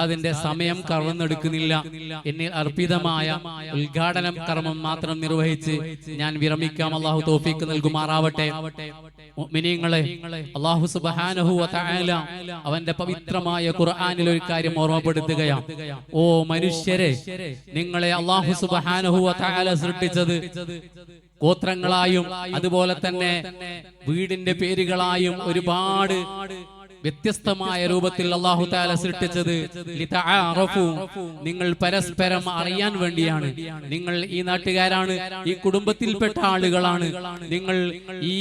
അതിന്റെ സമയം കവർന്നെടുക്കുന്നില്ല. എന്നിൽ അർപ്പിതമായ ഉദ്ഘാടനം കർമ്മം മാത്രം നിർവഹിച്ച് ഞാൻ വിരമിക്കാം. അള്ളാഹു തൗഫീഖ് നൽകുമാറാവട്ടെ. മുഅ്മിനീങ്ങളെ, അല്ലാഹു സുബ്ഹാനഹു വ തആല അവന്റെ പവിത്രമായ ഖുർആനിൽ ഒരു കാര്യം ഓർമ്മപ്പെടുത്തുകയാണ്. ഓ മനുഷ്യരെ, നിങ്ങളെ അല്ലാഹു സുബ്ഹാനഹു വ തആല സൃഷ്ടിച്ചത് ഗോത്രങ്ങളായും അതുപോലെ തന്നെ വീടിന്റെ പേരുകളായും ഒരുപാട് വ്യത്യസ്തമായ രൂപത്തിൽ അല്ലാഹു തആല സൃഷ്ടിച്ചത് ലിതആറഫു, നിങ്ങൾ പരസ്പരം അറിയാൻ വേണ്ടിയാണ്. നിങ്ങൾ ഈ നാട്ടുകാരാണ്, ഈ കുടുംബത്തിൽപ്പെട്ട ആളുകളാണ്, നിങ്ങൾ ഈ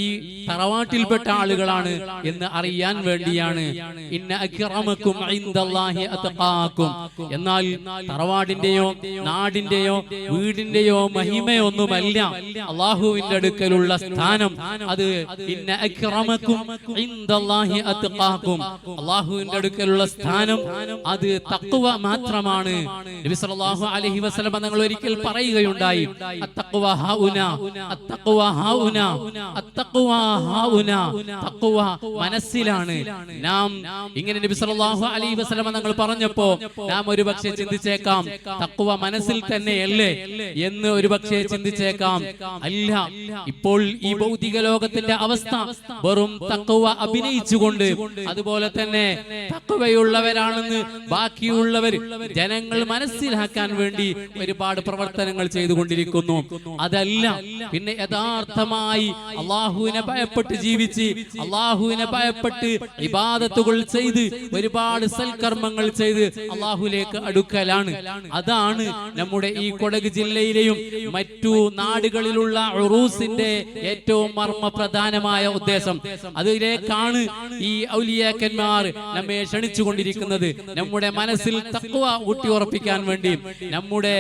തറവാട്ടിൽപ്പെട്ട ആളുകളാണ് എന്ന് അറിയാൻ വേണ്ടിയാണ്. ഇന്ന അക്റമക്കും ഇൻദല്ലാഹി അത്ഖാക്കും. എന്നാൽ തറവാടിന്റെയോ നാടിന്റെയോ വീടിന്റെയോ മഹിമയൊന്നുമല്ല അല്ലാഹുവിന്റെ അടുക്കലുള്ള സ്ഥാനം. അത് ഇന്ന അക്റമക്കും ഇൻദല്ലാഹി അത്ഖാക്കും, അല്ലാഹുവിന്റെ അടുക്കലുള്ള സ്ഥാനം അത് തഖ്വ മാത്രമാണ്. നബി സല്ലല്ലാഹു അലൈഹി വസല്ലം തങ്ങൾ ഒരിക്കൽ പറയുകയുണ്ടായി, അത്തഖ്വ ഹൗന, അത്തഖ്വ ഹൗന, അത്തഖ്വ ഹൗന. തഖ്വ മനസ്സിലാണ്. നാം ഇങ്ങനെ നബി സല്ലല്ലാഹു അലൈഹി വസല്ലം തങ്ങൾ പറഞ്ഞപ്പോൾ നാം ഒരുപക്ഷേ ചിന്തിച്ചേക്കാം, തഖ്വ മനസ്സിൽ തന്നെയല്ലേ എന്ന് ഒരുപക്ഷേ ചിന്തിച്ചേക്കാം. അല്ല, ഇപ്പോൾ ഈ ഭൗതിക ലോകത്തിന്റെ അവസ്ഥ വെറും തഖ്വ അഭിനയിച്ചുകൊണ്ട്, അതുപോലെ തന്നെ തഖ്വയുള്ളവരാണെന്ന് ബാക്കിയുള്ളവർ ജനങ്ങൾ മനസ്സിലാക്കാൻ വേണ്ടി ഒരുപാട് പ്രവർത്തനങ്ങൾ ചെയ്തുകൊണ്ടിരിക്കുന്നു. അതല്ല, പിന്നെ യഥാർത്ഥമായി അല്ലാഹുവിനെ ഭയപ്പെട്ട് ജീവിച്ച് അല്ലാഹുവിനെ ഭയപ്പെട്ട് ഇബാദത്തുകൾ ചെയ്ത് ഒരുപാട് സൽക്കർമ്മങ്ങൾ ചെയ്ത് അല്ലാഹുവിലേക്ക് അടുക്കലാണ്. അതാണ് നമ്മുടെ ഈ കൊടക് ജില്ലയിലെയും മറ്റു നാടുകളിലുള്ള ഉറൂസിന്റെ ഏറ്റവും മർമ്മപ്രധാനമായ ഉദ്ദേശം. അതിലേക്കാണ് ഈ ഔലിയാക്കന്മാർ നമ്മെ ക്ഷണിച്ചുകൊണ്ടിരിക്കുന്നത്. നമ്മുടെ മനസ്സിൽ തഖ്വ ഊട്ടിയുറപ്പിക്കാൻ വേണ്ടി, നമ്മുടെ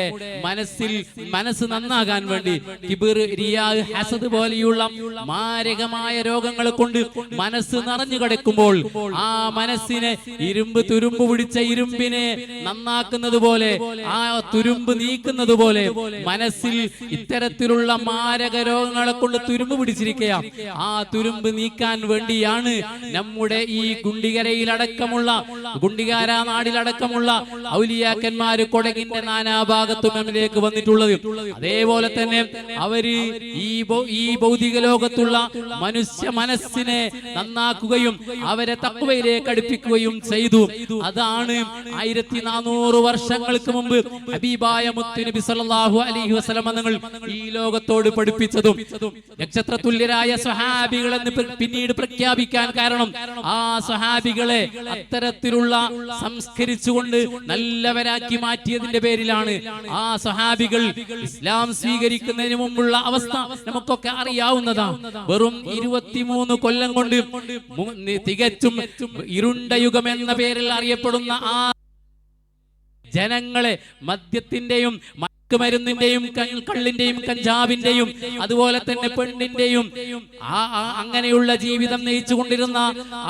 മനസ്സ് നന്നാകാൻ വേണ്ടി. കിബിർ, റിയാ, ഹസദ് പോലെയുള്ള മാരകമായ രോഗങ്ങളെ കൊണ്ട് മനസ്സ് നിറഞ്ഞു കിടക്കുമ്പോൾ ആ മനസ്സിനെ തുരുമ്പ് പിടിച്ച ഇരുമ്പിനെ നന്നാക്കുന്നത് പോലെ, ആ തുരുമ്പ് നീക്കുന്നത് പോലെ മനസ്സിൽ ഇത്തരത്തിലുള്ള മാരക രോഗങ്ങളെ കൊണ്ട് തുരുമ്പ് പിടിച്ചിരിക്കുക. ആ തുരുമ്പ് നീക്കാൻ വേണ്ടിയാണ് നമ്മുടെ ഈ ഗുണ്ടികാര നാടിലടക്കമുള്ള ഔലിയാക്കന്മാര് കൊടകിന്റെ നാനാഭാഗത്തും നമ്മിലേക്ക് വന്നിട്ടുള്ളത്. അതേപോലെ തന്നെ അവര് ഈ ഭൗതിക ലോകത്തുള്ള മനുഷ്യ മനസ്സിനെ നന്നാക്കുകയും അവരെ തഖ്വയിലേക്ക് അടുപ്പിക്കുകയും ചെയ്തു. അതാണ് 1400 വർഷങ്ങൾക്ക് മുമ്പ് ഹബീബായ മുത്തുനബി സല്ലല്ലാഹു അലൈഹി വസല്ലം തങ്ങൾ ഈ ലോകത്തോട് പഠിപ്പിച്ചതും. നക്ഷത്രതുല്യരായ സ്വഹാബികളെന്ന് പിന്നീട് പ്രഖ്യാപിക്കാൻ കാരണം ആ സ്വഹാബികളെ അത്തരത്തിലുള്ള സംസ്കരിച്ചുകൊണ്ട് നല്ലവരാക്കി മാറ്റിയതിന്റെ പേരിലാണ്. ആ സ്വഹാബികൾ ഇസ്ലാം സ്വീകരിക്കുന്നതിന് മുമ്പുള്ള അവസ്ഥ നമുക്കൊക്കെ അറിയാവുന്നതാണ്. വെറും 23 കൊല്ലം കൊണ്ട് തികച്ചും ഇരുണ്ട യുഗം എന്ന പേരിൽ അറിയപ്പെടുന്ന ആ ജനങ്ങളെ മദ്യത്തിന്റെയും മരുന്നിന്റെയും കള്ളിന്റെയും കഞ്ചാവിന്റെയും അതുപോലെ തന്നെ പെണ്ണിന്റെയും അങ്ങനെയുള്ള ജീവിതം നയിച്ചു കൊണ്ടിരുന്ന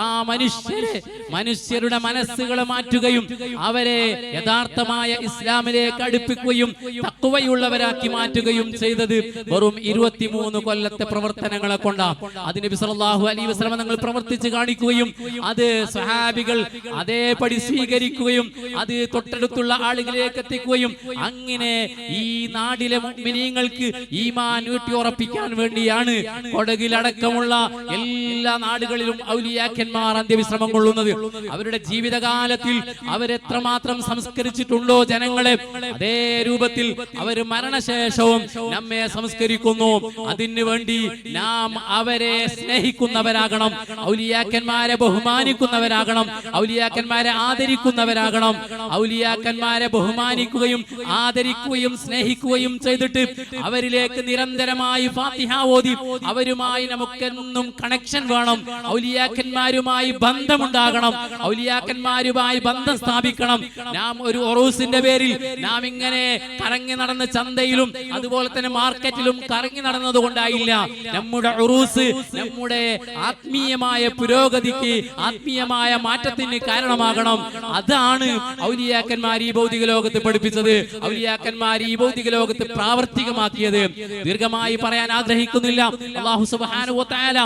ആ മനുഷ്യരുടെ മനസ്സുകളെ മാറ്റുകയും അവരെ യഥാർത്ഥമായ ഇസ്ലാമിലേക്ക് അടുപ്പിക്കുകയും തഖ്വയുള്ളവരാക്കി മാറ്റുകയും ചെയ്തത് വെറും 23 കൊല്ലത്തെ പ്രവർത്തനങ്ങളെ കൊണ്ടാണ്. അത് നബി സല്ലല്ലാഹു അലൈഹി വസല്ലം തങ്ങൾ പ്രവർത്തിച്ച് കാണിക്കുകയും അത് സ്വഹാബികൾ അതേപടി സ്വീകരിക്കുകയും അത് തൊട്ടടുത്തുള്ള ആളുകളിലേക്ക് എത്തിക്കുകയും അങ്ങനെ ഈ നാടിലെ മുഅ്മിനീങ്ങൾക്ക് ഈമാൻ ഊട്ടിയുറപ്പിക്കാൻ വേണ്ടിയാണ് കൊടകിലടക്കമുള്ള എല്ലാ നാടുകളിലും ഔലിയാക്കന്മാർ അന്ത്യവിശ്രമം കൊള്ളുന്നത്. അവരുടെ ജീവിതകാലത്തിൽ അവരെത്രമാത്രം സംസ്കരിച്ചിട്ടുണ്ടോ ജനങ്ങളെ, അതേ രൂപത്തിൽ അവർ മരണശേഷവും നമ്മെ സംസ്കരിക്കുന്നു. അതിനു വേണ്ടി നാം അവരെ സ്നേഹിക്കുന്നവരാകണം, ഔലിയാക്കന്മാരെ ബഹുമാനിക്കുന്നവരാകണം, ഔലിയാക്കന്മാരെ ആദരിക്കുന്നവരാകണം. ഔലിയാക്കന്മാരെ ബഹുമാനിക്കുകയും ആദരിക്കുകയും സ്നേഹിക്കുകയും ചെയ്തിട്ട് അവരിലേക്ക് നിരന്തരമായി ഫാത്തിഹ ഓതി അവരുമായി നമുക്കെന്നും കണക്ഷൻ വേണം. ഔലിയാക്കന്മാരുമായി ബന്ധമുണ്ടാകണം, ഔലിയാക്കന്മാരുമായി ബന്ധം സ്ഥാപിക്കണം. നാം ഒരു ഉറൂസിന്റെ പേരിൽ നാം ഇങ്ങനെ കറങ്ങി നടന്ന ചന്തയിലും അതുപോലെ തന്നെ മാർക്കറ്റിലും കറങ്ങി നടന്നത് കൊണ്ടായില്ല. നമ്മുടെ ഉറൂസ് നമ്മുടെ ആത്മീയമായ പുരോഗതിക്ക്, ആത്മീയമായ മാറ്റത്തിന് കാരണമാകണം. അതാണ് ഔലിയാക്കന്മാർ ഈ ഭൗതിക ലോകത്ത് പഠിപ്പിച്ചത്. ഔലിയാക്കന്മാർ ഈ ഭൗതിക ലോകത്ത് പ്രാവർത്തികമാക്കിയത് ദീർഘമായി പറയാൻ ആഗ്രഹിക്കുന്നില്ല. അല്ലാഹു സുബ്ഹാനഹു വ തആല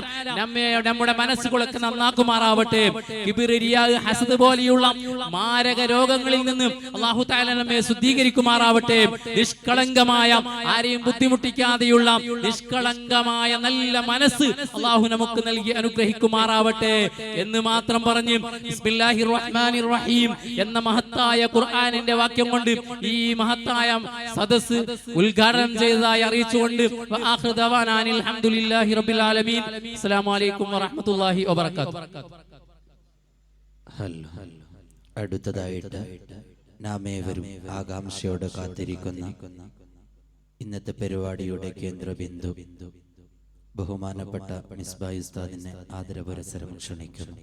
നമ്മുടെ മനസ്സുകളൊക്കെ നന്നാക്കുമാറാവട്ടെ. കിബ്ർ, റിയാ, ഹസദ് പോലെയുള്ള മാരക രോഗങ്ങളിൽ നിന്ന് അല്ലാഹു തആല നമ്മെ ശുദ്ധീകരിക്കുമാറാവട്ടെ. നിഷ്കളങ്കമായ, ആരെയും ബുദ്ധിമുട്ടിക്കാതെയുള്ള നിഷ്കളങ്കമായ നല്ല മനസ്സ് അല്ലാഹു നമുക്ക് നൽകി അനുഗ്രഹിക്കുമാറാവട്ടെ എന്ന് മാത്രം പറഞ്ഞ് ബിസ്മില്ലാഹിർ റഹ്മാനിർ റഹീം എന്ന മഹത്തായ ഖുർആനിന്റെ വാക്യം കൊണ്ട് ഈ മഹത്തായ സദസ്സ് ഉദ്ഘാടനം ചെയ്തതായി അറിയിച്ചുകൊണ്ട് വആഖിറു ദഅവാനാ അൽഹംദുലില്ലാഹി റബ്ബിൽ ആലമീൻ. അസ്സലാമു അലൈക്കും വറഹ്മത്തുള്ളാഹി വബറകാതുഹു. അടുത്തതായിട്ട് നാം ഏവരും ആകാംക്ഷയോടെ കാത്തിരിക്കുന്ന ഇന്നത്തെ പരിപാടിയുടെ കേന്ദ്രബിന്ദു ബഹുമാനപ്പെട്ട മിസ്ബാഹ് ഉസ്താദിനെ ആദരപുരസ്സരം ക്ഷണിക്കുന്നു.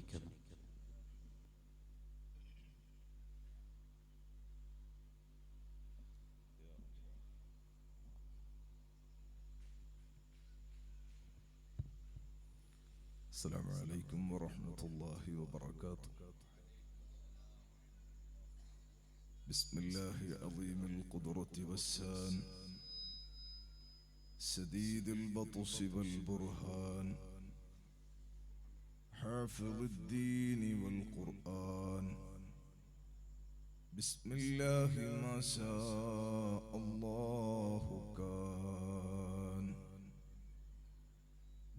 السلام عليكم ورحمة الله وبركاته. بسم الله عظيم القدرة والسان سديد البطش والبرهان حافظ الدين والقرآن بسم الله ما شاء الله كان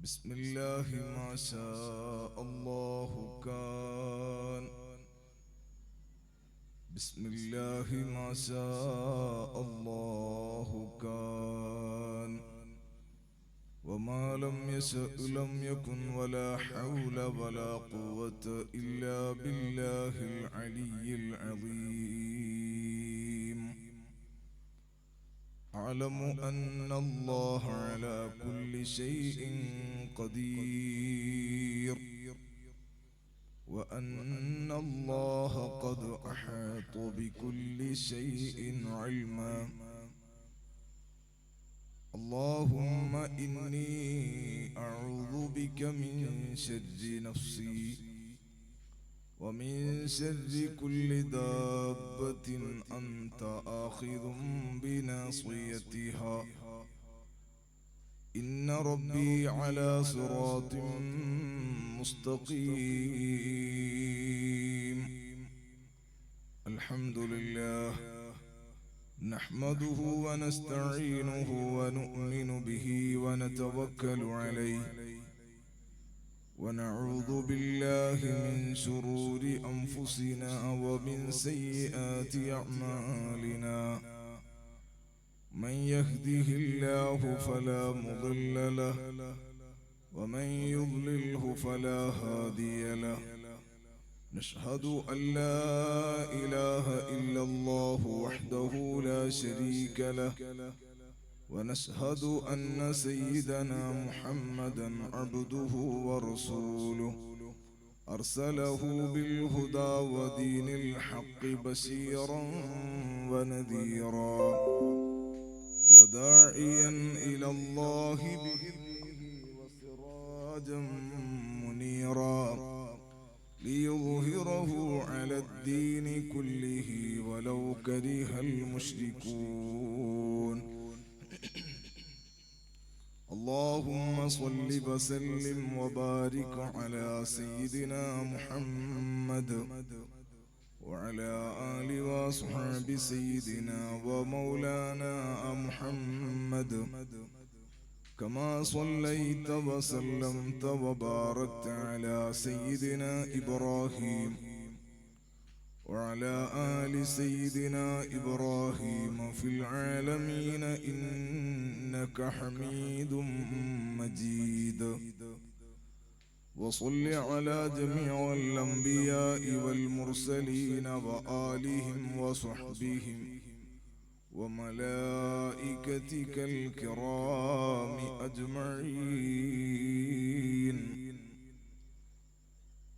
بسم الله ما شاء الله كان بسم الله ما شاء الله كان وما لم يشأ لم يكن ولا حول ولا قوة إلا بالله العلي العظيم. أعلم أن الله على كل شيء قدير وأن الله قد أحاط بكل شيء علما. اللهم إني أعوذ بك من شر نفسي ومن شر كل دابة أنت آخذ بناصيتها إن ربي على صراط مستقيم. الحمد لله نحمده ونستعينه ونؤمن به ونتوكل عليه ونعوذ بالله من شرور أنفسنا ومن سيئات أعمالنا. من يهده الله فلا مضل له ومن يضلله فلا هادي له. نشهد أن لا إله إلا الله وحده لا شريك له ونشهد أن سيدنا محمدا عبده ورسوله أرسله بالهدى ودين الحق بشيرا ونذيرا وداعيا إلى الله بإذنه وسراجا منيرا ليظهره على الدين كله ولو كره المشركون. اللهم صل وسلم وبارك على سيدنا محمد وعلى آل وصحب سيدنا ومولانا محمد كما صليت وسلمت وباركت على سيدنا إبراهيم وعلى آل سيدنا إبراهيم في العالمين إنك حميد مجيد. وصل على جميع الأنبياء والمرسلين وآلهم وصحبهم وملائكتك الكرام أجمعين.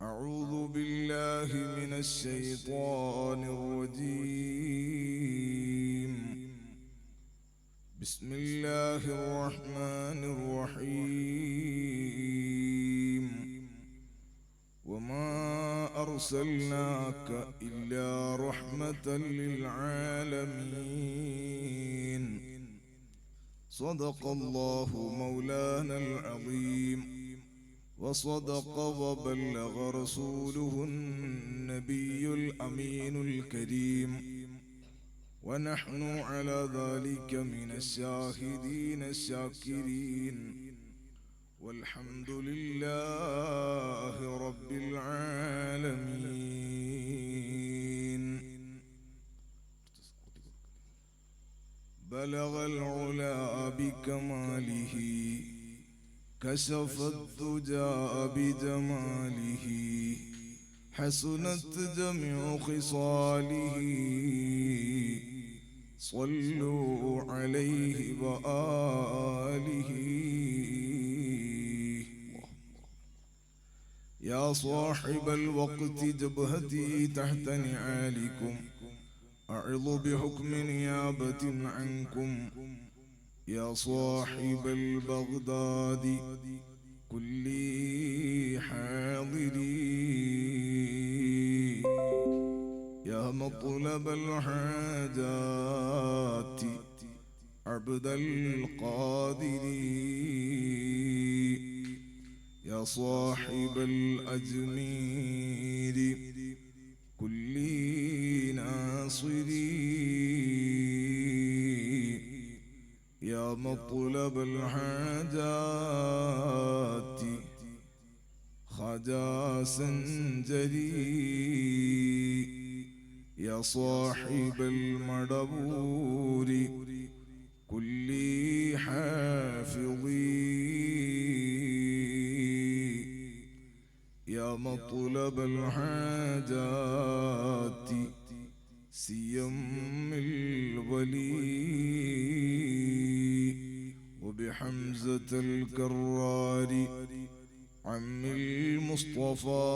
أعوذ بالله من الشيطان الرجيم. بسم الله الرحمن الرحيم. وما أرسلناك إلا رحمة للعالمين. صدق الله مولانا العظيم وصدق وبلغ رسوله النبي الأمين الكريم ونحن على ذلك من الشاهدين الشاكرين والحمد لله رب العالمين. بلغ العلا بكماله كشف الدجى بجماله حسنت جميع خصاله صلوا عليه وآله. يا صاحب الوقت جبهتي تحت نعالكم أعظ بحكم نيابة عنكم. يا صاحب البغداد كلي حاضري يا مطلب الحاجات عبد القادر. يا صاحب الأجمير كلي ناصري يا مطلب الحاجات خجا سنجري. يا صاحب المدبور كلي حافظي يا مطلب الحاجات سيم الولي. وبحمزة الكرار عم المصطفى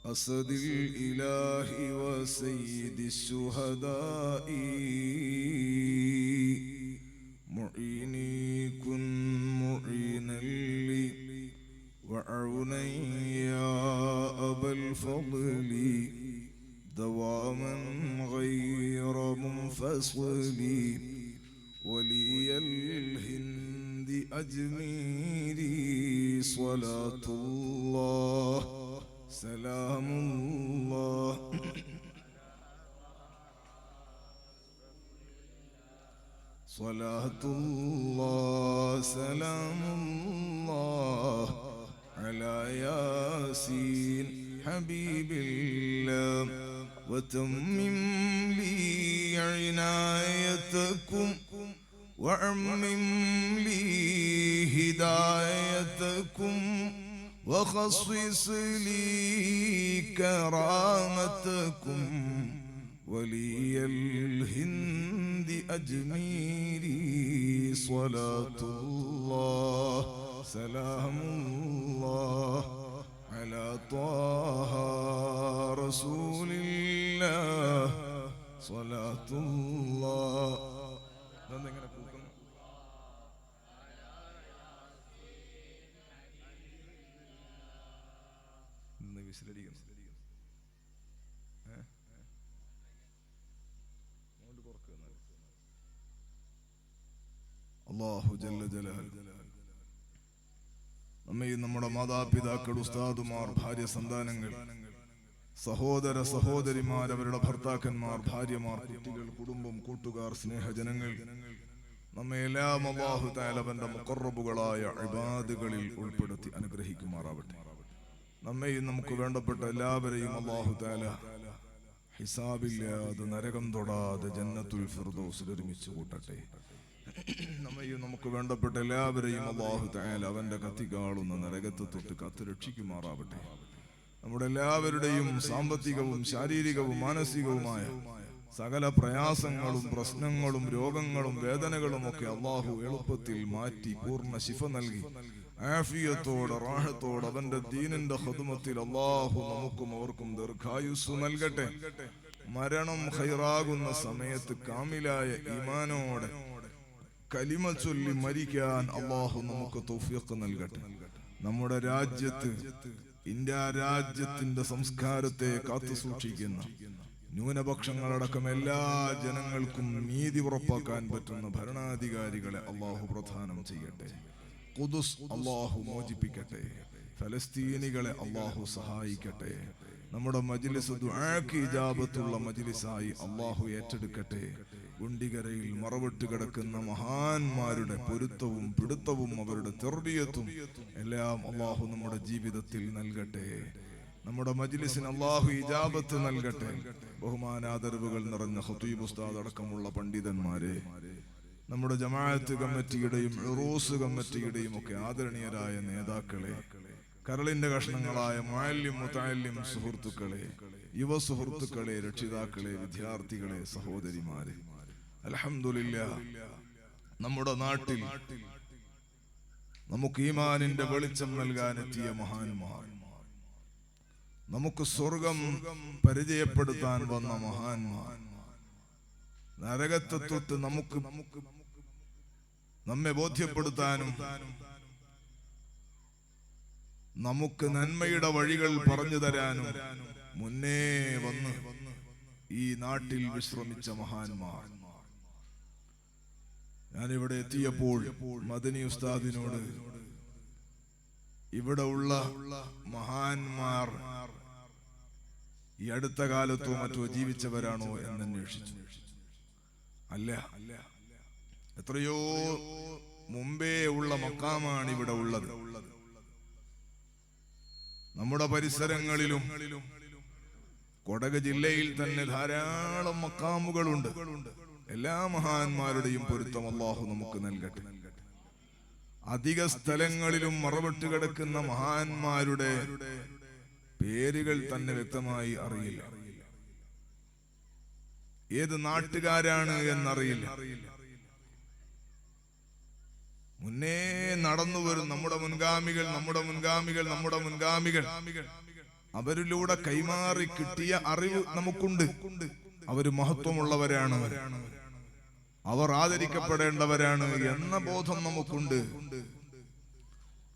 أسد الإله وسيد الشهداء معيني كن معينا لي وعونا يا أبا الفضل دواما غير منفصل ولي الهند أجميري صلاة الله سلام الله صلاة الله سلام الله على ياسين حبيب الله وتمم لي عنايتكم وعمم لي هدايتكم وخصص لي كرامتكم ولي الهند أجميري صلاة الله سلام الله على طه رسول الله صلاة الله. അല്ലാഹു ജല്ല ജലാലുഹു നമ്മയും നമ്മുടെ മാതാപിതാക്കൾ, ഉസ്താദുമാർ, ഭാര്യ, സന്താനങ്ങൾ, സഹോദര സഹോദരിമാർ, അവരുടെ ഭർത്താക്കന്മാർ, ഭാര്യമാർ, കുട്ടികൾ, കുടുംബം, കൂട്ടുകാർ, സ്നേഹജനങ്ങൾ നമ്മെ എല്ലാം അല്ലാഹു തആല അവന്റെ മുഖറബുകളായ ഇബാദുകളിൽ ഉൾപ്പെടുത്തി അനുഗ്രഹിക്കുമാറാവട്ടെ. നമ്മയും നമുക്ക് വേണ്ടപ്പെട്ട എല്ലാവരെയും അല്ലാഹു തആല ഹിസാബില്ലാതെ നരകം തൊടാതെ ജന്നത്തുൽ ഫിർദൗസിൽ ഒരുമിച്ച് കൂട്ടട്ടെ. നമ്മയും നമുക്ക് വേണ്ടപ്പെട്ട എല്ലാവരെയും അല്ലാഹു തആല അവന്റെ കത്തിക്കാളുന്ന നരകത്തെ തൊട്ട് കാത്തു രക്ഷിക്കുമാറാവട്ടെ. നമ്മുടെ എല്ലാവരുടെയും സാമ്പത്തികവും ശാരീരികവും മാനസികവുമായ സകല പ്രയാസങ്ങളും പ്രശ്നങ്ങളും രോഗങ്ങളും വേദനകളും ഒക്കെ അല്ലാഹു എളുപ്പത്തിൽ മാറ്റി പൂർണ്ണ ശിഫ നൽകി ആഫിയത്തോടെ റാഹത്തോടെ അവന്റെ ദീനിന്റെ ഖിദ്മത്തിൽ അല്ലാഹു നമുക്കും അവർക്കും ദീർഘായുസ്സ് നൽകട്ടെ. മരണം ഖൈറാകുന്ന സമയത്ത് കാമിലായ ഈമാനോടെ കലിമ ചൊല്ലി മരിക്കാൻ അല്ലാഹു നമുക്ക് തൗഫീഖ് നൽകട്ടെ. നമ്മുടെ രാജ്യത്ത് ഇന്ത്യ രാജ്യത്തിന്റെ സംസ്കാരത്തെ കാത്തു സൂക്ഷിക്കുന്ന ന്യൂനപക്ഷങ്ങളടക്കം എല്ലാ ജനങ്ങൾക്കും നീതി ഉറപ്പാക്കാൻ പറ്റുന്ന ഭരണാധികാരികളെ അള്ളാഹു പ്രദാനം ചെയ്യട്ടെ. ഖുദ്സ് അള്ളാഹു മോചിപ്പിക്കട്ടെ. ഫലസ്തീനികളെ അള്ളാഹു സഹായിക്കട്ടെ. നമ്മുടെ മജ്ലിസ് ദുആക്ക് ഇജാബത്തുള്ള മജ്ലിസായി അള്ളാഹു ഏറ്റെടുക്കട്ടെ. ഗുണ്ടികരയിൽ മറവിട്ട് കിടക്കുന്ന മഹാന്മാരുടെ പൊരുത്തവും പിടുത്തവും അവരുടെ തർബിയത്തും എല്ലാം അള്ളാഹു നമ്മുടെ ജീവിതത്തിൽ നൽകട്ടെ. നമ്മുടെ മജ്ലിസിന് അള്ളാഹു ഇജാബത്ത് നൽകട്ടെ. ബഹുമാനാദരവുകൾ നിറഞ്ഞ ഖതീബ് ഉസ്താദ് അടക്കമുള്ള പണ്ഡിതന്മാരെ, നമ്മുടെ ജമാഅത്ത് കമ്മിറ്റിയുടെയും ഉറൂസ് കമ്മിറ്റിയുടെയും ഒക്കെ ആദരണീയരായ നേതാക്കളെ, കരളിന്റെ കഷ്ണങ്ങളായ മുഅല്ലിം മുതഅല്ലിം സുഹൃത്തുക്കളെ, യുവ സുഹൃത്തുക്കളെ, രക്ഷിതാക്കളെ, വിദ്യാർത്ഥികളെ, സഹോദരിമാരെ, അൽഹംദുലില്ലാഹ് നമ്മുടെ നാട്ടിൽ നമുക്ക് ഈമാനിന്റെ വെളിച്ചം നൽകാനെത്തിയ മഹാന്മാർ, നമുക്ക് സ്വർഗം പരിചയപ്പെടുത്താൻ വന്ന മഹാന്മാർ, നരകത്തെ തൊട്ട് നമ്മെ ബോധ്യപ്പെടുത്താനും നമുക്ക് നന്മയുടെ വഴികൾ പറഞ്ഞു തരാനും മുന്നേ വന്ന് ഈ നാട്ടിൽ വിശ്രമിച്ച മഹാന്മാർ. ഞാനിവിടെ എത്തിയപ്പോൾ മദനി ഉസ്താദിനോട് ഇവിടെ ഉള്ള മഹാന്മാർ ഈ അടുത്ത കാലത്തോ മറ്റോ ജീവിച്ചവരാണോ എന്ന് അന്വേഷിച്ചു. അല്ല, എത്രയോ മുമ്പേ ഉള്ള മക്കാമാണ് ഇവിടെ ഉള്ളത്. നമ്മുടെ പരിസരങ്ങളിലും കൊടക് ജില്ലയിൽ തന്നെ ധാരാളം മക്കാമുകളുണ്ട്. എല്ലാ മഹാന്മാരുടെയും പൊരുത്തം അല്ലാഹു നമുക്ക് നൽകട്ടെ. അധിക സ്ഥലങ്ങളിലും മറവിട്ട് കിടക്കുന്ന മഹാന്മാരുടെ പേരുകൾ തന്നെ വ്യക്തമായി അറിയില്ല. ഏത് നാട്ടുകാരാണ് എന്നറിയില്ല. മുന്നേ നടന്നു വരും നമ്മുടെ മുൻഗാമികൾ അവരിലൂടെ കൈമാറി കിട്ടിയ അറിവ് നമുക്കുണ്ട്. അവര് മഹത്വമുള്ളവരാണ്, അവർ ആദരിക്കപ്പെടേണ്ടവരാണ് എന്ന ബോധം നമുക്കുണ്ട്.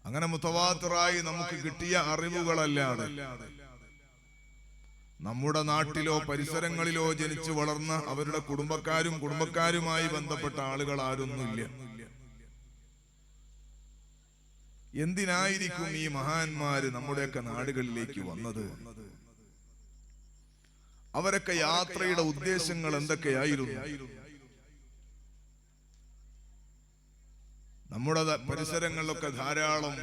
അങ്ങനെ മുതവാത്തിറായി നമുക്ക് കിട്ടിയ അറിവുകളല്ലാതെ നമ്മുടെ നാട്ടിലോ പരിസരങ്ങളിലോ ജനിച്ചു വളർന്ന അവരുടെ കുടുംബക്കാരുമായി ബന്ധപ്പെട്ട ആളുകൾ ആരൊന്നുമില്ല. എന്തിനായിരിക്കും ഈ മഹാന്മാര് നമ്മുടെയൊക്കെ നാടുകളിലേക്ക് വന്നത്? അവരൊക്കെ യാത്രയുടെ ഉദ്ദേശങ്ങൾ എന്തൊക്കെയായിരുന്നു? നമ്മുടെ പരിസരങ്ങളിലൊക്കെ ധാരാളം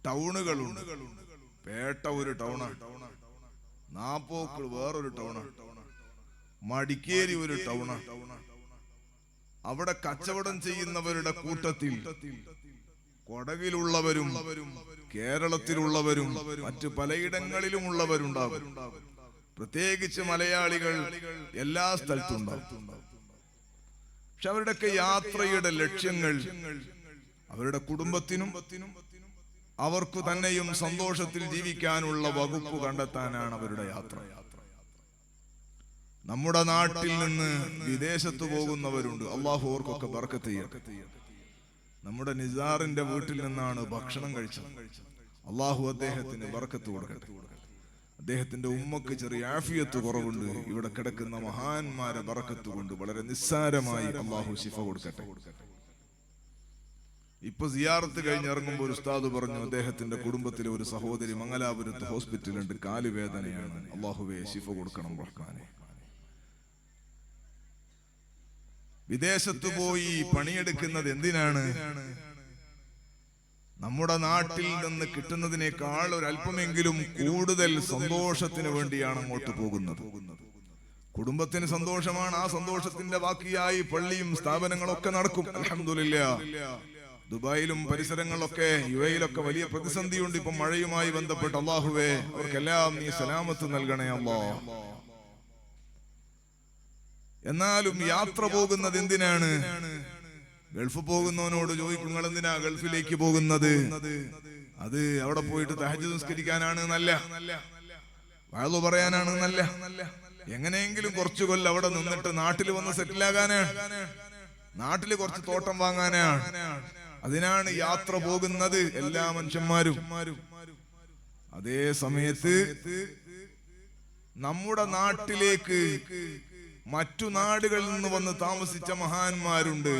ടൗണുകളുണ്ട്. പേട്ട ഒരു ടൗണാണ്, നാപ്പോക്കൾ വേറൊരു ടൗണാണ്, മടിക്കേരി ഒരു ടൗണാണ്. അവിടെ കച്ചവടം ചെയ്യുന്നവരുടെ കൂട്ടത്തിൽ കൊടകിലുള്ളവരും കേരളത്തിലുള്ളവരും മറ്റു പലയിടങ്ങളിലും ഉള്ളവരുണ്ടാകും. പ്രത്യേകിച്ച് മലയാളികൾ എല്ലാ സ്ഥലത്തുണ്ടാകും. പക്ഷെ അവരുടെയൊക്കെ യാത്രയുടെ ലക്ഷ്യങ്ങൾ അവരുടെ കുടുംബത്തിനും അവർക്ക് തന്നെയും സന്തോഷത്തിൽ ജീവിക്കാനുള്ള വകുപ്പ് കണ്ടെത്താനാണ് അവരുടെ യാത്ര. നമ്മുടെ നാട്ടിൽ നിന്ന് വിദേശത്ത് പോകുന്നവരുണ്ട്. അള്ളാഹു അവർക്കൊക്കെ ബർക്കത്ത് ചെയ്യട്ടെ. നമ്മുടെ നിസാറിന്റെ വീട്ടിൽ നിന്നാണ് ഭക്ഷണം കഴിച്ചത്. അള്ളാഹു അദ്ദേഹത്തിന് ബർക്കത്ത് കൊടുക്കട്ടെ. അദ്ദേഹത്തിന്റെ ഉമ്മക്ക് ചെറിയ ആഫിയത്ത് കുറവുണ്ട്. ഇവിടെ കിടക്കുന്ന മഹാന്മാരെ ബർക്കത്ത് കൊണ്ട് വളരെ നിസ്സാരമായി അള്ളാഹു ശിഫ കൊടുക്കട്ടെ. ഇപ്പൊ സിയാറത്ത് കഴിഞ്ഞ് ഇറങ്ങുമ്പോൾ ഒരു ഉസ്താദ് പറഞ്ഞു, അദ്ദേഹത്തിന്റെ കുടുംബത്തിലെ ഒരു സഹോദരി മംഗലാപുരത്ത് ഹോസ്പിറ്റലുണ്ട്, കാലുവേദനയാണ്. അള്ളാഹുവേ ശിഫ കൊടുക്കണം റഹ്മാനെ. വിദേശത്ത് പോയി പണിയെടുക്കുന്നത് എന്തിനാണ്? നമ്മുടെ നാട്ടിൽ നിന്ന് കിട്ടുന്നതിനേക്കാൾ ഒരല്പമെങ്കിലും കൂടുതൽ സന്തോഷത്തിന് വേണ്ടിയാണ് അങ്ങോട്ട് പോകുന്നത്. കുടുംബത്തിന് സന്തോഷമാണ്. ആ സന്തോഷത്തിന്റെ ബാക്കിയായി പള്ളിയും സ്ഥാപനങ്ങളൊക്കെ നടക്കും. അൽഹംദുലില്ലാഹ്. ദുബായിലും പരിസരങ്ങളിലൊക്കെ യുഎഇയിലൊക്കെ വലിയ പ്രതിസന്ധിയുണ്ട് ഇപ്പൊ മഴയുമായി ബന്ധപ്പെട്ട്. അല്ലാഹുവേ അവർക്കെല്ലാം നീ സലാമത്ത് നൽകണേ അല്ലാഹ്. എന്നാലും യാത്ര പോകുന്നത് എന്തിനാണ്? ഗൾഫ് പോകുന്നവനോട് ചോദിക്കും, നിങ്ങൾ എന്തിനാ ഗൾഫിലേക്ക് പോകുന്നത്? അത് അവിടെ പോയിട്ട് തഹജ്ജുദ് നിസ്കരിക്കാനാണ് നല്ല, വഅദ് പറയാനാണ് നല്ല, എങ്ങനെയെങ്കിലും കുറച്ചു കൊല്ലം അവിടെ നിന്നിട്ട് നാട്ടിൽ വന്ന് സെറ്റിലാകാനാണ്, നാട്ടില് കുറച്ച് തോട്ടം വാങ്ങാനാണ്. അതിനാണ് യാത്ര പോകുന്നത് എല്ലാ മനുഷ്യന്മാരും. അതേ സമയത്ത് നമ്മുടെ നാട്ടിലേക്ക് മറ്റു നാടുകളിൽ നിന്ന് വന്ന് താമസിച്ച മഹാന്മാരുണ്ട്.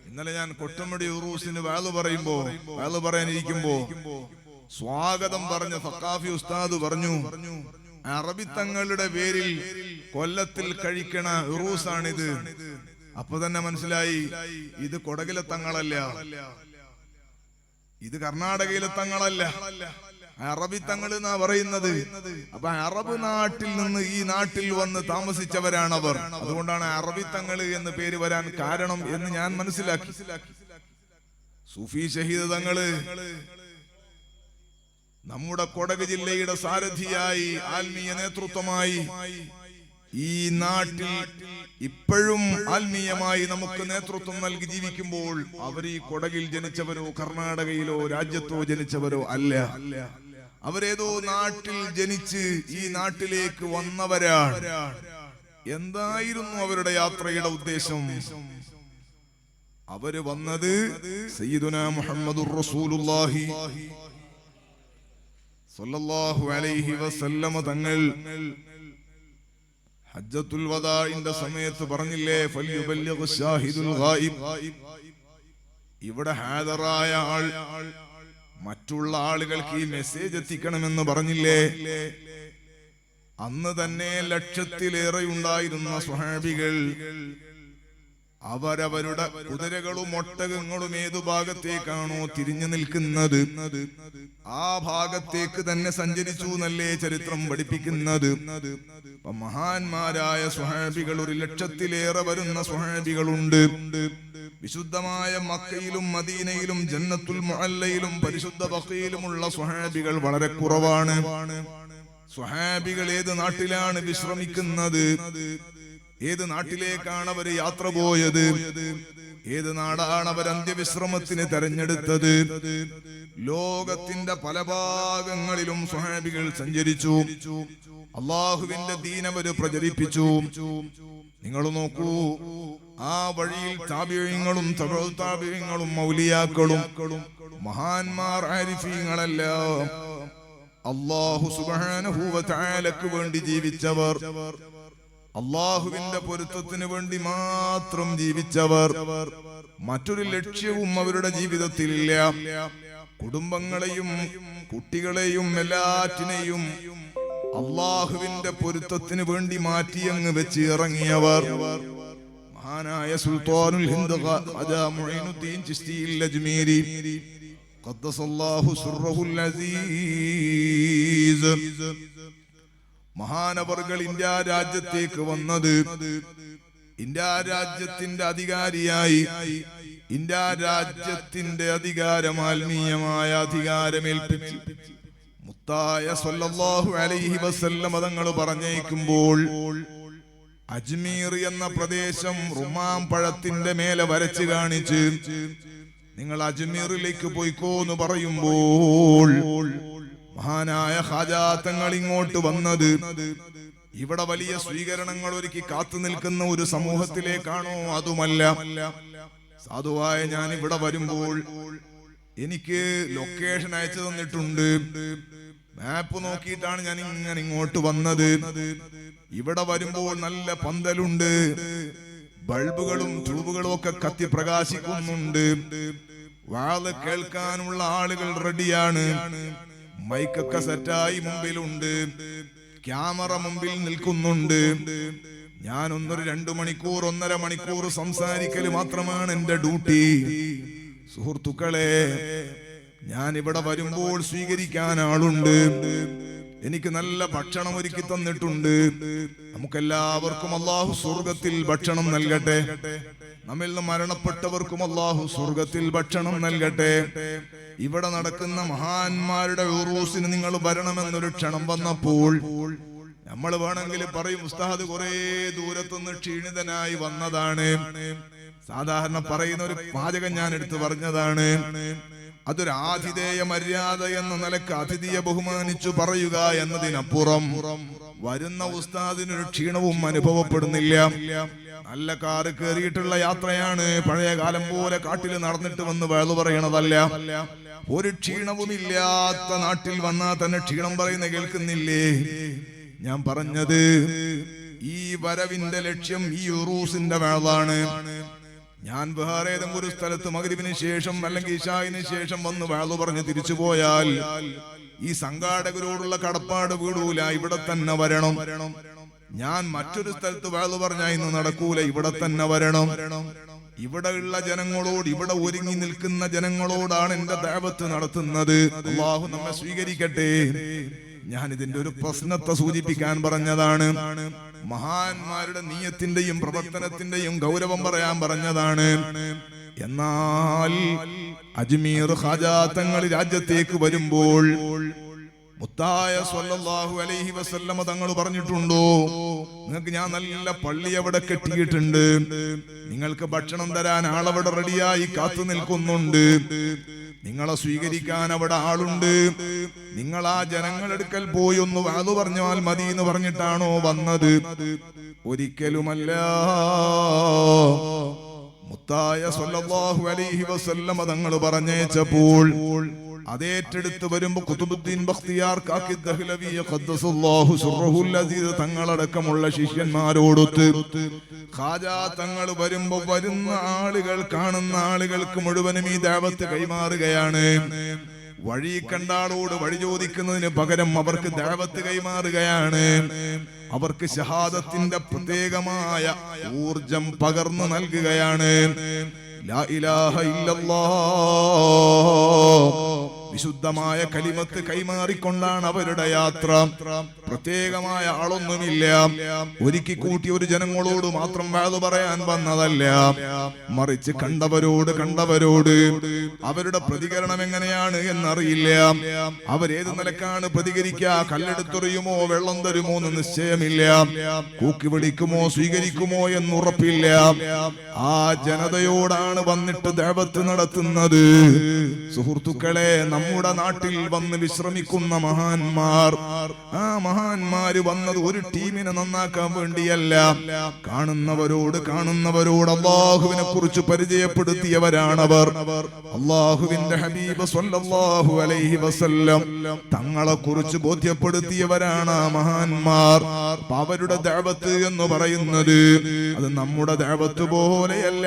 ഇന്നലെ ഞാൻ കൊട്ടമടി ഉറൂസിന് വേള പറയാനിരിക്കുമ്പോ സ്വാഗതം പറഞ്ഞ സഖാഫി ഉസ്താദ് പറഞ്ഞു, അറബി തങ്ങളുടെ പേരിൽ കൊല്ലത്തിൽ കഴിക്കണ ഉറൂസാണിത്. അപ്പൊ തന്നെ മനസ്സിലായി ഇത് കൊടകിലെ തങ്ങളല്ല, ഇത് കർണാടകയിലെ തങ്ങളല്ല, അറബി തങ്ങൾ എന്നാ പറയുന്നത്. അപ്പൊ അറബ് നാട്ടിൽ നിന്ന് ഈ നാട്ടിൽ വന്ന് താമസിച്ചവരാണവർ. അതുകൊണ്ടാണ് അറബി തങ്ങൾ എന്ന് പേര് വരാൻ കാരണം എന്ന് ഞാൻ മനസ്സിലാക്കി. സൂഫി ഷഹീദ് തങ്ങള് നമ്മുടെ കൊടക് ജില്ലയുടെ സാരഥിയായി ആത്മീയ നേതൃത്വമായി ഈ നാട്ടിൽ ഇപ്പോഴും ആത്മീയമായി നമുക്ക് നേതൃത്വം നൽകി ജീവിക്കുമ്പോൾ അവർ ഈ കൊടകിൽ ജനിച്ചവരോ കർണാടകയിലോ രാജ്യത്തോ ജനിച്ചവരോ അല്ല. അവരേതോ നാട്ടിൽ ജനിച്ച് ഈ നാട്ടിലേക്ക് വന്നവരാണ്. എന്തായിരുന്നു അവരുടെ യാത്രയുടെ ഉദ്ദേശം? അവര് വന്നത് സയ്യിദുനാ മുഹമ്മദുർ റസൂലുള്ളാഹി സ്വല്ലല്ലാഹു അലൈഹി വസല്ലമ തങ്ങൾ ഹജ്ജത്തുൽ വദാഇന്റെ സമയത്ത് പറഞ്ഞില്ലേ, ഫൽയുബല്ലിഗു ഷാഹിദുൽ ഗായിബ്. ഇവിടെ ഹാജറായ ആൾ മറ്റുള്ള ആളുകൾക്ക് ഈ മെസ്സേജ് എത്തിക്കണമെന്ന് പറഞ്ഞില്ലേ? അന്ന് തന്നെ ലക്ഷത്തിലേറെ ഉണ്ടായിരുന്ന സ്വഹാബികൾ അവരവരുടെ കുതിരകളും ഒട്ടകങ്ങളും ഏതു ഭാഗത്തേക്കാണോ തിരിഞ്ഞു നിൽക്കുന്നത് ആ ഭാഗത്തേക്ക് തന്നെ സഞ്ചരിച്ചു എന്നല്ലേ ചരിത്രം പഠിപ്പിക്കുന്നത്. മഹാന്മാരായ സ്വഹാബികൾ 1,00,000-ലേറെ വരുന്ന സ്വഹാബികളുണ്ട്. വിശുദ്ധമായ മക്കയിലും മദീനയിലും ജന്നത്തുൽ മുഅല്ലയിലും പരിശുദ്ധ ബഖീലുമുള്ള സ്വഹാബികൾ വളരെ കുറവാണ്. സ്വഹാബികൾ ഏത് നാട്ടിലാണ് വിശ്രമിക്കുന്നത്? ഏത് നാട്ടിലേക്കാണ് അവർ യാത്ര പോയത്? ഏത് നാടാണ് അവർ അന്ത്യവിശ്രമത്തിന് തെരഞ്ഞെടുത്തത്? ലോകത്തിന്റെ പല ഭാഗങ്ങളിലും സ്വഹാബികൾ സഞ്ചരിച്ചു. അള്ളാഹുവിന്റെ ദീൻ അവര് പ്രചരിപ്പിച്ചു. നിങ്ങൾ നോക്കൂ, ആ വഴിയിൽ താബിഈങ്ങളും തബഉ താബിഈങ്ങളും മൗലിയാക്കളും മഹാന്മാർ ആരിഫീങ്ങളെല്ലാം അല്ലാഹു സുബ്ഹാനഹു വ തആലക്ക് വേണ്ടി ജീവിച്ചവർ, അള്ളാഹുവിന്റെ പൊരുത്തത്തിന് വേണ്ടി മാത്രം ജീവിച്ചവർ. മറ്റൊരു ലക്ഷ്യവും അവരുടെ ജീവിതത്തിലില്ല. കുടുംബങ്ങളെയും കുട്ടികളെയും എല്ലാറ്റിനെയും അള്ളാഹുവിന്റെ പൊരുത്തത്തിന് വേണ്ടി മാറ്റിയങ്ങ് വെച്ച് ഇറങ്ങിയവർ. മഹാനായ സുൽത്താനുൽ ഹിന്ദ് ഖാജാ മുഈനുദ്ദീൻ ചിശ്തിയിൽ അജ്മീരി ഖദ്ദസല്ലാഹു സിർറഹുൽ അസീസ് മഹാനവർകൾ ഇന്ത്യ രാജ്യത്തേക്ക് വന്നത്, ഇന്ത്യ രാജ്യത്തിന്റെ അധികാരിയായി, ഇന്ത്യ രാജ്യത്തിന്റെ അധികാരം ആത്മീയമായ അധികാരമേൽപ്പിച്ച് മുത്തായ സ്വല്ലല്ലാഹു അലൈഹി വസല്ലം തങ്ങൾ പറഞ്ഞേക്കുമ്പോൾ അജ്മീർ എന്ന പ്രദേശം റുമാം പഴത്തിന്റെ മേലെ വരച്ച് കാണിച്ച് നിങ്ങൾ അജ്മീറിലേക്ക് പോയിക്കോ എന്ന് പറയുമ്പോൾ മഹാനായ ഖാജാ തങ്ങൾ ഇങ്ങോട്ട് വന്നത് ഇവിടെ വലിയ സ്വീകരണങ്ങൾ ഒരുക്കി കാത്തു നിൽക്കുന്ന ഒരു സമൂഹത്തിലേക്കാണോ? അതുമല്ല. സാധുവായ ഞാൻ ഇവിടെ വരുമ്പോൾ എനിക്ക് ലൊക്കേഷൻ അയച്ചു തന്നിട്ടുണ്ട്. മാപ്പ് നോക്കിയിട്ടാണ് ഞാൻ ഇങ്ങനെ ഇങ്ങോട്ട് വന്നത്. ഇവിടെ വരുമ്പോൾ നല്ല പന്തലുണ്ട്, ബൾബുകളും ട്യൂബുകളും ഒക്കെ കത്തി പ്രകാശിക്കുന്നുണ്ട്. വാള് കേൾക്കാനുള്ള ആളുകൾ റെഡിയാണ്. മൈക്കൊക്കെ സെറ്റായി മുമ്പിലുണ്ട്, ക്യാമറ മുമ്പിൽ നിൽക്കുന്നുണ്ട്. ഞാൻ 1-2 മണിക്കൂർ 1.5 മണിക്കൂർ സംസാരിക്കൽ മാത്രമാണ് എന്റെ ഡ്യൂട്ടി. സുഹൃത്തുക്കളെ, ഞാൻ ഇവിടെ വരുമ്പോൾ സ്വീകരിക്കാൻ ആളുണ്ട്. എനിക്ക് നല്ല ഭക്ഷണം ഒരുക്കി തന്നിട്ടുണ്ട്. നമുക്കെല്ലാവർക്കും അല്ലാഹു സ്വർഗത്തിൽ ഭക്ഷണം നൽകട്ടെ. നമ്മിൽ നിന്ന് മരണപ്പെട്ടവർക്കും അല്ലാഹു സ്വർഗത്തിൽ ഭക്ഷണം നൽകട്ടെ. ഇവിടെ നടക്കുന്ന മഹാന്മാരുടെ ഉറൂസിന് നിങ്ങൾ വരണമെന്നൊരു ക്ഷണം വന്നപ്പോൾ നമ്മൾ വേണമെങ്കിൽ പറയും, ഉസ്താദ് കുറെ ദൂരത്തുനിന്ന് ക്ഷീണിതനായി വന്നതാണ്. സാധാരണ പറയുന്ന ഒരു വാചകം ഞാൻ എടുത്തു പറഞ്ഞതാണ്. അതൊരു ആതിഥേയ മര്യാദ എന്ന നിലക്ക് അതിഥിയെ ബഹുമാനിച്ചു പറയുക എന്നതിനപ്പുറം വരുന്ന ഉസ്താദിനൊരു ക്ഷീണവും അനുഭവപ്പെടുന്നില്ല. നല്ല കാറ് കയറിയിട്ടുള്ള യാത്രയാണ്. പഴയ കാലം പോലെ കാട്ടിൽ നടന്നിട്ട് വന്ന് വേളു പറയണതല്ല. ഒരു ക്ഷീണവും ഇല്ലാത്ത നാട്ടിൽ വന്നാൽ തന്നെ ക്ഷീണം പറയുന്ന കേൾക്കുന്നില്ലേ? ഞാൻ പറഞ്ഞത് ഈ വരവിന്റെ ലക്ഷ്യം ഈ ഉറൂസിന്റെ വേളാണ്. ഞാൻ വേറെ ഏതെങ്കിലും ഒരു സ്ഥലത്ത് മഗ്രിബിന് ശേഷം അല്ലെങ്കിൽ ഇശാഇന് ശേഷം വന്ന് വേളു പറഞ്ഞ് തിരിച്ചു പോയാൽ ഈ സംഘാടകരോടുള്ള കടപ്പാട് വീടൂല, ഇവിടെ തന്നെ വരണം. ഞാൻ മറ്റൊരു സ്ഥലത്ത് വേളു പറഞ്ഞാൽ ഇന്ന് നടക്കൂല, ഇവിടെ തന്നെ വരണം. ഇവിടെയുള്ള ജനങ്ങളോട്, ഇവിടെ ഒരുങ്ങി നിൽക്കുന്ന ജനങ്ങളോടാണ് എന്റെ ദഅവത്ത് നടത്തുന്നത്. അല്ലാഹു നമ്മെ സ്വീകരിക്കട്ടെ. ഞാൻ ഇതിന്റെ ഒരു പ്രശ്നത്തെ സൂചിപ്പിക്കാൻ പറഞ്ഞതാണ്. മഹാന്മാരുടെ നീയത്തിന്റെയും പ്രവർത്തനത്തിന്റെയും ഗൗരവം പറയാൻ പറഞ്ഞതാണ്. എന്നാൽ അജ്മീർ ഖാജാ തങ്ങൾ രാജ്യത്തേക്ക് വരുമ്പോൾ മുത്തായ സ്വല്ലല്ലാഹു അലൈഹി വസല്ലമ തങ്ങൾ പറഞ്ഞിട്ടുണ്ടോ, നിങ്ങൾക്ക് ഞാൻ നല്ല പള്ളി അവിടെ കെട്ടിയിട്ടുണ്ട്, നിങ്ങൾക്ക് ഭക്ഷണം തരാൻ ആളവിടെ റെഡിയായി കാത്തു നിൽക്കുന്നുണ്ട്, നിങ്ങളെ സ്വീകരിക്കാൻ അവിടെ ആളുണ്ട്, നിങ്ങൾ ആ ജനങ്ങളെടുക്കൽ പോയി ഒന്ന് അത് പറഞ്ഞാൽ മതി എന്ന് പറഞ്ഞിട്ടാണോ വന്നത്? ഒരിക്കലുമല്ല. മുത്തായ സ്വല്ലല്ലാഹു അലൈഹി വസല്ലമ തങ്ങൾ പറഞ്ഞേച്ചപ്പോൾ അതേറ്റെടുത്ത് വരുമ്പോ ഖുതുബുദ്ദീൻ ബഖ്തിയാർ കാക്കി ദഹ്ലവി ഖദ്ദസല്ലാഹു സിർറഹുൽ അസീസ് തങ്ങളടക്കമുള്ള ശിഷ്യന്മാരോടൊത്ത് ഖാജാ തങ്ങൾ വരുമ്പോ വരുന്ന ആളുകൾ, കാണുന്ന ആളുകൾക്ക് മുഴുവനും ഈ ദഅവത്ത് കൈമാറുകയാണ്. വഴി കണ്ട ആളോട് വഴി ചോദിക്കുന്നതിന് പകരം അവർക്ക് ദഅവത്ത് കൈമാറുകയാണ്. അവർക്ക് ഷഹാദത്തിന്റെ പ്രത്യേകമായ ഊർജം പകർന്നു നൽകുകയാണ്. ലാ ഇലാഹ ഇല്ലല്ലാഹ് വിശുദ്ധമായ കലിമത്ത് കൈമാറിക്കൊണ്ടാണ് അവരുടെ യാത്ര. പ്രത്യേകമായ ആളൊന്നുമില്ല, ഒരുക്കി കൂട്ടി ഒരു ജനങ്ങളോട് മാത്രം വാത് പറയാൻ വന്നതല്ല, മറിച്ച് കണ്ടവരോട് അവരുടെ പ്രതികരണം എങ്ങനെയാണ് എന്നറിയില്ല. അവരേത് നിലക്കാണ് പ്രതികരിക്കുക, കല്ലെടുത്തെറിയുമോ വെള്ളം തരുമോ എന്ന് നിശ്ചയമില്ല, കൂക്കി വിളിക്കുമോ സ്വീകരിക്കുമോ എന്നുറപ്പില്ല. ആ ജനതയോടാണ് വന്നിട്ട് ദഅവത്ത് നടത്തുന്നത്. സുഹൃത്തുക്കളെ, നമ്മുടെ നാട്ടിൽ വന്ന് വിശ്രമിക്കുന്ന മഹാന്മാർ, ആ മഹാന്മാര് വന്നത് ഒരു ടീമിനെ നന്നാക്കാൻ വേണ്ടിയല്ല, കാണുന്നവരോട് അല്ലാഹുവിനെ കുറിച്ച് പരിചയപ്പെടുത്തിയവരാണവർ. അല്ലാഹുവിന്റെ ഹബീബ് സ്വല്ലല്ലാഹു അലൈഹി വസല്ലം തങ്ങളെ കുറിച്ച് ബോധ്യപ്പെടുത്തിയവരാണ് ആ മഹാന്മാർ. അവരുടെ ദഅവത്ത് എന്ന് പറയുന്നത് അത് നമ്മുടെ ദഅവത്ത് പോലെയല്ല.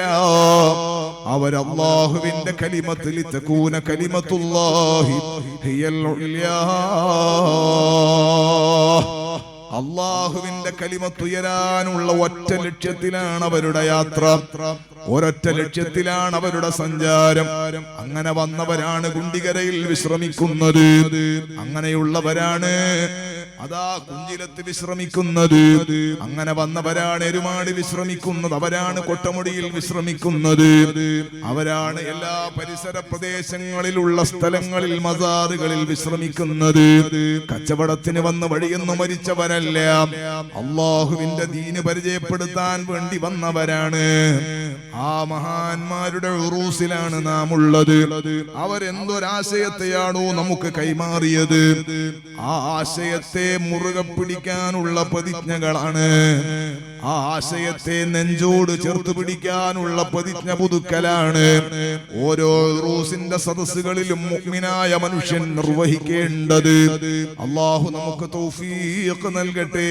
അവർ അല്ലാഹുവിന്റെ കലിമത്തിൽ തകൂന കലിമത്തുല്ലാഹി ഹിയൽ ഉൽയാ, അല്ലാഹുവിന്റെ കലിമത്ത് ഉയരാനുള്ള ഒറ്റ ലക്ഷ്യത്തിലാണ് അവരുടെ യാത്ര, ഒരൊറ്റ ലക്ഷ്യത്തിലാണ് അവരുടെ സഞ്ചാരം. അങ്ങനെ വന്നവരാണ് കുണ്ടികരയിൽ വിശ്രമിക്കുന്നത്, അങ്ങനെയുള്ളവരാണ് അതാ കുഞ്ചിലത്ത് വിശ്രമിക്കുന്നത്, അങ്ങനെ വന്നവരാണ് എരുമാട് വിശ്രമിക്കുന്നത്, അവരാണ് കൊട്ടമുടിയിൽ വിശ്രമിക്കുന്നത്, അവരാണ് എല്ലാ പരിസര പ്രദേശങ്ങളിലുള്ള സ്ഥലങ്ങളിൽ മസാറുകളിൽ വിശ്രമിക്കുന്നത്. കച്ചവടത്തിന് വന്ന് വഴിയെന്ന് മരിച്ചവരല്ല, അല്ലാഹുവിന്റെ ദീന് പരിചയപ്പെടുത്താൻ വേണ്ടി വന്നവരാണ്. ആ മഹാന്മാരുടെ ഉറൂസിലാണ് നാം ഉള്ളത്. അവരെന്തൊരാശയത്തെയാണോ നമുക്ക് കൈമാറിയത്, ആ ആശയത്തെ മുറുകെ പിടിക്കാനുള്ള പ്രതിജ്ഞകളാണ്, ആ ആശയത്തെ നെഞ്ചോട് ചേർത്ത് പിടിക്കാനുള്ള പ്രതിജ്ഞ പുതുക്കലാണ് ഓരോ ഉറൂസിന്റെ സദസ്സുകളിലും മുഅ്മിനായ മനുഷ്യൻ നിർവഹിക്കേണ്ടത്. അല്ലാഹു നമുക്ക് തൗഫീഖ് നൽകട്ടെ,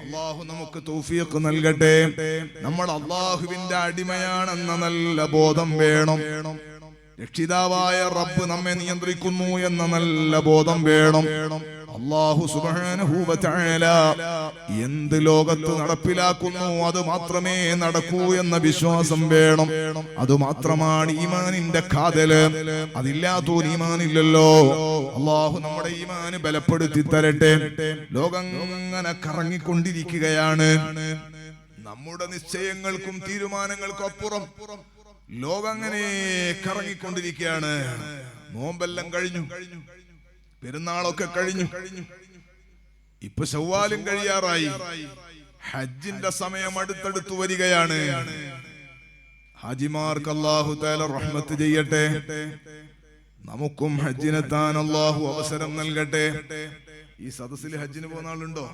അല്ലാഹു നമുക്ക് തൗഫീഖ് നൽകട്ടെ. നമ്മൾ അല്ലാഹുവിന്റെ അടിമയാണെന്ന നല്ല ബോധം വേണം. രക്ഷിതാവായ റബ്ബ് നമ്മെ നിയന്ത്രിക്കുന്നു എന്ന നല്ല ബോധം വേണം. അല്ലാഹു സുബ്ഹാനഹു വ തആല എന്ത് ലോകത്ത് നടപ്പിലാക്കുന്നു അത് മാത്രമേ നടക്കൂ എന്ന വിശ്വാസം വേണം. അതുമാത്രമാണ് ഈമാനിന്റെ കാതല്. അതില്ലാത്തൊരു ഈമാനില്ലല്ലോ. അല്ലാഹു നമ്മുടെ ഈമാന് ബലപ്പെടുത്തി തരട്ടെ. ലോകം അങ്ങനെ കറങ്ങിക്കൊണ്ടിരിക്കുകയാണ്. നമ്മുടെ നിശ്ചയങ്ങൾക്കും തീരുമാനങ്ങൾക്കും അപ്പുറം ലോകം അങ്ങനെ കറങ്ങിക്കൊണ്ടിരിക്കുകയാണ്. നോമ്പെല്ലാം കഴിഞ്ഞു, പെരുന്നാളൊക്കെ കഴിഞ്ഞു, ഇപ്പൊ ശവ്വാലും കഴിയാറായി, ഹജ്ജിന്റെ സമയം അടുത്തടുത്തു വരികയാണ്. ഹാജിമാർക്ക് അല്ലാഹു തആല റഹ്മത്ത് ചെയ്യട്ടെ, നമുക്കും ഹജ്ജിനെത്താൻ അല്ലാഹു അവസരം നൽകട്ടെ. ഈ സദസ്സിൽ ഹജ്ജിന് പോകുന്ന ആളുണ്ടോ?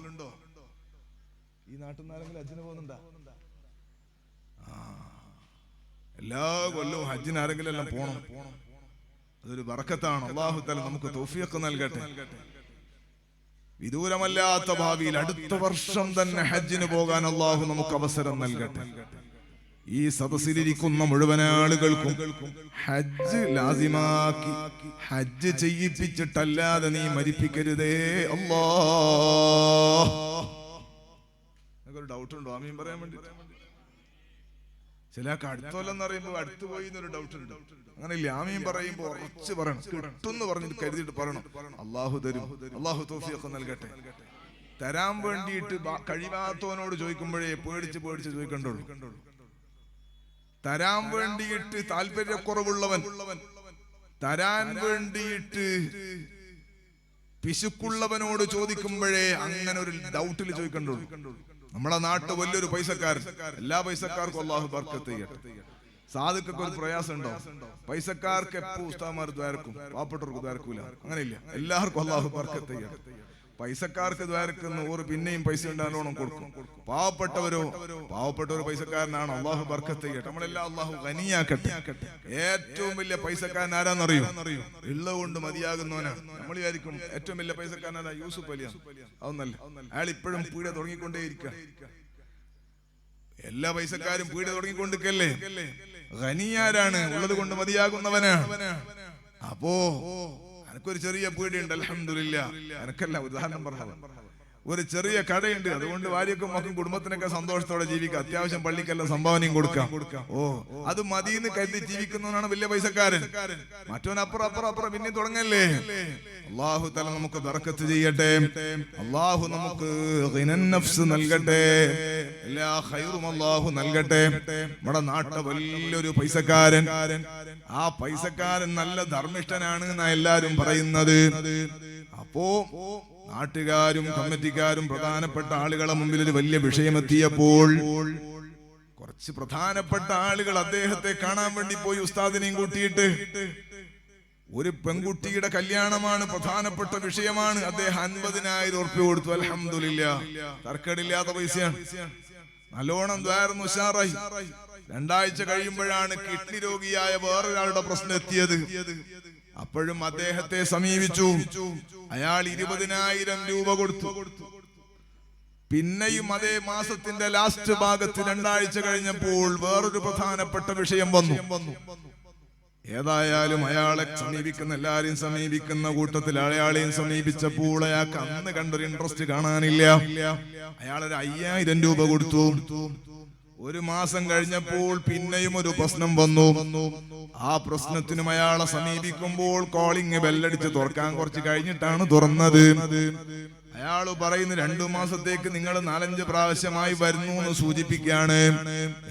ഈ നാട്ടിൽ നിന്ന് ആരെങ്കിലും ഹജ്ജിന് പോകുന്നുണ്ടോ? എല്ലാ കൊല്ലവും ഹജ്ജിന് ആരെങ്കിലും എല്ലാം പോണം. അതൊരു ബറക്കത്താണ്. അല്ലാഹു തആല നമുക്ക് തൗഫീഖ് നൽകട്ടെ. വിദൂരമല്ലാത്ത ഭാവിയിൽ അടുത്ത വർഷം തന്നെ ഹജ്ജിന് പോകാൻ അള്ളാഹു നമുക്ക് അവസരം നൽകട്ടെ. ഈ സദസ്സിലിരിക്കുന്ന മുഴുവൻ ആളുകൾക്കും ഹജ്ജ് ലാസിമാക്കി ഹജ്ജ് ചെയ്യിപ്പിച്ചിട്ടല്ലാതെ നീ മരിപ്പിക്കരുതേ അല്ലാഹ്. ഒരു ഡൗട്ട് ഉണ്ടോ ആമീൻ പറയാൻ വേണ്ടി? ചില അടുത്തോല്ലെന്ന് പറയുമ്പോ അടുത്ത് പോയി എന്നൊരു ഡൗട്ട് ഉണ്ട്. അങ്ങനെ ഇല്ല, ആമീൻ പറയുമ്പോ ഉറച്ച് പറയണം, കിട്ടുമെന്ന് പറഞ്ഞിട്ട് കരുതിയിട്ട് പറയണം. അള്ളാഹു തരും, അള്ളാഹു തൗഫീഖ് നൽകട്ടെ. തരാൻ വേണ്ടിയിട്ട് കഴിയാത്തവനോട് ചോദിക്കുമ്പോഴേ പേടിച്ച് ചോദിക്കണ്ടുള്ളൂ. തരാൻ വേണ്ടിയിട്ട് താല്പര്യക്കുറവുള്ളവൻ, തരാൻ വേണ്ടിയിട്ട് പിശുക്കുള്ളവനോട് ചോദിക്കുമ്പോഴേ അങ്ങനെ ഒരു ഡൗട്ടിൽ ചോദിക്കണ്ടുള്ളൂ. നമ്മളെ നാട്ടിൽ വലിയൊരു പൈസക്കാരൻ, എല്ലാ പൈസക്കാർക്കും അള്ളാഹു ബർക്കത്ത് ചെയ്യട്ടെ. സാധുക്കൊക്കെ ഒരു പ്രയാസം ഉണ്ടോ? പൈസക്കാർക്ക് എപ്പോ ഉസ്താദ്മാർ ദ്വാരക്കും, പാവപ്പെട്ടവർക്ക് ദ്വാരക്കൂല. അങ്ങനെയില്ല, എല്ലാവർക്കും അള്ളാഹു ബർക്കത്ത് ചെയ്യട്ടെ. പൈസക്കാർക്ക് ദ്വാരക്കുന്ന ഓറ് പിന്നെയും പൈസ ഉണ്ടാലോണം കൊടുക്കും. പാവപ്പെട്ടവർ പൈസക്കാരനാണ്, അള്ളാഹു ബർക്കത്ത് ചെയ്യട്ടെ. നമ്മളെല്ലാം അള്ളാഹു ഗനിയാക്കട്ടെ. ഏറ്റവും വലിയ പൈസക്കാരൻ ആരാന്നറിയോ? ഉള്ളതുകൊണ്ട് മതിയാകുന്നവനാണ്. നമ്മൾ വിചാരിക്കും ഏറ്റവും വലിയ പൈസക്കാരനാണ് യൂസുഫ് അലിയാണ്. അതൊന്നല്ല, അയാൾ ഇപ്പോഴും പീഡ തുടങ്ങിക്കൊണ്ടേയിരിക്കുക. എല്ലാ പൈസക്കാരും പീഡ തുടങ്ങിക്കൊണ്ടിരിക്കല്ലേ. ഗനിയാരാണ്? ഉള്ളത് കൊണ്ട് മതിയാകുന്നവനാണ്. അപ്പോ എനിക്കൊരു ചെറിയ പീടിയുണ്ട്, അൽഹംദുലില്ലാഹ്. എനിക്കല്ല, ഉദാഹരണം പറഞ്ഞത്. ഒരു ചെറിയ കടയുണ്ട്, അതുകൊണ്ട് ഭാര്യക്കും മക്കും കുടുംബത്തിനൊക്കെ സന്തോഷത്തോടെ ജീവിക്കാം. അത്യാവശ്യം പള്ളിക്കെല്ലാം സംഭാവനയും കൊടുക്കാം. അത് മതിന്ന് കരുതി ജീവിക്കുന്നവനാണ് വലിയ പൈസക്കാരൻ. മറ്റവൻ അപ്പുറം പിന്നെ തുടങ്ങല്ലേ. അള്ളാഹു തആല നമുക്ക് ബർക്കത്ത് ചെയ്യട്ടെ. അള്ളാഹു നമുക്ക് ഗിനൻ നഫ്സ് നൽകട്ടെ. എല്ലാ ഖൈറും അള്ളാഹു നൽകട്ടെ. നമ്മുടെ നാട്ടിലെ വലിയൊരു പൈസക്കാരൻ, ആ പൈസക്കാരൻ നല്ല ധർമ്മിഷ്ഠനാണ് എന്നാ എല്ലാരും പറയുന്നത്. അപ്പോ നാട്ടുകാരും കമ്മിറ്റിക്കാരും പ്രധാനപ്പെട്ട ആളുകളെ മുമ്പിൽ ഒരു വലിയ വിഷയമെത്തിയപ്പോൾ കുറച്ച് പ്രധാനപ്പെട്ട ആളുകൾ അദ്ദേഹത്തെ കാണാൻ വേണ്ടി പോയി. ഉസ്താദിനെയും കൂട്ടിയിട്ട് ഒരു പെൺകുട്ടിയുടെ കല്യാണമാണ്, പ്രധാനപ്പെട്ട വിഷയമാണ്. അദ്ദേഹം 50,000 ഉറുപ്പിക കൊടുത്തു. അൽഹംദുലില്ലാഹ്, തർക്കമില്ലാത്ത പൈസയാണ്. നല്ലോണം ദ്വാരന്നു, ഉഷാറായി. 2 ആഴ്ച കഴിയുമ്പോഴാണ് കിഡ്നി രോഗിയായ വേറൊരാളുടെ പ്രശ്നം എത്തിയത്. അപ്പോഴും അദ്ദേഹത്തെ സമീപിച്ചു. അയാൾ 20,000 രൂപ കൊടുത്തു. പിന്നെയും അതേ മാസത്തിന്റെ ലാസ്റ്റ് ഭാഗത്ത് 2 ആഴ്ച കഴിഞ്ഞപ്പോൾ വേറൊരു പ്രധാനപ്പെട്ട വിഷയം വന്നു. ഏതായാലും അയാളെ സമീപിക്കുന്ന എല്ലാരെയും സമീപിക്കുന്ന കൂട്ടത്തിൽ അയാളെയും സമീപിച്ചപ്പോൾ അയാൾക്ക് അന്ന് കണ്ടൊരു ഇൻട്രസ്റ്റ് കാണാനില്ല. അയാളൊരു 5,000 രൂപ കൊടുത്തു. 1 മാസം കഴിഞ്ഞപ്പോൾ പിന്നെയും ഒരു പ്രശ്നം വന്നു. ആ പ്രശ്നത്തിനും അയാളെ സമീപിക്കുമ്പോൾ കോളിംഗ് ബെല്ലടിച്ച് തുറക്കാൻ കുറച്ച് കഴിഞ്ഞിട്ടാണ് തുറന്നത്. അയാള് പറയുന്നു 2 മാസത്തേക്ക് നിങ്ങൾ 4-5 പ്രാവശ്യമായി വരുന്നു എന്ന് സൂചിപ്പിക്കുകയാണ്.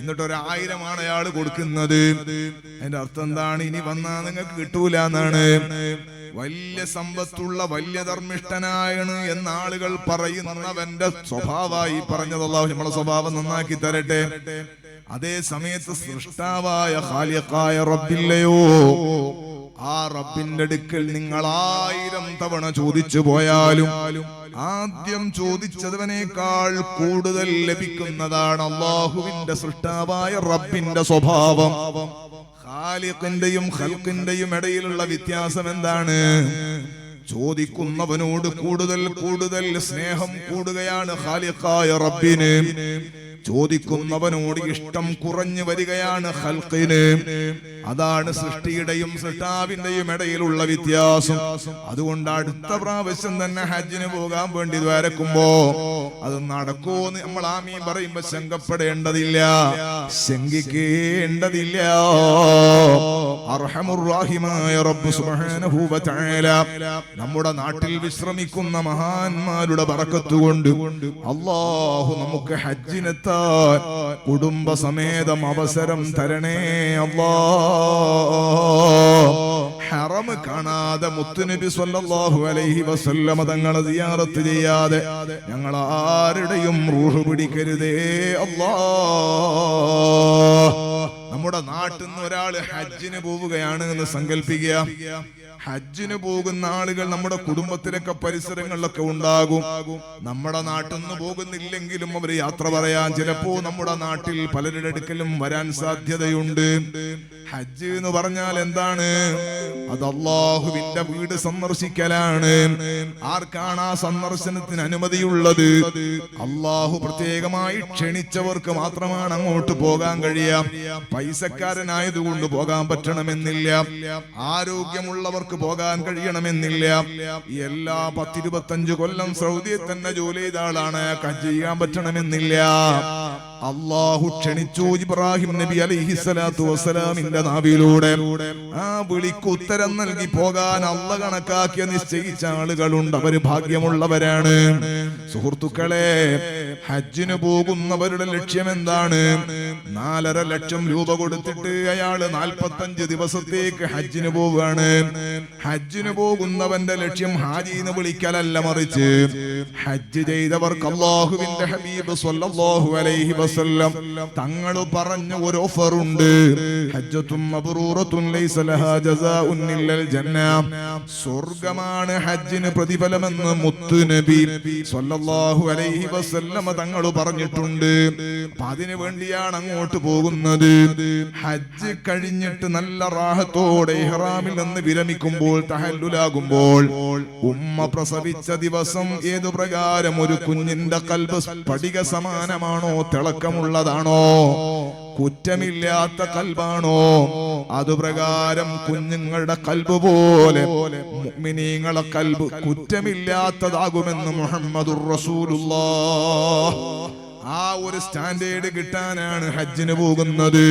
എന്നിട്ട് 1,000 അയാൾ കൊടുക്കുന്നത്. അതിന്റെ അർത്ഥം എന്താണ്? ഇനി വന്നാ നിങ്ങൾക്ക് കിട്ടൂല എന്നാണ്. വലിയ സമ്പത്തുള്ള വലിയ ധർമ്മിഷ്ഠനായാണ് എന്ന ആളുകൾ പറയുന്നവന്റെ സ്വഭാവമായി പറഞ്ഞത്. അല്ലാഹു നമ്മുടെ സ്വഭാവം നന്നാക്കി തരട്ടെ. അതേ സമയത്ത് സൃഷ്ടാവായ ഖാലിഖായ റബ്ബില്ലയോ, ആ റബ്ബിന്റെ അടുക്കൽ നിങ്ങൾ 1000 തവണ ചോദിച്ചു പോയാലും ആദ്യം ചോദിച്ചതിനേക്കാൾ കൂടുതൽ ലഭിക്കുന്നതാണ് അല്ലാഹുവിന്റെ സൃഷ്ടാവായ റബ്ബിന്റെ സ്വഭാവം. ഖാലിഖിന്റെയും ഖൽഖിന്റെയും ഇടയിലുള്ള വ്യത്യാസം എന്താണ്? ചോദിക്കുന്നവനോട് കൂടുതൽ സ്നേഹം കൂടുകയാണ് ഖാലിഖായ റബ്ബിന്. ചോദിക്കുന്നവനോട് ഇഷ്ടം കുറഞ്ഞു വരികയാണ് ഖൽഖിന്. അതാണ് സൃഷ്ടിയുടെയും സൃഷ്ടാവിന്റെയും ഇടയിലുള്ള വ്യത്യാസം. അതുകൊണ്ട് അടുത്ത പ്രാവശ്യം തന്നെ ഹജ്ജിന് പോകാൻ വേണ്ടി ദ്വാരക്കുമ്പോ അത് നടക്കുമെന്ന് നമ്മൾ ആമീൻ പറയുമ്പോ ശങ്കപ്പെടേണ്ടതില്ല, ശങ്കിക്കേണ്ടതില്ല. അർഹമുർ റഹീമായ റബ്ബ് സുബ്ഹാനഹു വ തആല നമ്മുടെ നാട്ടിൽ വിശ്രമിക്കുന്ന മഹാന്മാരുടെ ബറക്കത്ത് കൊണ്ട് അല്ലാഹു നമുക്ക് ഹജ്ജിനെത്താൻ കുടുംബസമേതം അവസരം തരണേ അല്ലാഹ്. ഹറം കാണാതെ മുത്തുനബി സ്വല്ലല്ലാഹു അലൈഹി വസല്ലമ തങ്ങളെ സിയാറത്ത് ചെയ്യാതെ ഞങ്ങൾ ആരുടെയും റൂഹ് പിടിക്കരുതേ അല്ലാഹ്. നമ്മുടെ നാട്ടിൽ നിന്ന് ഒരാൾ ഹജ്ജിന് പോവുകയാണ് എന്ന് സങ്കല്പിക്കുക. ഹജ്ജിന് പോകുന്ന ആളുകൾ നമ്മുടെ കുടുംബത്തിലൊക്കെ പരിസരങ്ങളിലൊക്കെ ഉണ്ടാകും. നമ്മുടെ നാട്ടിൽ നിന്ന് പോകുന്നില്ലെങ്കിലും അവർ യാത്ര പറയാൻ ചിലപ്പോ നമ്മുടെ നാട്ടിൽ പലരുടെ അടുക്കലും വരാൻ സാധ്യതയുണ്ട്. ഹജ്ജ് എന്ന് പറഞ്ഞാൽ എന്താണ്? അത് അല്ലാഹുവിന്റെ വീട് സന്ദർശിക്കലാണ്. ആർക്കാണ് ആ സന്ദർശനത്തിന് അനുമതിയുള്ളത്? അല്ലാഹു പ്രത്യേകമായി ക്ഷണിച്ചവർക്ക് മാത്രമാണ് അങ്ങോട്ട് പോകാൻ കഴിയാം. പൈസക്കാരനായതുകൊണ്ട് പോകാൻ പറ്റണമെന്നില്ല, ആരോഗ്യമുള്ളവർക്ക് പോകാൻ കഴിയണമെന്നില്ല. എല്ലാ 10-25 കൊല്ലം സൗദിയിൽ തന്നെ ജോലി ചെയ്ത ആളാണ്, ഹജ്ജ് ചെയ്യാൻ പറ്റണമെന്നില്ല. അല്ലാഹു ക്ഷണിച്ചു ഇബ്രാഹിം നബി അലൈഹിസ്സലാത്തു വസ്സലാമിന്റെ നാവിലൂടെ. ആ വിളിക്ക് ഉത്തരം നൽകി പോകാൻ അല്ലാഹു കണക്കാക്കിയ നിശ്ചയിച്ച ആളുകളുണ്ട്. അവര് ഭാഗ്യമുള്ളവരാണ്. സുഹൃത്തുക്കളെ, ഹജ്ജിന് പോകുന്നവരുടെ ലക്ഷ്യം എന്താണ്? 4.5 ലക്ഷം രൂപ കൊടുത്തിട്ട് അയാള് 45 ദിവസത്തേക്ക് ഹജ്ജിന് പോവുകയാണ്. ഹജ്ജിന് പോകുന്നവന്റെ ലക്ഷ്യം ഹാജിന്ന് വിളിക്കലല്ല, മറിച്ച് ഹജ്ജ് ചെയ്തവർക്ക് അല്ലാഹുവിന്റെ ഹബീബ് സ്വല്ലല്ലാഹു അലൈഹി വസല്ലം തങ്ങൾ പറഞ്ഞ ഒരു ഓഫർ ഉണ്ട്. ഹജ്ജത്തും മബ്റൂറത്തുൻ ലൈസ ലഹാ ജസാഉൻ ഇല്ലൽ ജന്ന. സ്വർഗ്ഗമാണ് ഹജ്ജിന് പ്രതിഫലമെന്ന് മുത്ത് നബി സ്വല്ലല്ലാഹു അലൈഹി വസല്ലം തങ്ങൾ പറഞ്ഞിട്ടുണ്ട്. അപ്പൊ അതിനു വേണ്ടിയാണ് അങ്ങോട്ട് പോകുന്നത്. ഹജ്ജ് കഴിഞ്ഞിട്ട് നല്ല റാഹത്തോടെ ഇഹ്റാമിൽ നിന്ന് വിരമിക്കുമ്പോൾ, തഹല്ലുലാകുമ്പോൾ, ഉമ്മ പ്രസവിച്ച ദിവസം ഏതു പ്രകാരം ഒരു കുഞ്ഞിന്റെ കൽബ് സ്ഫടിക സമാനമാണോ, തിളക്കമുള്ളതാണോ, കുറ്റമില്ലാത്ത കൽബാണോ, അതുപ്രകാരം കുഞ്ഞുങ്ങളുടെ കൽബ് പോലെ മുഅ്മിനീങ്ങളെ കൽബ് കുറ്റമില്ലാത്തതാകുമെന്ന് മുഹമ്മദുർ റസൂലുള്ളാഹ്. ആ ഒരു സ്റ്റാൻഡേർഡ് കിട്ടാനാണ് ഹജ്ജിന് പോകുന്നത്.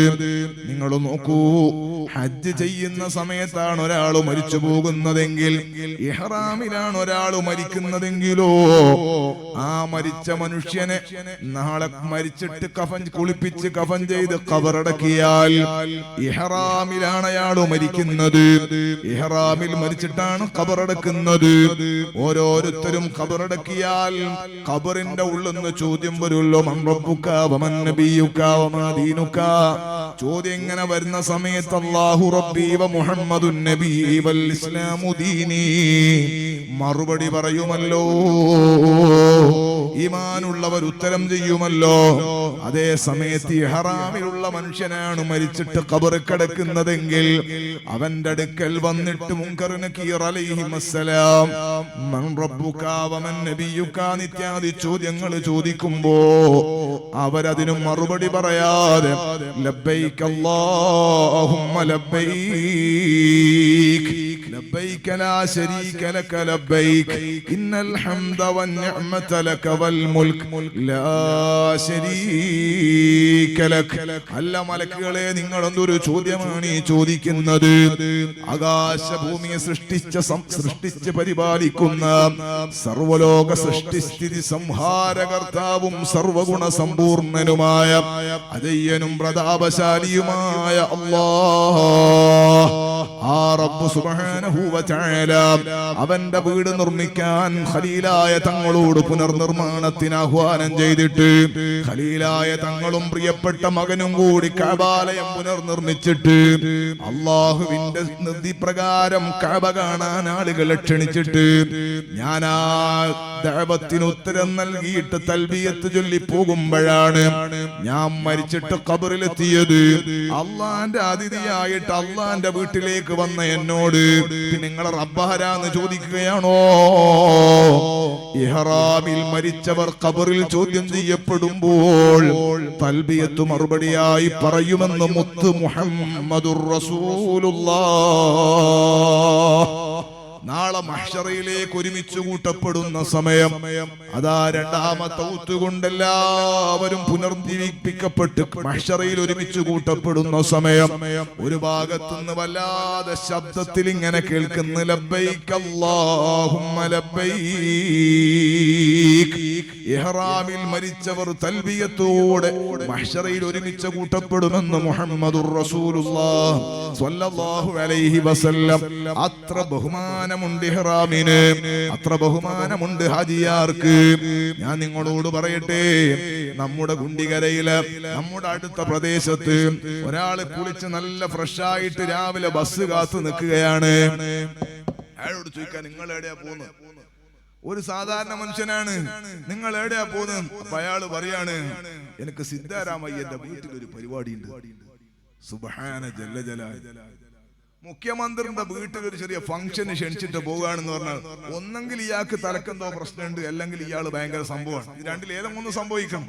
നിങ്ങൾ നോക്കൂ, ഹജ്ജ് ചെയ്യുന്ന സമയത്താണ് ഒരാൾ മരിച്ചു പോകുന്നതെങ്കിൽ, ഇഹ്റാമിലാണ് ഒരാൾ മരിക്കുന്നതെങ്കിലോ, ആ മരിച്ച മനുഷ്യനെ നാളെ മരിച്ചിട്ട് കുളിപ്പിച്ച് കഫൻ ചെയ്ത് ഖബറടക്കിയാൽ, ഇഹ്റാമിലാണ് അയാൾ മരിക്കുന്നത്. ഇഹ്റാമിൽ മരിച്ചിട്ടാണ് ഖബറടക്കുന്നത്. ഓരോരുത്തരും ഖബറടക്കിയാൽ ഖബറിന്റെ ഉള്ളിൽ നിന്ന് ചോദ്യം വരുമല്ലോ, മൻ റബ്ബുക വമൻ നബിയുക വമാ ദീനുക. ചോദ്യം ഇങ്ങനെ വരുന്ന സമയത്ത് അല്ലാഹു റബ്ബി വ മുഹമ്മദുൻ നബി വൽ ഇസ്ലാമു ദീനി മറുപടി പറയുമല്ലോ. ഈമാനുള്ളവർ ഉത്തരം ചെയ്യുമല്ലോ. അതേ സമയത്ത് ഇഹ്റാമിലുള്ള മനുഷ്യനാണ് മരിച്ചിട്ട് ഖബറിൽ കിടക്കുന്നതെങ്കിൽ അവന്റെ അടുക്കൽ വന്നിട്ട് മുൻകർ നകീർ അലൈഹിസ്സലാം മൻ റബ്ബുക വമൻ നബിയുക ഇത്യാദി ചോദ്യങ്ങൾ ചോദിക്കുമ്പോ അവരതിനു മറുപടി പറയാതെ ലബ്ബൈക അല്ലാഹുമ്മ ലബ്ബൈക ലബ്ബൈക ലാ ശരീക ലക ലബ്ബൈക ഇന്നൽ ഹംദ വൻ നിഅമത ലക വൽ മുൽക് ലാ ശരീക ലക. അല്ല മലക്കുകളെ, നിങ്ങൾ എന്തൊരു ചോദ്യമാണ് ഈ ചോദിക്കുന്നത്? ആകാശഭൂമിയെ സൃഷ്ടിച്ച് പരിപാലിക്കുന്ന സർവലോക സൃഷ്ടിസ്ഥിതി സംഹാരകർത്താവും സർവഗുണ സമ്പൂർണനുമായ അജയ്യനും പ്രതാപശാലിയുമായ അല്ലാഹ്, ആ റബ്ബ് സുബ്ഹാനഹു വ തആല അവന്റെ വീട് നിർമ്മിക്കാൻ ഖലീലായ തങ്ങളോട് പുനർനിർമ്മാണത്തിന് ആഹ്വാനം ചെയ്തിട്ട്, ഖലീലായ തങ്ങളും പ്രിയപ്പെട്ട മകനും കൂടി കഅബാലയം പുനർനിർമ്മിച്ചിട്ട്, അല്ലാഹുവിന്റെ നിർദ്ദേശപ്രകാരം കഅബ കാണാൻ ആളുകളെ ക്ഷണിച്ചിട്ട്, ഞാൻ ആ ദഅവത്തിന് ഉത്തരം നൽകിയിട്ട് തൽബിയത്ത് ചൊല്ലി പോകുമ്പോഴാണ് ഞാൻ മരിച്ചിട്ട് ഖബറിലെത്തിയത്. അള്ളാന്റെ അതിഥിയായിട്ട് അള്ളാന്റെ വീട്ടിലേക്ക് വന്ന എന്നോട് നിങ്ങളെ റബ്ബാരാന്ന് ചോദിക്കുകയാണോ? ഇഹ്റാമിൽ മരിച്ചവർ ഖബറിൽ ചോദ്യം ചെയ്യപ്പെടുമ്പോൾ തൽബിയത്ത് മറുപടിയായി പറയുമെന്ന് മുത്ത് മുഹമ്മദുർ റസൂലുള്ളാഹ്. നാളെ മഹ്ശറയിലേക്ക് ഒരുമിച്ച് കൂട്ടപ്പെടുന്ന സമയം, അതാ രണ്ടാമത്തെ ഊത്തുകൊണ്ട് എല്ലാവരും പുനർജീവിപ്പിക്കപ്പെട്ട് മഹ്ശറയിൽ ഒരുമിച്ച് കൂട്ടപ്പെടുന്ന സമയം, ഒരു ഭാഗത്തുനിന്ന് വല്ലാതെ ശബ്ദത്തിൽ ഇങ്ങനെ കേൾക്കുന്ന ലബ്ബൈക അല്ലാഹുമ്മ ലബ്ബൈക. ഇഹ്റാമിൽ മരിച്ചവർ തൽബിയത്തോടെ മഹ്ശറയിൽ ഒരുമിച്ച് കൂട്ടപ്പെടുമെന്ന് മുഹമ്മദുർ റസൂലുള്ളാഹ് സ്വല്ലല്ലാഹു അലൈഹി വസല്ലം. അത്ര ബഹുമാനമുണ്ട് ഇഹ്റാമിന്, അത്ര ബഹുമാനമുണ്ട് ഹാജിയാർക്ക്. ഞാൻ നിങ്ങളോട് പറയട്ടെ, നമ്മുടെ ഗുണ്ടികരയില്, നമ്മുടെ അടുത്ത പ്രദേശത്ത് ഒരാള് കുളിച്ച് നല്ല ഫ്രഷ് ആയിട്ട് രാവിലെ ബസ് കാത്തു നിൽക്കുകയാണ്. അയാളോട് ചോദിക്കാൻ നിങ്ങൾ എവിടെയാ പോകുന്നത്? ഒരു സാധാരണ മനുഷ്യനാണ്, നിങ്ങൾ എവിടെയാ പോകുന്നത്? അപ്പൊ അയാള് പറയാണ്, എനിക്ക് സിദ്ധാരാമയ്യന്റെ വീട്ടിൽ ഒരു പരിപാടി ഉണ്ട്. സുബ്ഹാന ജല്ല ജലാൽ. മുഖ്യമന്ത്രിയുടെ വീട്ടിൽ ഒരു ചെറിയ ഫംഗ്ഷന് ക്ഷണിച്ചിട്ട് പോവുകയാണെന്ന് പറഞ്ഞാൽ ഒന്നെങ്കിൽ ഇയാൾക്ക് തലക്കെന്തോ പ്രശ്നമുണ്ട്, അല്ലെങ്കിൽ ഇയാൾ ഭയങ്കര സംഭവമാണ്. ഇത് രണ്ടിൽ ഏതെങ്കിലും സംഭവിക്കണം.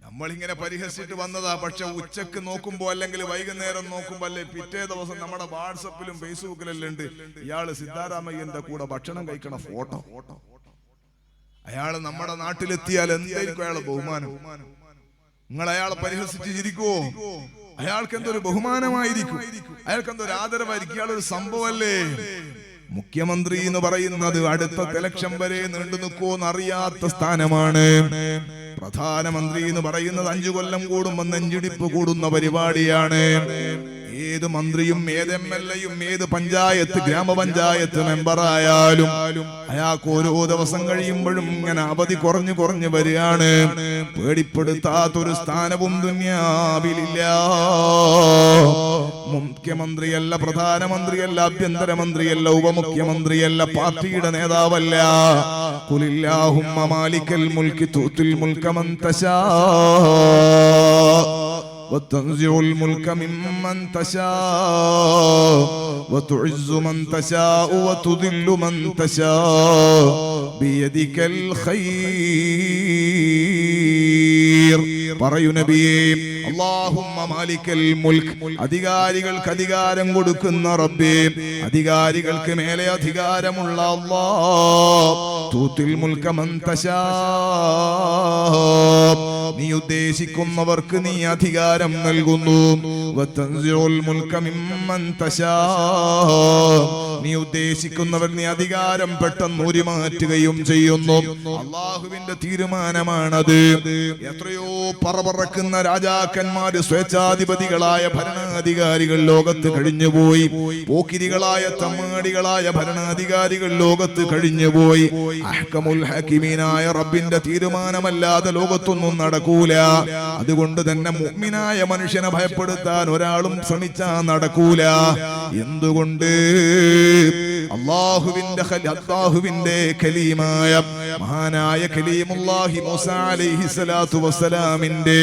നമ്മളിങ്ങനെ പരിഹസിച്ചിട്ട് വന്നതാ. പക്ഷെ ഉച്ചക്ക് നോക്കുമ്പോ അല്ലെങ്കിൽ വൈകുന്നേരം നോക്കുമ്പോ അല്ലെ പിറ്റേ ദിവസം നമ്മുടെ വാട്സപ്പിലും ഫേസ്ബുക്കിലെല്ലാം ഉണ്ട് ഇയാള് സിദ്ധാരാമയ്യന്റെ കൂടെ ഭക്ഷണം കഴിക്കണ ഫോട്ടോ. അയാള് നമ്മുടെ നാട്ടിലെത്തിയാൽ എന്തായിരിക്കും അയാളെ ബഹുമാനം? നിങ്ങൾ അയാളെ പരിഹസിച്ച് ചിരിക്കുവോ? അയാൾക്ക് എന്തൊരു ബഹുമാനമായിരിക്കും, അയാൾക്ക് എന്തൊരു ആദരവായിരിക്കും. ഇയാളൊരു സംഭവമല്ലേ? മുഖ്യമന്ത്രി എന്ന് പറയുന്നത് അടുത്ത ഇലക്ഷൻ വരെ നീണ്ടു നിൽക്കുമോന്ന് അറിയാത്ത സ്ഥാനമാണ്. പ്രധാനമന്ത്രി എന്ന് പറയുന്നത് 5 കൊല്ലം കൂടുമ്പോ നെഞ്ചിടിപ്പ് കൂടുന്ന പരിപാടിയാണ്. ഏത് മന്ത്രിയും ഏത് MLA-യും ഏത് പഞ്ചായത്ത് ഗ്രാമപഞ്ചായത്ത് മെമ്പറായാലും അയാൾക്ക് ഓരോ ദിവസം കഴിയുമ്പോഴും ഇങ്ങനെ അവധി കുറഞ്ഞു വരികയാണ്. പേടിപ്പെടുത്താത്തൊരു സ്ഥാനവും ദുനിയാവിലില്ല. മുഖ്യമന്ത്രിയല്ല, പ്രധാനമന്ത്രിയല്ല, ആഭ്യന്തരമന്ത്രിയല്ല, ഉപമുഖ്യമന്ത്രിയല്ല, പാർട്ടിയുടെ നേതാവല്ല. ഖുലില്ലാഹുമ്മ മാലിക്കൽ മുൽക്കി തൂത്തിൽ മുൽക മൻ തശാ وتنزع الملك ممن تشاء وتعز من تشاء وتذل من تشاء بيدك الخير. പറയൂ നബിയേ, അല്ലാഹുമ്മ മാലിക്കൽ മുൽക്ക്, അധികാരികൾക്ക് അധികാരം കൊടുക്കുന്ന റബ്ബേ, അധികാരികൾക്ക് മേലെ അധികാരമുള്ള അല്ലാഹ്, തൂത്തിൽ മുൽക മൻ തശാ, നീ ഉദ്ദേശിക്കുന്നവർക്ക് നീ അധികാരം നൽകുന്നു. വതൻസിഉൽ മുൽക മിമ്മൻ തശാ, നീ ഉദ്ദേശിക്കുന്നവർ നീ അധികാരം പെട്ടെന്ന് ഉരിമാറ്റുകയും ചെയ്യുന്നു. അല്ലാഹുവിന്റെ തീരുമാനമാണത്. എത്രയോ പറപറക്കുന്ന രാജാക്കന്മാര്, സ്വേച്ഛാധിപതികളായ ഭരണാധികാരികൾ ലോകത്ത് കഴിഞ്ഞുപോയി. പോക്കിരികളായ തമ്മാടികളായ ഭരണാധികാരികൾ ലോകത്ത് കഴിഞ്ഞുപോയി. അഹ്കമുൽ ഹകീമീനായ റബ്ബിന്റെ തീരുമാനമല്ലാതെ ലോകത്തൊന്നും നടക്കൂല. അതുകൊണ്ട് തന്നെ മുഅ്മിനായ മനുഷ്യനെ ഭയപ്പെടുത്താൻ ഒരാളും ശ്രമിച്ചാ നടക്കൂല. എന്തുകൊണ്ട്? അല്ലാഹുവിന്റെ കലീമായ മഹാനായ കലീമുല്ലാഹി മൂസാ അലൈഹി സ്വലാത്തു വസ്സലാമിന്റെ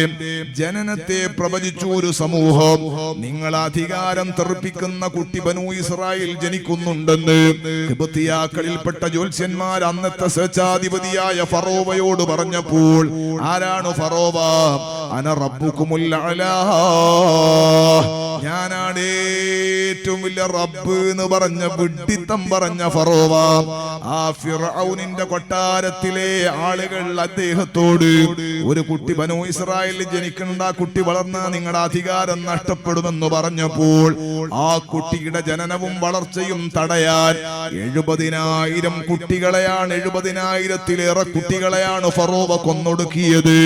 ജനനത്തെ പ്രവചിച്ചു ഒരു സമൂഹം. നിങ്ങൾ അധികാരം തെറിപ്പിക്കുന്ന കുട്ടി ബനൂ ഇസ്രായേൽ ജനിക്കുന്നുണ്ടെന്ന് ഖിബ്തിയാക്കളിൽപ്പെട്ട ജ്യോത്സ്യന്മാർ അന്നത്തെ സ്വേച്ഛാധിപതിയായ ഫറോവയോട് പറഞ്ഞപ്പോൾ, ആരാണ് ഫറോവ? അന റബ്ബുകുമുൽ അഅ്ലാ, ഞാനാണ് ഏറ്റവും വലിയ റബ്ബ് എന്ന് പറഞ്ഞ വിഡ്ഢിത്തം പറഞ്ഞ ഫറോവ. ആ ഫിർഔനിന്റെ കൊട്ടാരത്തിലെ ആളുകൾ അദ്ദേഹത്തോട്, ഒരു കുട്ടി ബനൂ ഇസ്രായേലിൽ ജനിക്കുന്നുണ്ട്, ആ കുട്ടി വളർന്നാൽ നിങ്ങളുടെ അധികാരം നഷ്ടപ്പെടുമെന്ന് പറഞ്ഞപ്പോൾ ആ കുട്ടിയുടെ ജനനവും വളർച്ചയും തടയാൻ 70,000 കുട്ടികളെയാണ്, 70,000-ലേറെ കുട്ടികളെയാണ് ഫറോവ കൊന്നൊടുക്കിയത്.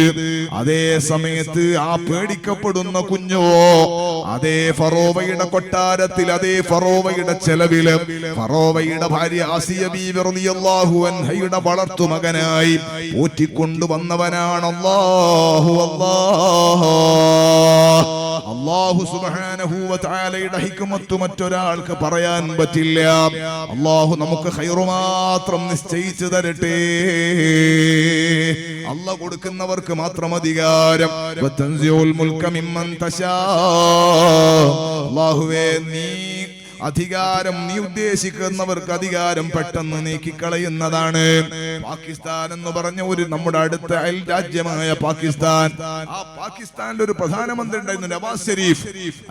അതേ സമയത്ത് ആ പേടിക്കപ്പെടുന്ന കുഞ്ഞോ അതേ ഫറോവയുടെ കൊട്ടാരത്തിൽ, അതേ ഫറോവയുടെ ചെലവില് ഫറോവയുടെ ഭാര്യ ആസിയ ബീവി റളിയല്ലാഹു അൻഹയുടെ വളർത്തുമകനായി പോറ്റിക്കൊണ്ടുവന്നവനാണ് അല്ലാഹു സുബ്ഹാനഹു വ തആലയുടെ ഹിക്മത്ത് മറ്റൊരാൾക്ക് പറയാൻ പറ്റില്ല. അല്ലാഹു നമുക്ക് ഖൈറു മാത്രം നിശ്ചയിച്ചു തരട്ടെ. അല്ലാഹു കൊടുക്കുന്നവർക്ക് മാത്രം അധികാരം. വതൻസിഉൽ മുൽക മിമ്മൻ തശാ, അല്ലാഹുവേ നീ അധികാരം, നീ ഉദ്ദേശിക്കുന്നവർക്ക് അധികാരം പെട്ടെന്ന് നീക്കിക്കളയുന്നതാണ്. പാകിസ്ഥാൻ എന്ന് പറഞ്ഞ ഒരു നമ്മുടെ അടുത്ത അയൽ രാജ്യമായ പാകിസ്ഥാൻ, ആ പാകിസ്ഥാനിൽ ഒരു പ്രധാനമന്ത്രി ഉണ്ടായിരുന്നു, നവാസ് ഷെരീഫ്.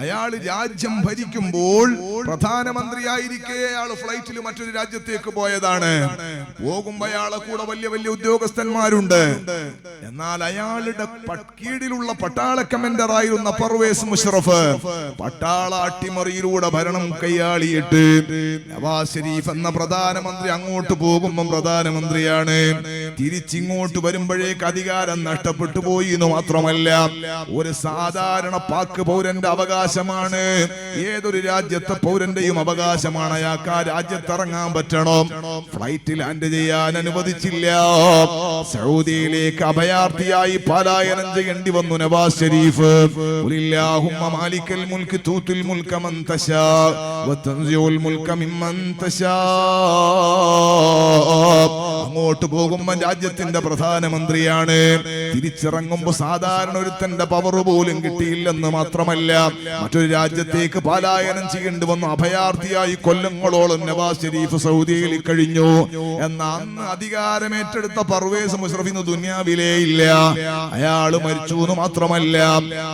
അയാൾ രാജ്യം ഭരിക്കുമ്പോൾ പ്രധാനമന്ത്രിയായിരിക്കെ അയാൾ ഫ്ലൈറ്റിൽ മറ്റൊരു രാജ്യത്തേക്ക് പോയതാണ്. പോകുമ്പോ അയാളെ കൂടെ വലിയ വലിയ ഉദ്യോഗസ്ഥന്മാരുണ്ട്. എന്നാൽ അയാളുടെ കീഴിലുള്ള പട്ടാള കമാൻഡർ ആയിരുന്ന പർവേസ് മുഷറഫ് പട്ടാള അട്ടിമറിയിലൂടെ ഭരണം കൈയാളിയിട്ട് നവാസ് ഷെരീഫ് എന്ന പ്രധാനമന്ത്രി അങ്ങോട്ട് പോകുമ്പോൾ പ്രധാനമന്ത്രിയാണ്, തിരിച്ചിങ്ങോട്ട് വരുമ്പോഴേക്ക് അധികാരം നഷ്ടപ്പെട്ടു പോയി എന്ന് മാത്രമല്ല, ഒരു സാധാരണ പാക് പൗരന്റെ അവകാശമാണ്, ഏതൊരു രാജ്യത്തെ പൗരന്റെയും അവകാശമാണ് അയാൾക്ക് ആ രാജ്യത്തിറങ്ങാൻ പറ്റണം. ഫ്ലൈറ്റ് ലാൻഡ് ചെയ്യാൻ അനുവദിച്ചില്ല. സൗദിയിലേക്ക് അഭയാർത്ഥിയായി പലായനം ചെയ്യേണ്ടി വന്നു നവാസ് ഷെരീഫ്. ഖുലില്ലാഹുമ്മ മാലിക്കൽ മുൽക്ക് തൂത്തിൽ മുൽക മൻ തശാ വതൻസിഉൽ മുൽക മിമ്മൻ തശാ. അങ്ങോട്ട് പോകുമ്പോൾ രാജ്യത്തിന്റെ പ്രധാനമന്ത്രിയാണ്, തിരിച്ചിറങ്ങുമ്പോൾ സാധാരണ ഒരുത്തന്റെ പവർ പോലും കിട്ടിയില്ലെന്ന് മാത്രമല്ല, മറ്റൊരു രാജ്യത്തേക്ക് പലായനം ചെയ്യേണ്ടി വന്നു. അഭയാർത്ഥിയായി കൊല്ലങ്ങളോളം നവാസ് ഷെരീഫ് സൗദിയിൽ കഴിഞ്ഞു. എന്നാൽ അന്ന് അധികാരമേറ്റെടുത്ത പർവേസ് മുശറഫ് ദുനിയാവിലേ ഇല്ല. അയാള് മരിച്ചു എന്ന് മാത്രമല്ല,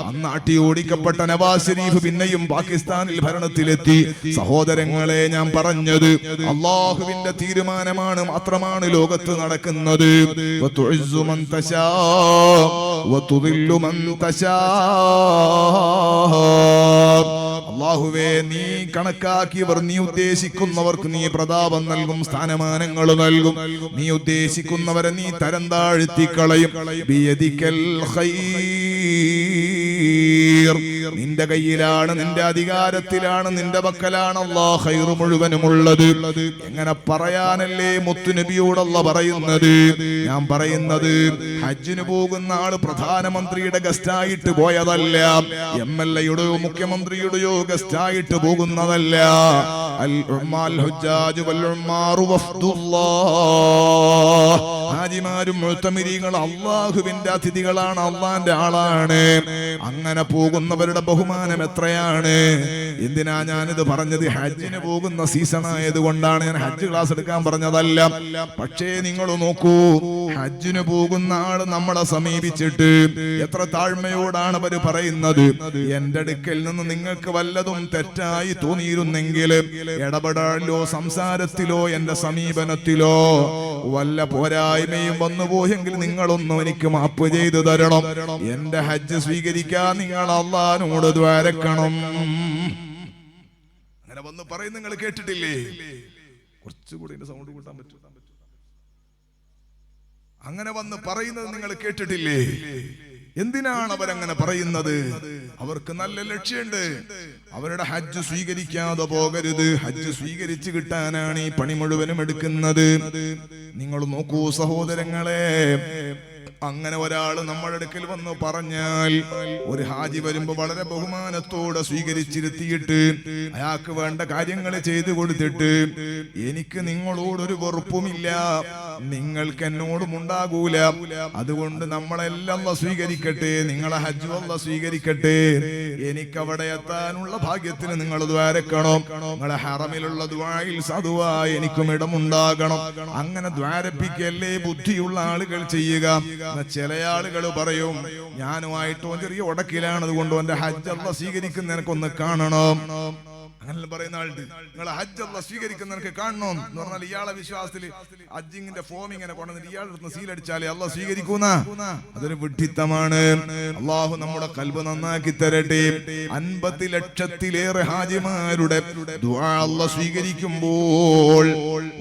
അന്ന് അട്ടി ഓടിക്കപ്പെട്ട നവാസ് ഷെരീഫ് പിന്നെയും പാകിസ്ഥാനിൽ ഭരണത്തിലെത്തി. സഹോദരങ്ങളെ, ഞാൻ പറഞ്ഞത് അള്ളാഹുവിന്റെ തീരുമാനമാണ് മാത്രമാണ് ലോകത്ത് നടക്കുന്നത്. വതുഇസ്സു മൻ തശാ വതുദില്ലു മൻ തശാ. അല്ലാഹുവേ, നീ കണക്കാക്കിയവർ, നീ ഉദ്ദേശിക്കുന്നവർക്ക് നീ പ്രതാപം നൽകും, സ്ഥാനമാനങ്ങൾ നൽകും. നീ ഉദ്ദേശിക്കുന്നവരെ നീ തരം താഴ്ത്തിക്കളയും. ബിയദിക്കൽ ഖൈർ, നിന്റെ കയ്യിലാണ്, നിന്റെ അധികാരത്തിലാണ്, നിന്റെ പക്കലാണ് അല്ലാഹ് ഖൈർ മുഴുവനുമുള്ളത്. എങ്ങനെ പറയാനല്ലേ മുത്തുനബിയോടല്ല പറയുന്നത്. ഞാൻ പറയുന്നത്, ഹജ്ജിന് പോകുന്ന ആള് പ്രധാനമന്ത്രിയുടെ ഗസ്റ്റായിട്ട് പോയതല്ല, MLA-യുടെയോ മുഖ്യമന്ത്രിയുടെയോ ഗസ്റ്റായിട്ട് പോകുന്നതല്ല. അൽ ഉമ്മാൽ ഹുജ്ജാജു വൽ ഉമ്മാറു വഫ്ദുല്ലാഹ്. ഹാജിമാരും മുഅ്തമിരീങ്ങളും അല്ലാഹുവിന്റെ അതിഥികളാണ്, അല്ലാഹുവിന്റെ ആളാണ്. അങ്ങനെ പോകുന്നവരുടെ ബഹുമാനം എത്രയാണ്. എന്തിനാ ഞാനിത് പറഞ്ഞത്? ഹജ്ജിന് പോകുന്ന സീസൺ ആയതുകൊണ്ടാണ്. ഞാൻ ഹജ്ജ് ക്ലാസ് എടുക്കാൻ പറഞ്ഞതല്ല. പക്ഷേ നിങ്ങൾ നോക്കൂ, ഹജ്ജിന് പോകുന്ന ആള് നമ്മളെ സമീപിച്ചിട്ട് എത്ര താഴ്മയോടാണ് അവര് പറയുന്നത്. എന്റെ അടുക്കൽ നിന്ന് നിങ്ങൾക്ക് വല്ലതും തെറ്റായി തോന്നിയിരുന്നെങ്കിൽ ഇടപെടലോ സംസാരത്തിലോ എന്റെ സമീപനത്തിലോ വല്ല പോരായ്മയും വന്നുപോയെങ്കിൽ നിങ്ങളൊന്നും എനിക്ക് മാപ്പ് ചെയ്തു തരണം. എന്റെ ഹജ്ജ് സ്വീകരിക്കാൻ നിങ്ങൾ അല്ലാഹുവോട് ദ്വാരക്കണം. അങ്ങനെ വന്ന് പറയും, നിങ്ങൾ കേട്ടിട്ടില്ലേ? കുറച്ചുകൂടി സൗണ്ട് കൂട്ടാൻ പറ്റും. അങ്ങനെ വന്ന് പറയുന്നത് നിങ്ങൾ കേട്ടിട്ടില്ലേ? എന്തിനാണ് അവരങ്ങനെ പറയുന്നത്? അവർക്ക് നല്ല ലക്ഷ്യമുണ്ട്. അവരുടെ ഹജ്ജ് സ്വീകരിക്കാതെ പോകരുത്. ഹജ്ജ് സ്വീകരിച്ചു കിട്ടാനാണ് ഈ പണി മുഴുവനും എടുക്കുന്നത്. നിങ്ങൾ നോക്കൂ സഹോദരങ്ങളെ, അങ്ങനെ ഒരാള് നമ്മുടെ അടുക്കൽ വന്ന് പറഞ്ഞാൽ, ഒരു ഹാജി വരുമ്പോ വളരെ ബഹുമാനത്തോടെ സ്വീകരിച്ചിരുത്തിയിട്ട് അയാൾക്ക് വേണ്ട കാര്യങ്ങൾ ചെയ്തു കൊടുത്തിട്ട്, എനിക്ക് നിങ്ങളോടൊരു വെറുപ്പുമില്ല, നിങ്ങൾക്ക് എന്നോടും ഉണ്ടാകൂല, അതുകൊണ്ട് നമ്മളെല്ലാം സ്വീകരിക്കട്ടെ, നിങ്ങളെ ഹജ്ജ് അല്ലാഹ് സ്വീകരിക്കട്ടെ, എനിക്ക് അവിടെ എത്താനുള്ള ഭാഗ്യത്തിന് നിങ്ങൾ ദ്വാരക്കണം, നിങ്ങളെ ഹറമിലുള്ള ദുആയിൽ സദുവായി എനിക്കും ഇടമുണ്ടാകണം. അങ്ങനെ ദ്വാരപ്പിക്കല്ലേ ബുദ്ധിയുള്ള ആളുകൾ ചെയ്യുക. ചില ആളുകൾ പറയും, ഞാനുമായിട്ടോ ചെറിയ ഉടക്കിലാണ്, അതുകൊണ്ട് എന്റെ ഹജ്ജ് അല്ലാഹ് സ്വീകരിക്കുന്ന എനിക്കൊന്ന് കാണണം. അങ്ങനെ പറയുന്ന ആളുണ്ട്, നിങ്ങളെ ഹജ്ജ് അല്ലാഹ് സ്വീകരിക്കുന്ന എനിക്ക് കാണണം എന്ന് പറഞ്ഞാൽ ഇയാളെ വിശ്വാസത്തിൽ ഹജ്ജിന്റെ ഫോം ഇങ്ങനെ കൊണ്ടുവന്നിട്ട് ഇയാളുടെ സീലടിച്ചാലേ അല്ലാഹ് സ്വീകരിക്കുന്ന, അതൊരു വിഡ്ഢിത്തമാണ്. അള്ളാഹു നമ്മുടെ ഖൽബ് നന്നാക്കി തരട്ടെ. 50 ലക്ഷത്തിലേറെ ഹാജിമാരുടെ ദുആ അല്ലാഹ് സ്വീകരിക്കുമ്പോൾ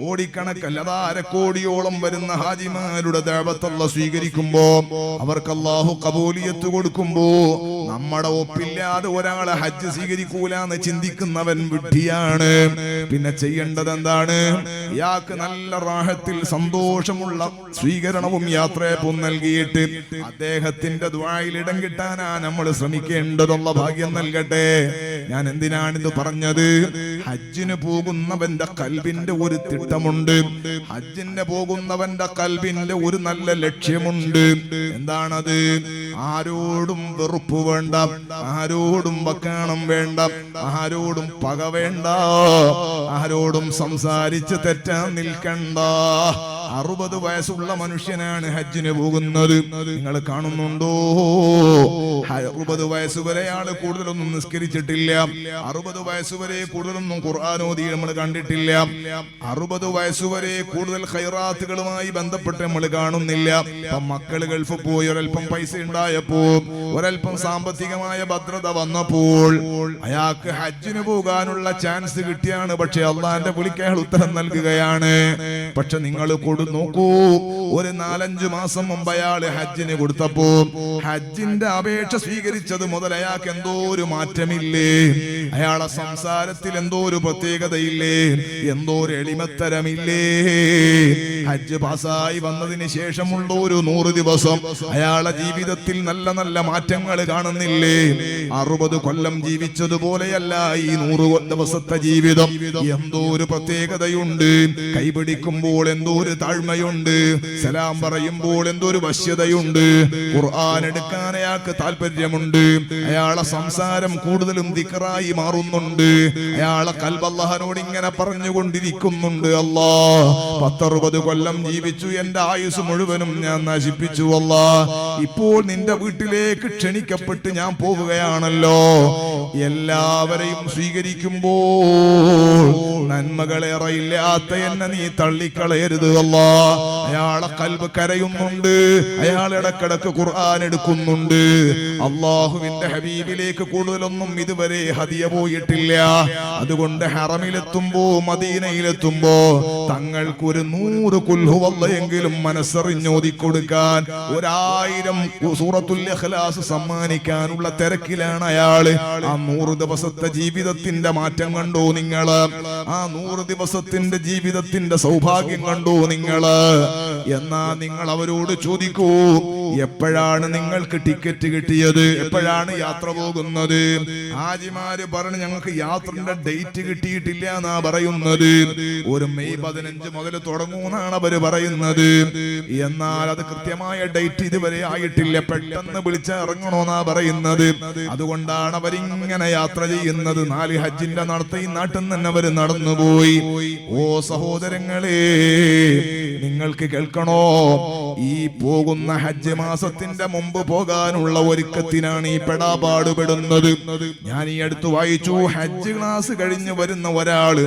കോടിക്കണക്കല്ല, അരക്കോടിയോളം വരുന്ന ഹാജിമാരുടെ ദഅവത്ത് അല്ലാഹ് സ്വീകരിക്കുമ്പോ അവർക്ക് അല്ലാഹു ഖബൂലിയത്ത് കൊടുക്കുമ്പോ നമ്മുടെ ഒപ്പില്ലാതെ ഒരാളെ ഹജ്ജ് സ്വീകരിക്കൂല എന്ന് ചിന്തിക്കുന്നവൻ വിഡ്ഢിയാണ്. പിന്നെ ചെയ്യേണ്ടത് എന്താണ്? ഇയാൾക്ക് നല്ല റാഹത്തിൽ സന്തോഷമുള്ള സ്വീകരണവും യാത്രയപ്പും നൽകിയിട്ട് അദ്ദേഹത്തിന്റെ ദുആയിൽ ഇടം കിട്ടാനാ നമ്മൾ ശ്രമിക്കേണ്ടതുള്ള ഭാഗ്യം നൽകട്ടെ. ഞാൻ എന്തിനാണിത് പറഞ്ഞത്? ഹജ്ജിന് പോകുന്നവന്റെ കൽബിന്റെ ഒരു തിട്ടമുണ്ട്. ഹജ്ജിന് പോകുന്നവന്റെ കൽബിന്റെ ഒരു നല്ല ലക്ഷ്യമുണ്ട്. എന്താണത്? ആരോടും വെറുപ്പ് വേണ്ട, ആരോടും വക്കാണം വേണ്ട, ആരോടും പക വേണ്ട, ആരോടും സംസാരിച്ച് തെറ്റാൻ നിൽക്കണ്ട. 60 വയസ്സുള്ള മനുഷ്യനാണ് ഹജ്ജിന് പോകുന്നത്. നിങ്ങൾ കാണുന്നുണ്ടോ? 60 വയസ്സ് വരെ ആള് കൂടുതലൊന്നും നിസ്കരിച്ചിട്ടില്ല. 60 വയസ്സ് വരെ കൂടുതലൊന്നും ഖുർആൻ ഓതി നമ്മൾ കണ്ടിട്ടില്ല. 60 വയസ്സ് വരെ കൂടുതൽ ഖൈറാത്തുകളുമായി ബന്ധപ്പെട്ട് നമ്മൾ കാണുന്നില്ല. മക്കൾ ഗൾഫ് പോയി, ഒരൽപ്പം പൈസ ഉണ്ടായപ്പോ, ഒരൽപ്പം സാമ്പത്തികമായ ഭദ്രത വന്നപ്പോൾ അയാൾക്ക് ഹജ്ജിന് പോകാനുള്ള ചാൻസ് കിട്ടിയാണ്. പക്ഷെ അള്ളാന്റെ വിളിക്ക് അയാൾ ഉത്തരം നൽകുകയാണ്. പക്ഷെ നിങ്ങൾ നോക്കൂ, ഒരു 4-5 മാസം മുമ്പ് അയാൾ ഹജ്ജിന് കൊടുത്തപ്പോ ഹജ്ജിന്റെ അപേക്ഷ സ്വീകരിച്ചത് മുതൽ അയാൾക്ക് എന്തോ ഒരു മാറ്റമില്ലേ, അയാളെ സംസാരത്തിൽ എന്തോ ഒരു പ്രത്യേകതയില്ലേ, എന്തോ ഒരു എളിമത്തരമില്ലേ. ഹജ്ജ് പാസ്സായി വന്നതിന് ശേഷമുള്ള ഒരു 100 ദിവസം അയാളുടെ ജീവിതത്തിൽ നല്ല നല്ല മാറ്റങ്ങൾ കാണുന്നില്ലേ? 60 കൊല്ലം ജീവിച്ചതുപോലെയല്ല ഈ 100 ദിവസത്തെ ജീവിതം. എന്തോ ഒരു പ്രത്യേകതയുണ്ട്. കൈപിടിക്കുമ്പോൾ എന്തോ ഒരു താഴ്മയുണ്ട്, സലാം പറയുമ്പോൾ എന്തോ ഒരു വശ്യതയുണ്ട്, ഖുർആൻ എടുക്കാൻ അയാൾക്ക് താല്പര്യമുണ്ട്, അയാളെ സംസാരം കൂടുതലും ദിക്റായി മാറുന്നുണ്ട്, അയാളെ ഖൽബ് അല്ലാഹുവിനോട് ഇങ്ങനെ പറഞ്ഞുകൊണ്ടിരിക്കുന്നുണ്ട്. അല്ലാ, 10-60 കൊല്ലം ജീവിച്ചു, എന്റെ ആയുസ് മുഴുവനും ഞാൻ നശിപ്പിച്ചു. അല്ലാ, ഇപ്പോൾ നിന്റെ വീട്ടിലേക്ക് ക്ഷണിക്കപ്പെട്ട് ഞാൻ പോവുകയാണല്ലോ. എല്ലാവരെയും സ്വീകരിക്കുമ്പോൾ നന്മകളേറെ ഇല്ലാത്ത എന്നെ നീ തള്ളിക്കളയരുത്. അല്ലാ, അയാളെ ഖൽബ് കരയുന്നുണ്ട്, അയാൾ ഇടക്കിടക്ക് ഖുർആൻ എടുക്കുന്നുണ്ട്. അള്ളാഹുവിന്റെ ഹബീബിലേക്ക് കൂടുതലൊന്നും ഇതുവരെ ഹദിയ പോയിട്ടില്ല. അതുകൊണ്ട് ഹറമിലെത്തുമ്പോ മദീനയിലെത്തുമ്പോ തങ്ങൾക്ക് ഒരു 100 ഖുൽ ഹുവല്ലാഹെങ്കിലും മനസ്സറിഞ്ഞോതി കൊടുക്കാൻ, 1000 സൂറത്തുൽ ഇഖ്ലാസ് സമ്മാനിക്കാനുള്ള തിരക്കിലാണ് അയാള്. ആ 100 ദിവസത്തെ ജീവിതത്തിന്റെ മാറ്റം കണ്ടോ നിങ്ങള്? ആ 100 ദിവസത്തിന്റെ ജീവിതത്തിന്റെ സൗഭാഗ്യം കണ്ടോ നിങ്ങള്? എന്നാ നിങ്ങൾ അവരോട് ചോദിക്കൂ, എപ്പോഴാണ് നിങ്ങൾക്ക് ടിക്കറ്റ് കിട്ടിയത്? എപ്പോഴാണ് യാത്ര പോകുന്നത്? ഹാജിമാര് പറഞ്ഞു, ഞങ്ങൾക്ക് യാത്രയുടെ ഡേറ്റ് കിട്ടിയിട്ടില്ല എന്നാ പറയുന്നത്. ഒരു മെയ് 15 മുതൽ തുടങ്ങുമെന്നാണ് അവര് പറയുന്നത്. എന്നാൽ അത് കൃത്യമായ ഡേറ്റ് ഇതുവരെ ആയിട്ടില്ല. പെട്ടെന്ന് വിളിച്ചിറങ്ങണോന്നാ പറയുന്നത്. അതുകൊണ്ടാണ് അവരിങ്ങനെ യാത്ര ചെയ്യുന്നത്. 4 ഹജ്ജിന്റെ നടത്ത ഈ നാട്ടിൽ നിന്ന് തന്നെ അവര് നടന്നുപോയി. ഓ സഹോദരങ്ങളെ, നിങ്ങൾക്ക് കേൾക്കണോ? ഈ പോകുന്ന ഹജ്ജ് മാസത്തിന്റെ മുമ്പ് പോകാനുള്ള ഒരുക്കത്തിനാണ് ഈ പെടാപാടുപെടുന്നത്. ഞാൻ ഈ അടുത്ത് വായിച്ചു, ഹജ്ജ് ക്ലാസ് കഴിഞ്ഞ് വരുന്ന ഒരാള്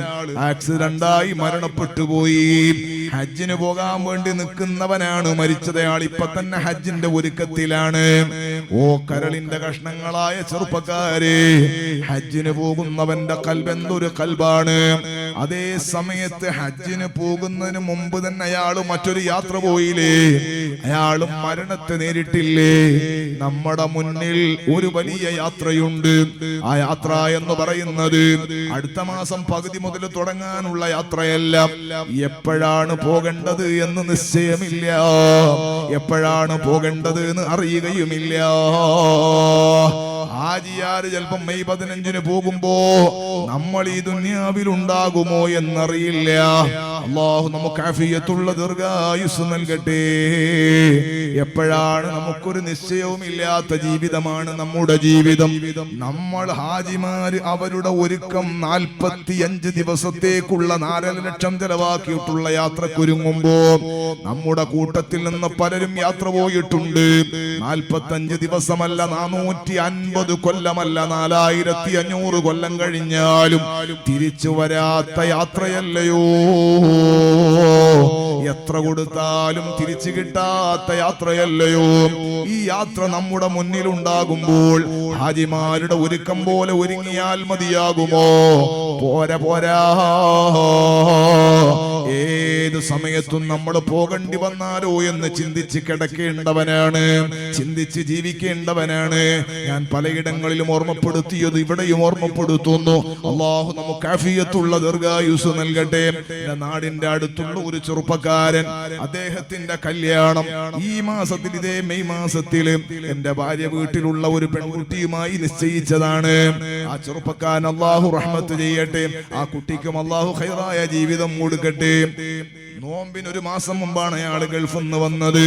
ആക്സിഡന്റായി മരണപ്പെട്ടു പോയി. ഹജ്ജിന് പോകാൻ വേണ്ടി നിൽക്കുന്നവനാണ് മരിച്ചത്. അയാൾ ഇപ്പൊ തന്നെ ഹജ്ജിന്റെ ഒരുക്കത്തിലാണ്. ഓ കരളിന്റെ കഷ്ണങ്ങളായ ചെറുപ്പക്കാരെ, ഹജ്ജിന് പോകുന്നവന്റെ കൽബ് എന്തൊരു കൽബാണ്. അതേ സമയത്ത് ഹജ്ജിന് പോകുന്നതിന് മുമ്പ് തന്നെ അയാൾ മറ്റൊരു യാത്ര പോയില്ലേ? അയാളും മരണത്തെ നേരിട്ടില്ലേ? നമ്മുടെ മുന്നിൽ ഒരു വലിയ യാത്രയുണ്ട്. ആ യാത്ര എന്ന് പറയുന്നത് അടുത്ത മാസം പകുതി മുതൽ തുടങ്ങാനുള്ള യാത്രയല്ല. എപ്പോഴാണ് പോകേണ്ടത് എന്ന് നിശ്ചയമില്ല, എപ്പോഴാണ് പോകേണ്ടത് എന്ന് അറിയുകയുമില്ല. ഹാജിയാര് ചിലപ്പം മെയ് 15 പോകുമ്പോ നമ്മൾ ഈ ദുനിയാവിൽ ഉണ്ടാകുമോ എന്നറിയില്ല. അല്ലാഹു നമുക്ക് ആഫിയത്തുള്ള ദീർഘായുസ് നൽകട്ടെ. എപ്പോഴാണ് നമുക്കൊരു നിശ്ചയവുമില്ലാത്ത ജീവിതമാണ് നമ്മുടെ ജീവിതം. നമ്മൾ ഹാജിമാര് അവരുടെ ഒരുക്കം 45 ദിവസത്തേക്കുള്ള 4 ലക്ഷം ചെലവാക്കിയിട്ടുള്ള യാത്രക്കൊരുങ്ങുമ്പോ നമ്മുടെ കൂട്ടത്തിൽ നിന്ന് പലരും യാത്ര പോയിട്ടുണ്ട്. 45 ദിവസമല്ല, 450 കൊല്ലമല്ല, 4500 കൊല്ലം കഴിഞ്ഞാലും തിരിച്ചു വരാത്ത യാത്രയല്ലയോ? എത്ര കൊടുത്താലും തിരിച്ചു കിട്ടാത്ത യാത്രയല്ലയോ? ഈ യാത്ര നമ്മുടെ മുന്നിൽ ഉണ്ടാകുമ്പോൾ ഹാജിമാരുടെ ഒരുക്കം പോലെ ഒരുങ്ങിയാൽ മതിയാകുമോ? പോരാ പോരാ. ഏത് സമയത്തും നമ്മൾ പോകേണ്ടി വന്നാലോ എന്ന് ചിന്തിച്ച് കിടക്കേണ്ടവനാണ്, ചിന്തിച്ച് ജീവിക്കേണ്ടവനാണ്. ഞാൻ പലയിടങ്ങളിലും ഓർമ്മപ്പെടുത്തിയത് ഇവിടെയും ഓർമ്മപ്പെടുത്തുന്നു. അല്ലാഹു നമുക്ക് ആഫിയത്തുള്ള ദീർഘായുസ് നൽകട്ടെ. എന്റെ നാടിന്റെ അടുത്തുള്ള ഒരു ചെറുപ്പക്കാരൻ, അദ്ദേഹത്തിന്റെ കല്യാണം ഈ മാസത്തിൽ, ഇതേ മെയ് മാസത്തിൽ എന്റെ ഭാര്യ വീട്ടിലുള്ള ഒരു പെൺകുട്ടിയുമായി നിശ്ചയിച്ചതാണ്. ആ ചെറുപ്പക്കാരൻ അല്ലാഹു റഹ്മത്ത് ചെയ്യട്ടെ. ആ കുട്ടിക്കും അല്ലാഹു ഖൈറായ ജീവിതം കൊടുക്കട്ടെ. നോമ്പിന് 1 മാസം മുമ്പാണ് അയാൾ ഗൾഫിൽ നിന്ന് വന്നത്.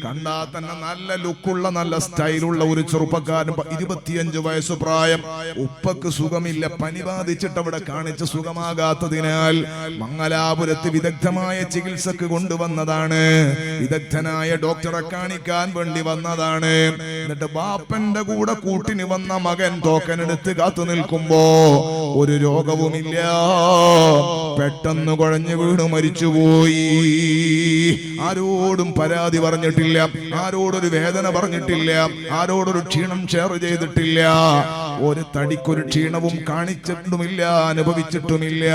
കണ്ടാ തന്നെ നല്ല ലുക്കുള്ള, നല്ല സ്റ്റൈലുള്ള ഒരു ചെറുപ്പക്കാരൻ, 25 വയസ്സ് പ്രായം. ഉപ്പക്ക് സുഖമില്ല, പനി ബാധിച്ചിട്ട് അവിടെ കാണിച്ച് സുഖമാകാത്തതിനാൽ മംഗലാപുരത്ത് വിദഗ്ധമായ ചികിത്സക്ക് കൊണ്ടുവന്നതാണ്. വിദഗ്ധനായ ഡോക്ടറെ കാണിക്കാൻ വേണ്ടി വന്നതാണ്. എന്നിട്ട് ബാപ്പന്റെ കൂടെ കൂട്ടിന് വന്ന മകൻ ടോക്കനെടുത്ത് കാത്തു നിൽക്കുമ്പോ ഒരു രോഗവുമില്ല, പെട്ടെന്ന് കുഴഞ്ഞു വീണു മരിച്ചുപോയി. ആരോടും പരാതി പറഞ്ഞിട്ടില്ല, ആരോടൊരു വേദന പറഞ്ഞിട്ടില്ല, ആരോടൊരു ക്ഷീണം ഷെയർ ചെയ്തിട്ടില്ല. ഒരു തടിക്കൊരു ക്ഷീണവും കാണിച്ചിട്ടുമില്ല, അനുഭവിച്ചിട്ടുമില്ല.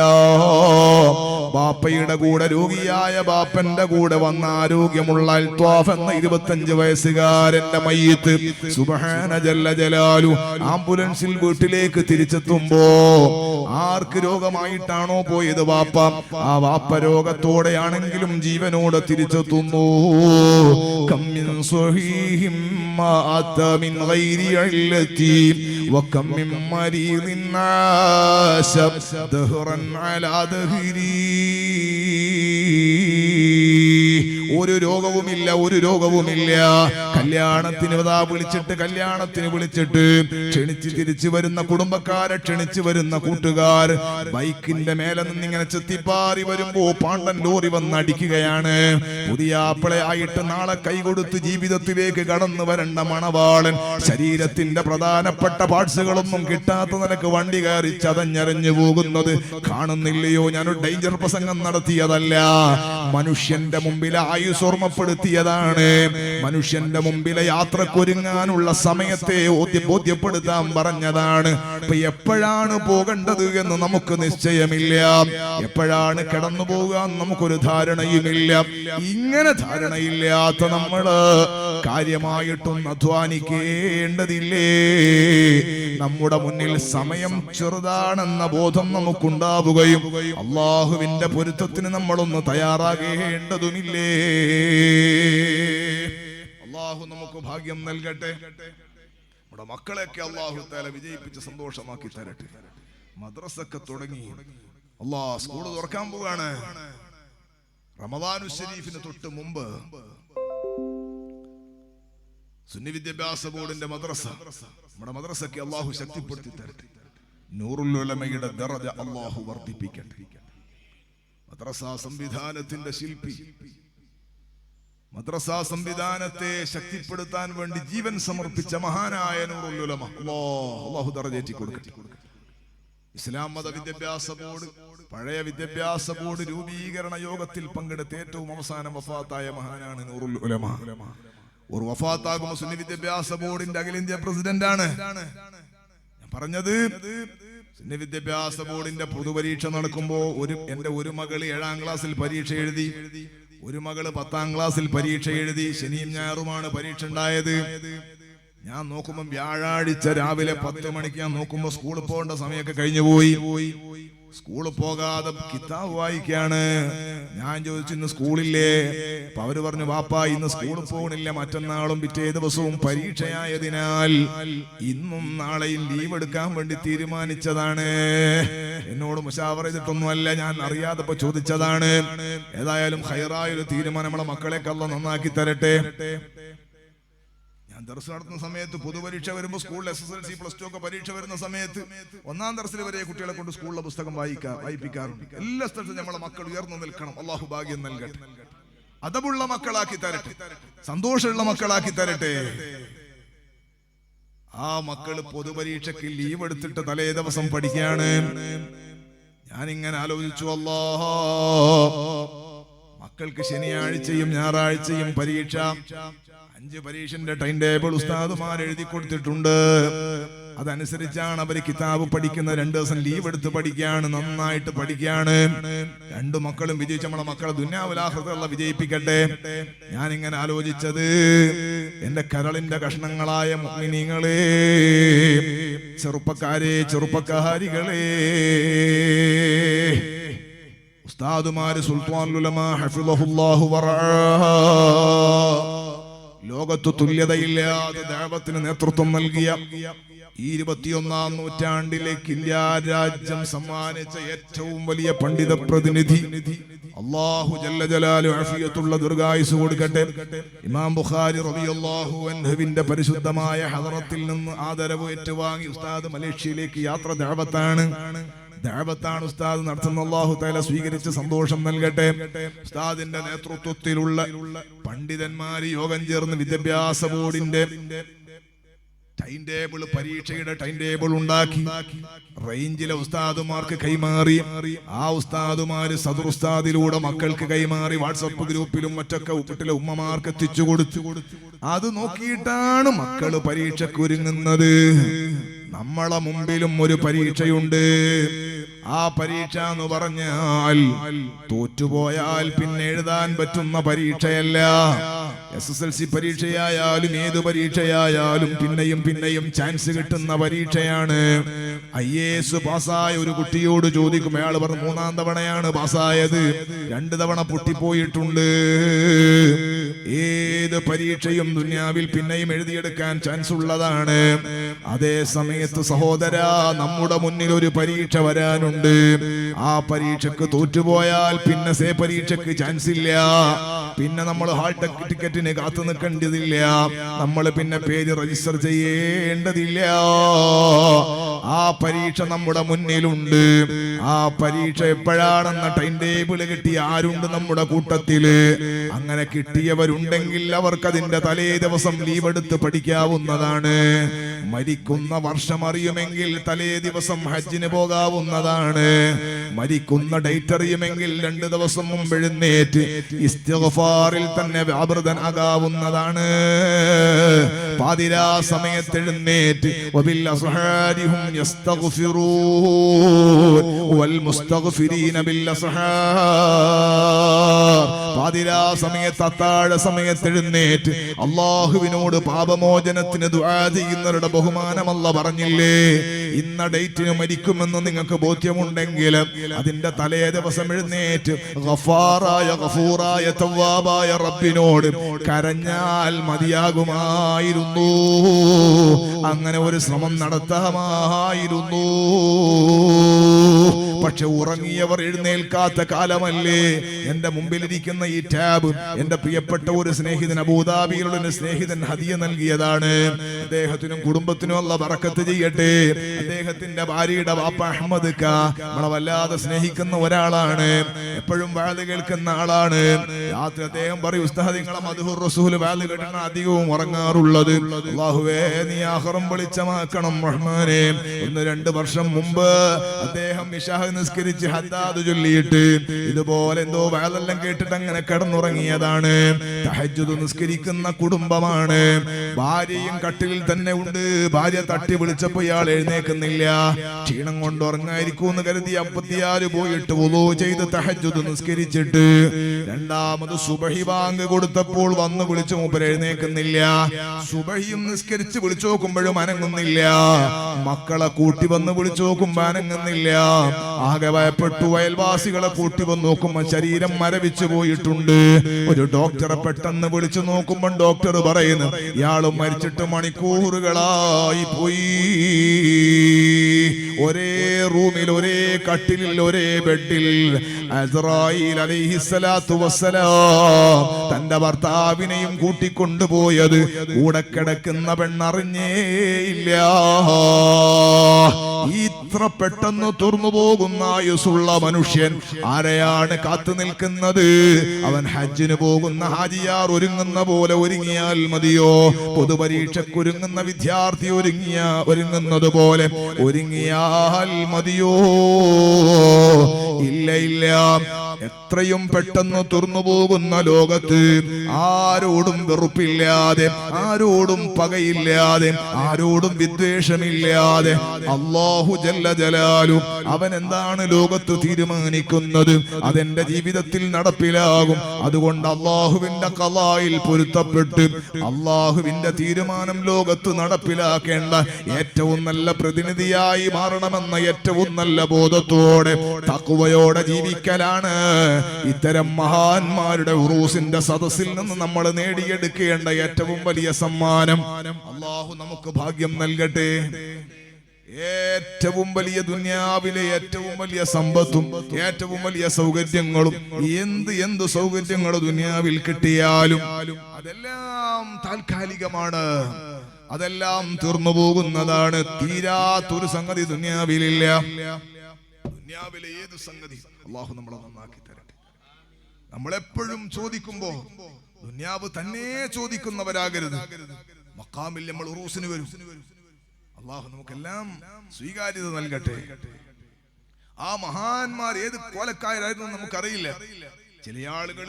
ബാപ്പയുടെ കൂടെ രോഗിയായ ബാപ്പന്റെ കൂടെ വന്ന ആരോഗ്യമുള്ള അൽത്വാഫ് എന്ന 25 വയസ്സുകാരന്റെ മയ്യിത്ത് സുബ്ഹാന ജല്ല ജലാലു ആംബുലൻസിൽ വീട്ടിലേക്ക് തിരിച്ചെത്തുമ്പോ ആർക്ക് രോഗമായിട്ടാണോ പോയത് വാപ്പ, ആ വാപ്പ രോഗത്തോടെയാണെങ്കിലും ജീവനോടെ തിരിച്ചെത്തുന്നു. കമ്മിൻ സ്വഹീഹിം മാഅത മിൻ ഗൈരി ഇല്ലതി വകം മിൻ മരീദിൻ ആശ ദഹ്റൻ അലാ ദഹ്രി. ഒരു രോഗവുമില്ല, ഒരു രോഗവുമില്ല. കല്യാണത്തിന് വിളിച്ചിട്ട് ക്ഷണിച്ച് തിരിച്ചു വരുന്ന കുടുംബക്കാരെ, ക്ഷണിച്ചു വരുന്ന കൂട്ടുകാർ ബൈക്കിന്റെ മേലെ നിന്നിങ്ങനെ ചെത്തിപ്പാറി വരുമ്പോ പാണ്ടൻ ലോറി വന്ന് അടിക്കുകയാണ്. പുതിയാപ്പിളെ ആയിട്ട് നാളെ കൈകൊടുത്ത് ജീവിതത്തിലേക്ക് കടന്നു വരേണ്ട മണവാളൻ ശരീരത്തിന്റെ പ്രധാനപ്പെട്ട പാർട്സുകളൊന്നും കിട്ടാത്ത നിലക്ക് വണ്ടി കയറി ചതഞ്ഞരഞ്ഞു പോകുന്നത് കാണുന്നില്ലയോ? ഞാനൊരു ഡേഞ്ചർ പ്രസംഗം നടത്തിയതല്ല, മനുഷ്യന്റെ മുമ്പിലെ ആയുസ് ഓർമ്മപ്പെടുത്തിയതാണ്. മനുഷ്യന്റെ മുമ്പിലെ യാത്രക്കൊരുങ്ങാനുള്ള സമയത്തെ ബോധ്യപ്പെടുത്താൻ പറഞ്ഞതാണ്. ഇപ്പൊ എപ്പോഴാണ് പോകേണ്ടത് എന്ന് നമുക്ക് നിശ്ചയമില്ല, എപ്പോഴാണ് കിടന്നു പോകാൻ നമുക്കൊരു ധാരണയുമില്ല. ഇങ്ങനെ ധാരണയില്ലാത്ത നമ്മള് കാര്യമായിട്ടൊന്നും അധ്വാനിക്കേണ്ടതില്ലേ? നമ്മുടെ മുന്നിൽ സമയം ചെറുതാണെന്ന ബോധം നമുക്കുണ്ടാവുകയും അള്ളാഹുവിന്റെ പൊരുത്തത്തിന് നമ്മളൊന്ന് തയ്യാറാകേണ്ടതുമില്ലേ? അള്ളാഹു നമുക്ക് ഭാഗ്യം നൽകട്ടെ. നമ്മുടെ മക്കളെയൊക്കെ അള്ളാഹു തആല വിജയിപ്പിച്ച് സന്തോഷമാക്കി തരട്ടെ. മദ്രസൊക്കെ തുടങ്ങി, സ്കൂൾ തുറക്കാൻ പോവാണ്. റമദാനു ശരീഫിന് തൊട്ട് മുമ്പ് സുന്നി വിദ്യാഭ്യാസ ബോർഡിന്റെ മദ്രസ, നമ്മുടെ മദ്രസയ്ക്ക് അള്ളാഹു ശക്തിപ്പെടുത്തി തരട്ടെ. നൂറുൽ ഉലമയുടെ ദറജ അള്ളാഹു വർദ്ധിപ്പിക്കട്ടെ. മദ്രസാ സംവിധാനത്തിന്റെ ശില്പി, മദ്രസാ സംവിധാനത്തെ ശക്തിപ്പെടുത്താൻ വേണ്ടി ജീവൻ സമർപ്പിച്ച മഹാനായ നൂറുൽ ഉലമ അള്ളാഹു ദറജേറ്റി കൊടുക്കട്ടെ. ഇസ്ലാം മത വിദ്യാഭ്യാസ ബോർഡ്, പഴയ വിദ്യാഭ്യാസ ബോർഡ് രൂപീകരണ യോഗത്തിൽ പങ്കെടുത്ത ഏറ്റവും അവസാനം വഫാത്തായ മഹാനാണ് നൂറുൽ ഉലമ. ഒരു വഫാത്താകുമ്പോൾ സുന്നി വിദ്യാഭ്യാസ ബോർഡിന്റെ അഖിലേന്ത്യാ പ്രസിഡന്റാണ്. ഞാൻ പറഞ്ഞത്, സുന്നി വിദ്യാഭ്യാസ ബോർഡിന്റെ പൊതുപരീക്ഷ നടക്കുമ്പോ എന്റെ ഒരു മകള് 7ാം ക്ലാസ്സിൽ പരീക്ഷ എഴുതി, ഒരു മകള് 10ാം ക്ലാസ്സിൽ പരീക്ഷ എഴുതി. ശനിയും ഞായറുമാണ് പരീക്ഷ ഉണ്ടായത്. ഞാൻ നോക്കുമ്പോ വ്യാഴാഴ്ച രാവിലെ 10 മണിക്ക് ഞാൻ നോക്കുമ്പോ സ്കൂളിൽ പോകേണ്ട സമയമൊക്കെ കഴിഞ്ഞു പോയി. സ്കൂളിൽ പോകാതെ കിതാബ് വായിക്കാണ്. ഞാൻ ചോദിച്ചു, ഇന്ന് സ്കൂളില്ലേ? അപ്പൊ അവര് പറഞ്ഞു, വാപ്പാ ഇന്ന് സ്കൂളിൽ പോകണില്ല, മറ്റന്നാളും പിറ്റേ ദിവസവും പരീക്ഷയായതിനാൽ ഇന്നും നാളെയും ലീവ് എടുക്കാൻ വേണ്ടി തീരുമാനിച്ചതാണ്. എന്നോട് മുശാവറ ചെയ്തിട്ടൊന്നുമല്ല, ഞാൻ അറിയാതെ ചോദിച്ചതാണ്. ഏതായാലും ഹൈറായൊരു തീരുമാനം നമ്മളെ മക്കളെയൊക്കെ അല്ലാഹു നന്നാക്കി തരട്ടെ. ഞാൻ ദർസ് നടത്തുന്ന സമയത്ത് പൊതുപരീക്ഷ വരുമ്പോൾ സ്കൂളിൽ SSLC +2 ഒക്കെ പരീക്ഷ വരുന്ന സമയത്ത് 1ാം ദർസിൽ വരെ കുട്ടികളെ കൊണ്ട് സ്കൂളിലെ പുസ്തകം വായിപ്പിക്കാറുണ്ട്. എല്ലാ സ്ഥലത്തും നമ്മളെ മക്കൾ ഉയർന്നു നിൽക്കണം. അള്ളാഹു ഭാഗ്യം നൽകട്ടെ. അതബുള്ള മക്കളാക്കി തരട്ടെ, സന്തോഷമുള്ള മക്കളാക്കി തരട്ടെ. ആ മക്കള് പൊതുപരീക്ഷയ്ക്ക് ലീവ് എടുത്തിട്ട് തലേ ദിവസം പഠിക്കാണ്. ഞാനിങ്ങനെ ആലോചിച്ചു, മക്കൾക്ക് ശനിയാഴ്ചയും ഞായറാഴ്ചയും പരീക്ഷ, 5 പരീക്ഷന്റെ ടൈം ടേബിൾ ഉസ്താദുമാർ എഴുതി കൊടുത്തിട്ടുണ്ട്. അതനുസരിച്ചാണ് അവർ കിതാബ് പഠിക്കുന്ന. 2 ദിവസം ലീവ് എടുത്ത് പഠിക്കാണ്, നന്നായിട്ട് പഠിക്കാണ്. 2 മക്കളും വിജയിച്ച നമ്മളെ മക്കളെ ദുനിയാവിൽ ആഖിറത്തിൽ വിജയിപ്പിക്കട്ടെ. ഞാനിങ്ങനെ ആലോചിച്ചത്, എന്റെ കരളിന്റെ കഷ്ണങ്ങളായ മുഅ്മിനീങ്ങളെ, ചെറുപ്പക്കാരെ, ചെറുപ്പക്കാരികളെ, ഉസ്താദുമാര്, സുൽത്താനുൽ ഉലമ ഹഫിളഹുല്ലാഹു വറഅ, ലോകത്ത് തുല്യതയില്ലാതെ ദഅവത്തിന് നേതൃത്വം നൽകിയ ഈ 21ാം നൂറ്റാണ്ടിലേക്ക് ഇന്ത്യ രാജ്യം സമ്മാനിച്ച ഏറ്റവും വലിയ പണ്ഡിത പ്രതിനിധി, അല്ലാഹു ജല്ല ജലാലു ആഫിയത്തുള്ള ദീർഘായുസ് കൊടുക്കട്ടെ. ഇമാം ബുഖാരി റളിയല്ലാഹു അൻഹുവിന്റെ പരിശുദ്ധമായ ഹദറത്തിൽ നിന്ന് ആദരവ് ഏറ്റുവാങ്ങി ഉസ്താദ് മലേഷ്യയിലേക്ക് യാത്ര. ദഅവത്താണ് ഉസ്താദ് നടത്തുന്ന. അല്ലാഹു തആല സ്വീകരിച്ച് സന്തോഷം നൽകട്ടെ. ഉസ്താദിന്റെ നേതൃത്വത്തിലുള്ള പണ്ഡിതന്മാര് യോഗം ചേർന്ന് വിദ്യാഭ്യാസ ബോർഡിന്റെ ടൈം ടേബിൾ, പരീക്ഷയുടെ ടൈം ടേബിൾ ഉണ്ടാക്കി റേഞ്ചിലെ ഉസ്താദുമാർക്ക് കൈമാറി. ആ ഉസ്താദുമാര് സദർ ഉസ്താദിലൂടെ മക്കൾക്ക് കൈമാറി. വാട്സപ്പ് ഗ്രൂപ്പിലും മറ്റൊക്കെ വീട്ടിലെ ഉമ്മമാർക്ക് എത്തിച്ചു കൊടുത്തു. അത് നോക്കിയിട്ടാണ് മക്കള് പരീക്ഷയ്ക്ക് ഒരുങ്ങുന്നത്. നമ്മളെ മുമ്പിലും ഒരു പരീക്ഷയുണ്ട്. ആ പരീക്ഷ എന്ന് പറഞ്ഞാൽ തോറ്റുപോയാൽ പിന്നെ എഴുതാൻ പറ്റുന്ന പരീക്ഷയല്ല. SSLC പരീക്ഷയായാലും ഏത് പരീക്ഷയായാലും പിന്നെയും പിന്നെയും ചാൻസ് കിട്ടുന്ന പരീക്ഷയാണ്. IAS പാസ്സായ ഒരു കുട്ടിയോട് ചോദിക്കും, അയാൾ പറഞ്ഞു 3-ാം തവണയാണ് പാസ്സായത്, 2 തവണ പൊട്ടിപ്പോയിട്ടുണ്ട്. ഏത് പരീക്ഷയും ദുനിയാവിൽ പിന്നെയും എഴുതിയെടുക്കാൻ ചാൻസ് ഉള്ളതാണ്. അതേ സമയത്ത് സഹോദര, നമ്മുടെ മുന്നിൽ ഒരു പരീക്ഷ വരാനുണ്ട്. ആ പരീക്ഷക്ക് തോറ്റുപോയാൽ പിന്നെ പരീക്ഷക്ക് ചാൻസ് ഇല്ല. പിന്നെ നമ്മൾ ഹാൾ ടിക്കറ്റിന് കാത്തു നിൽക്കേണ്ടതില്ല. നമ്മൾ പിന്നെ പേര് രജിസ്റ്റർ ചെയ്യേണ്ടതില്ല. ആ പരീക്ഷ നമ്മുടെ മുന്നിലുണ്ട്. ആ പരീക്ഷ എപ്പോഴാണെന്ന ടൈം ടേബിൾ കിട്ടിയ ആരുണ്ട് നമ്മുടെ കൂട്ടത്തില്? അങ്ങനെ കിട്ടിയവരുണ്ടെങ്കിൽ അവർക്ക് അതിന്റെ തലേ ദിവസം ലീവ് എടുത്ത് പഠിക്കാവുന്നതാണ്. മരിക്കുന്ന വർഷം അറിയുമെങ്കിൽ തലേ ദിവസം ഹജ്ജിന് പോകാവുന്നതാണ്. മരിക്കുന്ന ഡേറ്റ് അറിയുമെങ്കിൽ 2 ദിവസം മുമ്പ് എഴുന്നേറ്റ് ഇസ്തിഗ്ഫാറിൽ തന്നെ വ്യാപൃതനാകാവുന്നതാണ്. പാതിരാ സമയത്ത് എഴുന്നേറ്റ് വബിൽ അസ്ഹാരിഹും യസ്തഗ്ഫിറൂൻ വൽ മുസ്തഗ്ഫിരീന ബിൽ അസ്ഹാർ. പാതിരാ സമയത്ത് അത്താഴ സമയത്ത് എഴുന്നേറ്റ് അല്ലാഹുവിനോട് പാപമോചനത്തിന് ദുആ ചെയ്യുന്നവരുടെ ബഹുമാനം അല്ലാഹു പറഞ്ഞില്ലേ? ഇന്ന ഡേറ്റിന് മരിക്കുമെന്ന് നിങ്ങൾക്ക് ബോധ്യമുണ്ടെങ്കിൽ അതിന്റെ തലേ ദിവസം എഴുന്നേറ്റ് ഗഫാറായ ഗഫൂറായ തവ്വാബായ റബ്ബിനോട് കരഞ്ഞാൽ മതിയാകുമായിരുന്നു. അങ്ങനെ ഒരു ശ്രമം നടത്താമായിരുന്നു. പക്ഷെ ഉറങ്ങിയവർ എഴുന്നേൽക്കാത്ത കാലമല്ലേ എന്റെ മുമ്പിലിരിക്കുന്ന ഈ ടാബ് എന്റെ പ്രിയപ്പെട്ട ഒരു സ്നേഹിതൻ, അബൂദാബിയിലുള്ള ഒരു സ്നേഹിതൻ ഹദിയ നൽകിയതാണ്. അദ്ദേഹത്തിനും കുടുംബത്തിനും അല്ലാഹു ബറക്കത്ത് ചെയ്യട്ടെ. അദ്ദേഹത്തിന്റെ ഭാര്യയുടെ വാപ്പ അഹമ്മദ് ക നമ്മളെ വല്ലാതെ സ്നേഹിക്കുന്ന ഒരാളാണ്. എപ്പോഴും വാദ് കേൾക്കുന്ന ആളാണ്. രാത്രി അദ്ദേഹം പറയും, ഉസ്താദ് നിങ്ങളെ മദ്ഹുർ റസൂൽ വാദ് കേട്ടാണ് അധികവും ഉറങ്ങാറുള്ളത്. അല്ലാഹുവേ നീ ആഖിറം വെളിച്ചമാക്കണം റഹ്മാനേ. 1-2 വർഷം മുമ്പ് അദ്ദേഹം ഇശാ നിസ്കരിച്ച് ഹദ്ദാദ് ചൊല്ലിയിട്ട് ഇതുപോലെ എന്തോ വാദെല്ലാം കേട്ടിട്ട് അങ്ങനെ കിടന്നുറങ്ങിയതാണ്. തഹജ്ജുദ് നിസ്കരിക്കുന്ന കുടുംബമാണ്. ഭാര്യയും കട്ടിലിൽ തന്നെ ഉണ്ട്. ഭാര്യ തട്ടി വിളിച്ചപ്പോ ഇയാൾ എഴുന്നേക്കുന്നില്ല. ക്ഷീണം കൊണ്ട് ഉറങ്ങായിരിക്കും എന്ന് കരുതി 56 പോയിട്ട് വുളൂ ചെയ്ത് തഹജ്ജുദ് നിസ്കരിച്ചിട്ട് രണ്ടാമത് സുബഹി ബാങ്ക് കൊടുത്തപ്പോൾ വന്ന് വിളിച്ചു, മൂപ്പര് എഴുന്നേക്കുന്നില്ല. സുബഹിയും നിസ്കരിച്ച് വിളിച്ചു നോക്കുമ്പോഴും അനങ്ങുന്നില്ല. മക്കളെ കൂട്ടി വന്ന് വിളിച്ചു നോക്കുമ്പോ അനങ്ങുന്നില്ല. ആകെ ഭയപ്പെട്ടു. അയൽവാസികളെ കൂട്ടി വന്ന് നോക്കുമ്പോ ശരീരം മരവിച്ചു പോയിട്ടുണ്ട്. ഒരു ഡോക്ടറെ പെട്ടെന്ന് വിളിച്ചു നോക്കുമ്പോൾ ഡോക്ടർ പറയുന്നു, ഇയാള് മരിച്ചിട്ട് മണിക്കൂറുകളായി പോയി. ഒരേ റൂമിൽ, ഒരേ കട്ടിലിൽ, ഒരേ ബെഡിൽ അസ്റായീൽ അലൈഹിസ്സലാത്തു വസ്സലാം തന്റെ ഭർത്താവിനെയും കൂട്ടിക്കൊണ്ടുപോയത് കൂടെ കിടക്കുന്ന പെണ്ണറിഞ്ഞേയില്ല. ഇത്ര പെട്ടെന്ന് തുറന്നു പോകുന്ന ആയുസ്സുള്ള മനുഷ്യൻ ആരെയാണ് കാത്തു നിൽക്കുന്നത്? അവൻ ഹജ്ജിന് പോകുന്ന ഹാജിയാർ ഒരുങ്ങുന്ന പോലെ ഒരുങ്ങിയാൽ മതിയോ? പൊതുപരീക്ഷയ്ക്കൊരുങ്ങുന്ന വിദ്യാർത്ഥി ഒരുങ്ങുന്നത് പോലെ ഒരുങ്ങിയാൽ മതിയോ? ഇല്ല ഇല്ല. എത്രയും പെട്ടെന്ന് തുറന്നു പോകുന്ന ലോകത്ത് ആരോടും വെറുപ്പില്ലാതെ, ആരോടും പകയില്ലാതെ, ആരോടും വിദ്വേഷമില്ലാതെ അല്ലാഹു ജല്ല ജലാലു അവൻ എന്താണ് ലോകത്ത് തീരുമാനിക്കുന്നത് അതെന്റെ ജീവിതത്തിൽ നടപ്പിലാകും. അതുകൊണ്ട് അല്ലാഹുവിന്റെ ഖളായിൽ പൊരുത്തപ്പെട്ട് അല്ലാഹുവിന്റെ തീരുമാനം ലോകത്ത് നടപ്പിലാക്കേണ്ട ഏറ്റവും നല്ല പ്രതിനിധിയായി മാറണമെന്ന ഏറ്റവും നല്ല ബോധത്തോടെ തഖ്വയോടെ ജീവിക്കലാണ് ഇത്തരം മഹാന്മാരുടെ ഉറൂസിന്റെ സദസ്സിൽ നിന്ന് നമ്മൾ നേടിയെടുക്കേണ്ട ഏറ്റവും വലിയ സമ്മാനം. അല്ലാഹു നമുക്ക് ഭാഗ്യം നൽകട്ടെ. ഏറ്റവും വലിയ ദുനിയാവിലെ ഏറ്റവും വലിയ സമ്പത്തും ഏറ്റവും വലിയ സൗകര്യങ്ങളും എന്ത് സൗകര്യങ്ങൾ ദുനിയാവിൽ കിട്ടിയാലും അതെല്ലാം താൽക്കാലികമാണ്. അതെല്ലാം തീർന്നു പോകുന്നതാണ്. തീരാത്തൊരു സംഗതി ദുനിയാവിലില്ല. ദുനിയാവിലെ ഏത് സംഗതി അല്ലാഹു നമ്മളെ നന്നാക്കി തരട്ടെ. നമ്മളെപ്പോഴും ചോദിക്കുമ്പോ ദുനിയാവ് തന്നെ ചോദിക്കുന്നവരാകരുത്. മഖാമിൽ നമ്മൾ ഉറൂസിന് വരും. അല്ലാഹു നമുക്കെല്ലാം സ്വീകാര്യത നൽകട്ടെ. ആ മഹാന്മാർ ഏത് കോലക്കാരായിരുന്നു നമുക്കറിയില്ല. ചില ആളുകൾ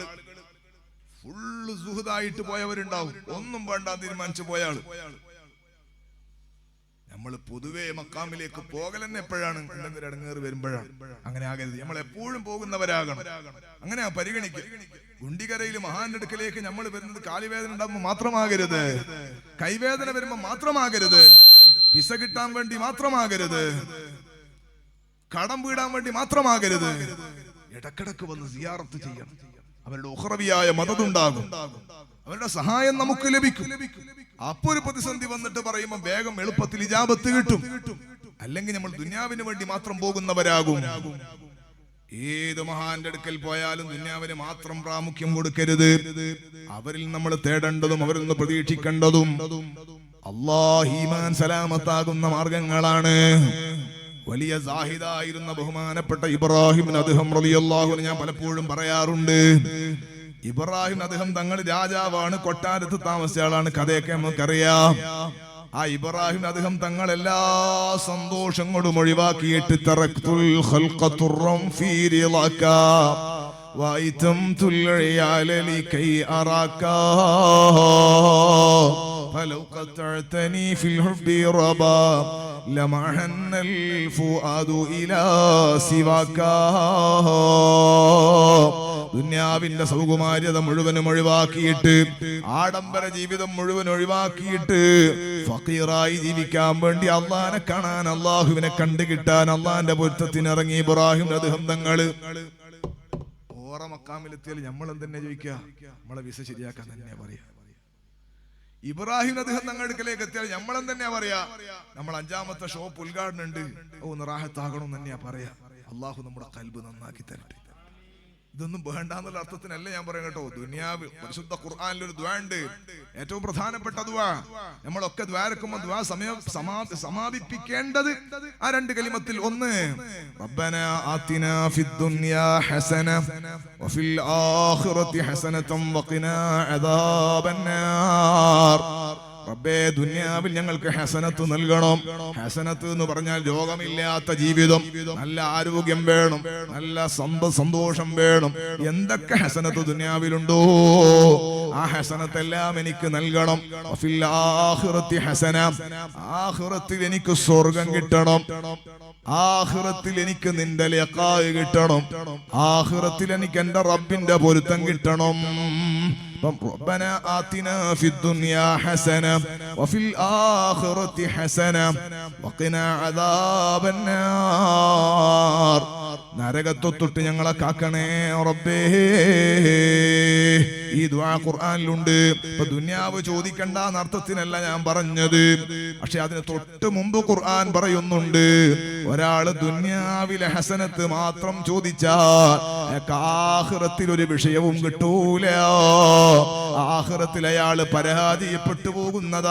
ഫുള്ള് സുഹൃതായിട്ട് പോയവരുണ്ടാവും. ഒന്നും വേണ്ട തീരുമാനിച്ചു പോയ ആള്. നമ്മൾ പൊതുവെ മക്കാമിലേക്ക് പോകൽ തന്നെ എപ്പോഴാണ്? എന്തെങ്കിലും ഇടങ്ങേറ് വരുമ്പോഴാണ്. അങ്ങനെ ആകരുത്. നമ്മൾ എപ്പോഴും പോകുന്നവരാകണം. അങ്ങനെ പരിഗണിക്കുക. ഗുണ്ടികരയിൽ മഹാന്റെ അടുക്കലേക്ക് നമ്മൾ വരുന്നത് കാലുവേദന ഉണ്ടാകുമ്പോൾ മാത്രമാകരുത്, കൈവേദന വരുമ്പോൾ മാത്രമാകരുത്, വിസ കിട്ടാൻ വേണ്ടി മാത്രമാകരുത്, കടം വീടാൻ വേണ്ടി മാത്രമാകരുത്. ഇടക്കിടക്ക് വന്ന് സിയാറത്ത് ചെയ്യണം. അവരുടെ ഉഖ്റവിയായ മദതുണ്ടാകും, അവരുടെ സഹായം നമുക്ക് ലഭിക്കും. അപ്പൊ ഒരു പ്രതിസന്ധി വന്നിട്ട് പറയുമ്പോൾ വേഗം എളുപ്പത്തിൽ ഇജാബത്ത് കിട്ടും. അല്ലെങ്കിൽ നമ്മൾ ദുനിയാവിന് വേണ്ടി മാത്രം പോകുന്നവരാകും. ഏത് മഹാന്റെ അടുക്കൽ പോയാലും ദുനിയാവിന് മാത്രം പ്രാമുഖ്യം കൊടുക്കരുത്. അവരിൽ നമ്മൾ തേടേണ്ടതും അവരിൽ നിന്ന് പ്രതീക്ഷിക്കേണ്ടതും അല്ലാഹ് ഈമാൻ സലാമത്താകുന്ന മാർഗങ്ങളാണ്. വലിയ സാഹിദായിരുന്ന ബഹുമാനപ്പെട്ട ഇബ്രാഹിം അദ്ഹം റളിയല്ലാഹു അൻഹു ഞാൻ പലപ്പോഴും പറയാറുണ്ട്. ഇബ്രാഹിം അദ്ഹം തങ്ങൾ രാജാവാണ്, കൊട്ടാരത്ത് താമസിച്ച ആളാണ്. കഥയൊക്കെ നമുക്കറിയാം. ആ ഇബ്രാഹിം അദ്ഹം തങ്ങൾ എല്ലാ സന്തോഷങ്ങളും ഒഴിവാക്കിയിട്ട് തറക്തുൽ ഖൽഖ തുറം ഫീ റിളക വൈതംതുൽ ഇയാല ലികൈ അറാക ഫലൗ ഖതഅതനി ഫിൽ ഹുബ്ബി റബാ ലമഹന്ന الفؤاد ഇലാ സിവാക. ദുനിയാവിന്റെ സൗകുമാര്യത മുഴുവനും ഒഴിവാക്കിയിട്ട്, ആഡംബര ജീവിതം മുഴുവൻ ഒഴിവാക്കിയിട്ട് ഫഖീറായി ജീവിക്കാൻ വേണ്ടി അള്ളാഹിനെ കാണാൻ, അള്ളാഹുവിനെ കണ്ടു കിട്ടാൻ അള്ളാഹിന്റെ പൊരുത്തത്തിന് ഇറങ്ങി ഇബ്രാഹിം അദ്ഹം തങ്ങള്. ഓറ മക്കാമിലെത്തിയാൽ നമ്മൾ എന്തെന്നെ ചോദിക്കുക? നമ്മളെ വിസ ശരിയാക്കാൻ തന്നെയാ പറയാ. ഇബ്രാഹിം അദ്ഹം തങ്ങളുടെ അടുക്കലേക്ക് എത്തിയാൽ നമ്മളെന്ത് തന്നെയാ പറയാ? നമ്മൾ 5ാമത്തെ ഷോപ്പ് ഉദ്ഘാടനം ഉണ്ട്, റാഹത്താകണം തന്നെയാ പറയാ. അള്ളാഹു നമ്മുടെ ഖൽബ് നന്നാക്കി തരട്ടെ. ഇതൊന്നും വേണ്ടാന്നുള്ള അർത്ഥത്തിനല്ല ഞാൻ പറയാം കേട്ടോ. ദുനിയാവ് പരിശുദ്ധ ഖുർആനിൽ ഒരു ദുആ ഉണ്ട്, ഏറ്റവും പ്രധാനപ്പെട്ട ദുആ. നമ്മളൊക്കെ ദ്വാരക്കുമ്പോൾ ദുആ സമാപിപ്പിക്കേണ്ടത് ആ 2 കലിമത്തിൽ. ഒന്ന്, റബ്ബനാ ആതിനാ ഫിദ് ദുനിയാ ഹസന വഫിൽ ആഖിറതി ഹസനതൻ വഖിനാ അദാബന്നാർ. റബ്ബേ, ദുനിയാവിൽ ഞങ്ങൾക്ക് ഹസനത്ത് നൽകണം. ഹസനത്ത് എന്ന് പറഞ്ഞാൽ രോഗമില്ലാത്ത ജീവിതം, നല്ല ആരോഗ്യം വേണം, നല്ല സന്തോഷം വേണം. എന്തൊക്കെ ഹസനത്ത് ദുനിയാവിലുണ്ടോ ആ ഹസനത്തെല്ലാം എനിക്ക് നൽകണം. വഫിൽ ആഖിറതി ഹസന, ആഖിറത്തിൽ എനിക്ക് സ്വർഗം കിട്ടണം. ആഖിറത്തിൽ എനിക്ക് നിന്റെ ലിഖാഅ് കിട്ടണം. ആഖിറത്തിൽ എനിക്ക് എന്റെ റബ്ബിന്റെ പൊരുത്തം കിട്ടണം. ربنا آتنا في الدنيا حسنة وفي الآخرة حسنة وقنا عذاب النار. നരകത്തൊട്ട് ഞങ്ങളെ കാക്കണേ റബ്ബേ. ഈ ദുആ ഖുർആനിലുണ്ട്. ഇപ്പൊ ദുനിയാവ് ചോദിക്കണ്ട എന്ന അർത്ഥത്തിനല്ല ഞാൻ പറഞ്ഞത്, പക്ഷെ അതിന് തൊട്ട് മുമ്പ് ഖുർആൻ പറയുന്നുണ്ട്, ഒരാള് ദുനിയാവിലെ ഹസനത്ത് മാത്രം ചോദിച്ചാൽ ആഖിറത്തിൽ ഒരു വിഷയവും കിട്ടൂല. ആഖിറത്തിൽ അയാള് പരാജയപ്പെട്ടു പോകുന്നതാണ്.